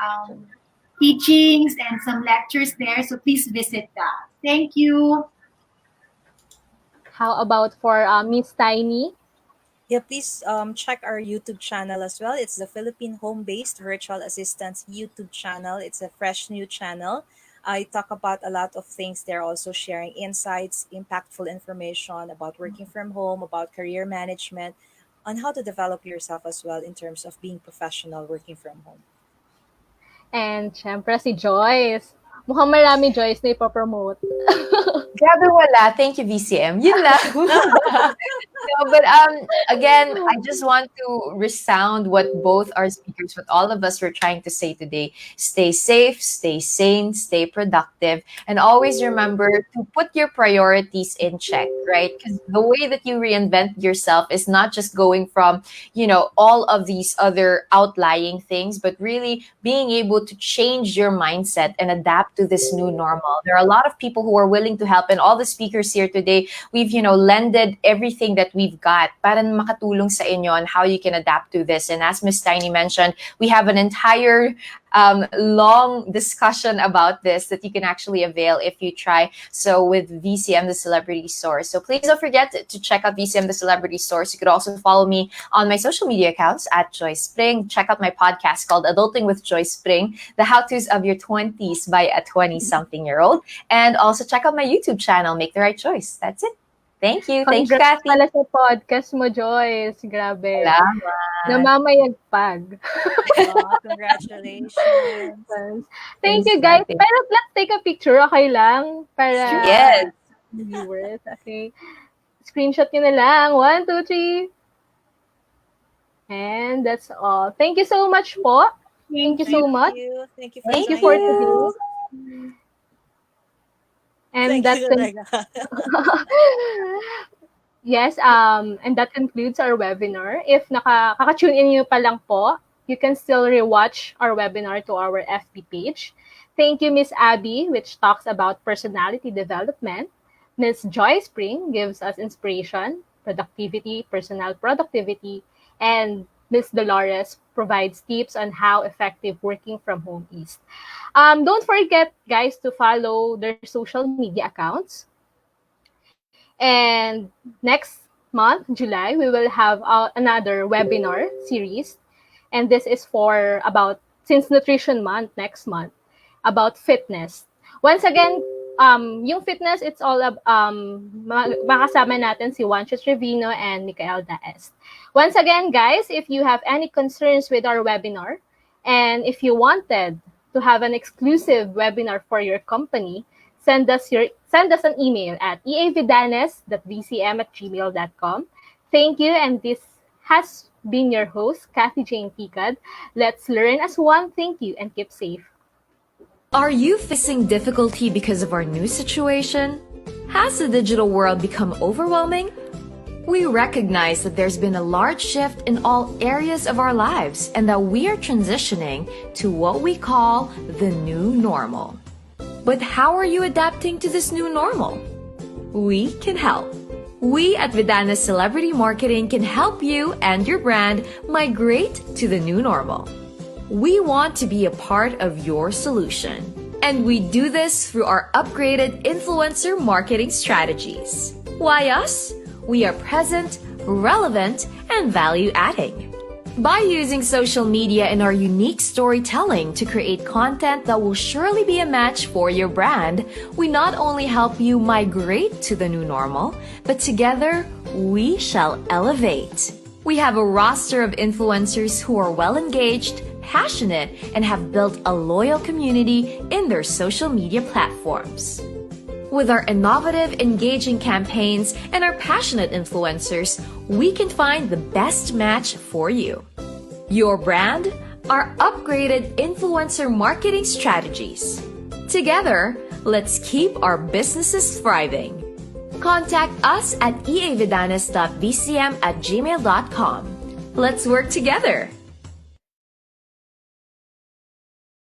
teachings and some lectures there. So please visit that. Thank you. How about for Miss Tiny? Yeah, please check our YouTube channel as well. It's the Philippine home-based virtual assistants YouTube channel. It's a fresh new channel. I talk about a lot of things there, also sharing insights, impactful information about working from home, about career management, on how to develop yourself as well in terms of being professional working from home. And syempre si Joyce. Mukhang marami Joyce na ipopromote. Grabe wala. Thank you, VCM. Yun lang. No, but again, I just want to resound what both our speakers, what all of us were trying to say today. Stay safe, stay sane, stay productive, and always remember to put your priorities in check, right? Because the way that you reinvent yourself is not just going from, all of these other outlying things, but really being able to change your mindset and adapt to this new normal. There are a lot of people who are willing to help, and all the speakers here today, we've, lended everything that we've got para makatulong sa inyo on how you can adapt to this. And as Miss Tiny mentioned, we have an entire long discussion about this that you can actually avail if you try. So with VCM, the Celebrity Source. So please don't forget to check out VCM, the Celebrity Source. You could also follow me on my social media accounts at Joyce Spring. Check out my podcast called Adulting with Joyce Spring, the how-tos of your 20s by a 20-something-year-old. And also check out my YouTube channel, Make the Right Choice. That's it. Thank you. Thank you, Congrats Kathy. pala sa podcast mo, Joyce. Grabe. Salamat. Namamayagpag. Oh, congratulations. Thank you, Thanks, guys. Kathy. Pero let's take a picture, okay lang? Para Yes. viewers, okay? Screenshot nyo na lang. 1, 2, 3. And that's all. Thank you so much po. Thank you so much. Thank you for Thank Thank you for joining today. us. And Thank that you talaga. yes, and that concludes our webinar. If nakaka-tune in nyo pa lang po, you can still rewatch our webinar to our FB page. Thank you, Miss Abby, which talks about personality development. Miss Joy Spring gives us inspiration, productivity, personal productivity, and Miss Dolores provides tips on how effective working from home is. Don't forget, guys, to follow their social media accounts. And next month, July, we will have another webinar series. And this is for since Nutrition Month next month, about fitness. Once again, yung fitness, it's all makasama natin si Juancho Trevino and Michael Daes. Once again, guys, if you have any concerns with our webinar, and if you wanted to have an exclusive webinar for your company, send us an email at eavidanes.vcm@gmail.com. Thank you, and this has been your host, Kathy Jane Picad. Let's learn as one. Thank you, and keep safe. Are you facing difficulty because of our new situation? Has the digital world become overwhelming? We recognize that there's been a large shift in all areas of our lives and that we are transitioning to what we call the new normal. But how are you adapting to this new normal? We can help. We at Vidana Celebrity Marketing can help you and your brand migrate to the new normal. We want to be a part of your solution. And we do this through our upgraded influencer marketing strategies. Why us? We are present, relevant, and value-adding. By using social media and our unique storytelling to create content that will surely be a match for your brand, we not only help you migrate to the new normal, but together we shall elevate. We have a roster of influencers who are well-engaged, passionate, and have built a loyal community in their social media platforms. With our innovative, engaging campaigns and our passionate influencers, we can find the best match for you. Your brand, our upgraded influencer marketing strategies. Together, let's keep our businesses thriving. Contact us at eavidanes.vcm@gmail.com. Let's work together.